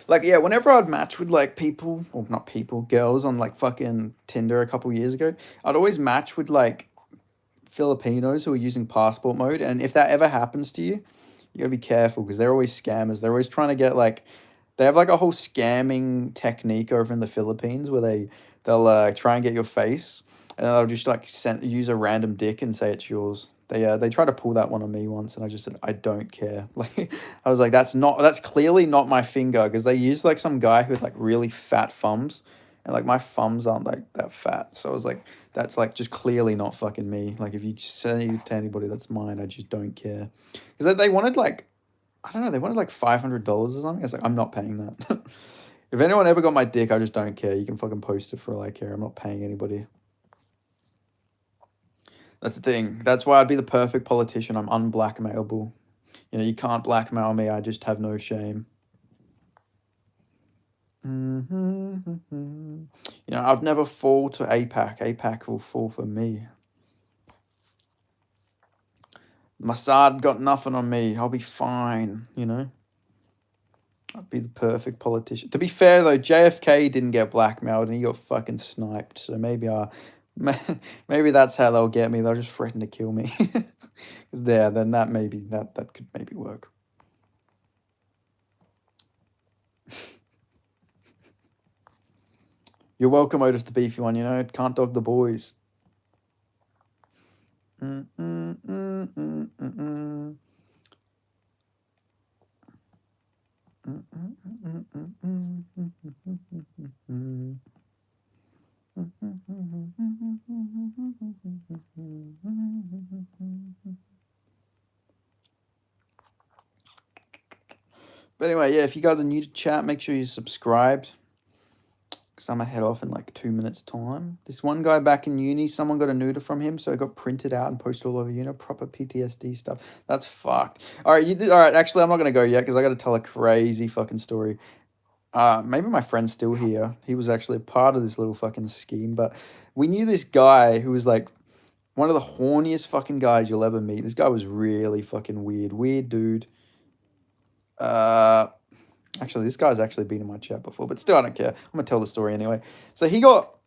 Like, yeah, whenever I'd match with like people, or not people, girls on like fucking Tinder a couple years ago, I'd always match with like Filipinos who are using passport mode. And if that ever happens to you, you gotta be careful because they're always scammers. They're always trying to get like, they have like a whole scamming technique over in the Philippines where they'll try and get your face and they'll just like use a random dick and say it's yours. They tried to pull that one on me once, and I just said I don't care. Like I was like, that's clearly not my finger because they used like some guy who had like really fat thumbs, and like my thumbs aren't like that fat. So I was like, that's like just clearly not fucking me. Like if you say it to anybody that's mine, I just don't care. Because they wanted like, I don't know, they wanted like $500 or something. I was like, I'm not paying that. If anyone ever got my dick, I just don't care. You can fucking post it for all I care. I'm not paying anybody. That's the thing. That's why I'd be the perfect politician. I'm unblackmailable. You know, you can't blackmail me. I just have no shame. You know, I'd never fall to APAC. APAC will fall for me. Mossad got nothing on me. I'll be fine, you know? I'd be the perfect politician. To be fair, though, JFK didn't get blackmailed and he got fucking sniped. So maybe maybe that's how they'll get me. They'll just threaten to kill me. Because then that could maybe work. You're welcome, Otis the beefy one, you know? Can't dog the boys. But anyway, yeah, if you guys are new to chat, make sure you're subscribed. Because I'm going to head off in like 2 minutes' time. This one guy back in uni, someone got a nude from him, so it got printed out and posted all over, you know, proper PTSD stuff. That's fucked. All right, actually, I'm not going to go yet because I got to tell a crazy fucking story. Maybe my friend's still here. He was actually a part of this little fucking scheme, but we knew this guy who was like one of the horniest fucking guys you'll ever meet. This guy was really fucking weird dude. Actually, this guy's actually been in my chat before, but still, I don't care. I'm gonna tell the story anyway. So he got.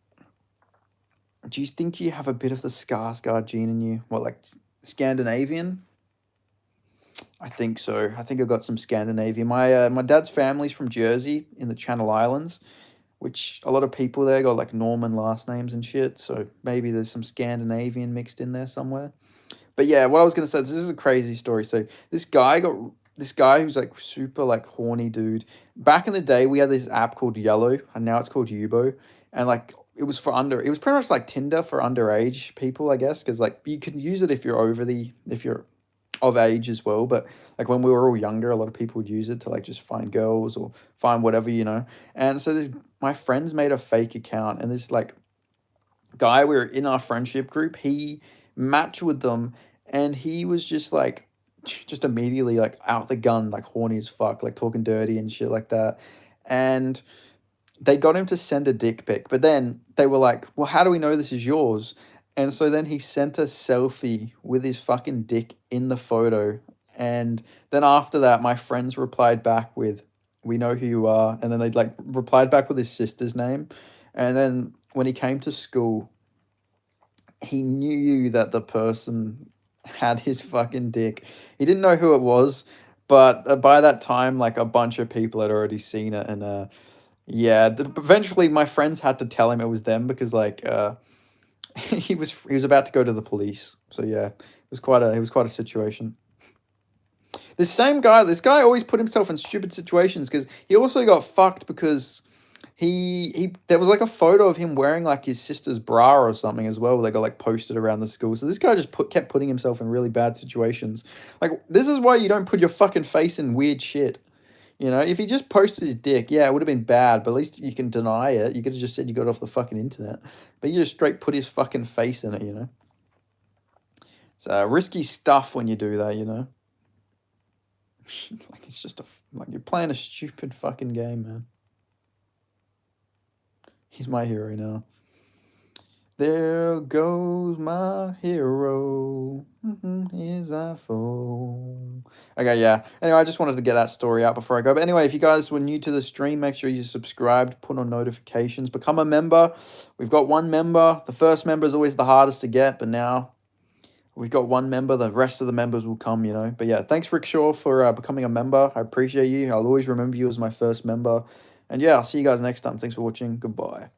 Do you think you have a bit of the Skarsgård gene in you? What, like Scandinavian? I think so. I think I got some Scandinavian. My dad's family's from Jersey in the Channel Islands, which a lot of people there got like Norman last names and shit. So maybe there's some Scandinavian mixed in there somewhere. But yeah, what I was gonna say, this is a crazy story. So this guy who's like super like horny dude. Back in the day, we had this app called Yellow, and now it's called Yubo, and like it was pretty much like Tinder for underage people, I guess, because like you can use it if you're of age as well. But like when we were all younger, a lot of people would use it to like just find girls or find whatever, you know. And so my friends made a fake account, and this like guy we were in our friendship group, he matched with them, and he was just immediately like out the gun, like horny as fuck, like talking dirty and shit like that. And they got him to send a dick pic, but then they were like, well, how do we know this is yours? And so then he sent a selfie with his fucking dick in the photo. And then after that, my friends replied back with, we know who you are. And then they like replied back with his sister's name. And then when he came to school, he knew that the person had his fucking dick. He didn't know who it was, but by that time, like a bunch of people had already seen it. And eventually my friends had to tell him it was them because like he was about to go to the police. So yeah, it was quite a situation. This guy always put himself in stupid situations because he also got fucked because there was like a photo of him wearing like his sister's bra or something as well. They got like posted around the school. So this guy just kept putting himself in really bad situations. Like this is why you don't put your fucking face in weird shit. You know, if he just posted his dick, yeah, it would have been bad, but at least you can deny it. You could have just said you got it off the fucking internet. But you just straight put his fucking face in it, you know? It's risky stuff when you do that, you know? Like, it's just like you're playing a stupid fucking game, man. He's my hero now. There goes my hero. Here's our foe. Okay, yeah. Anyway, I just wanted to get that story out before I go. But anyway, if you guys were new to the stream, make sure you subscribed, put on notifications, become a member. We've got one member. The first member is always the hardest to get, but now we've got one member. The rest of the members will come, you know. But yeah, thanks, Rickshaw, for becoming a member. I appreciate you. I'll always remember you as my first member. And yeah, I'll see you guys next time. Thanks for watching. Goodbye.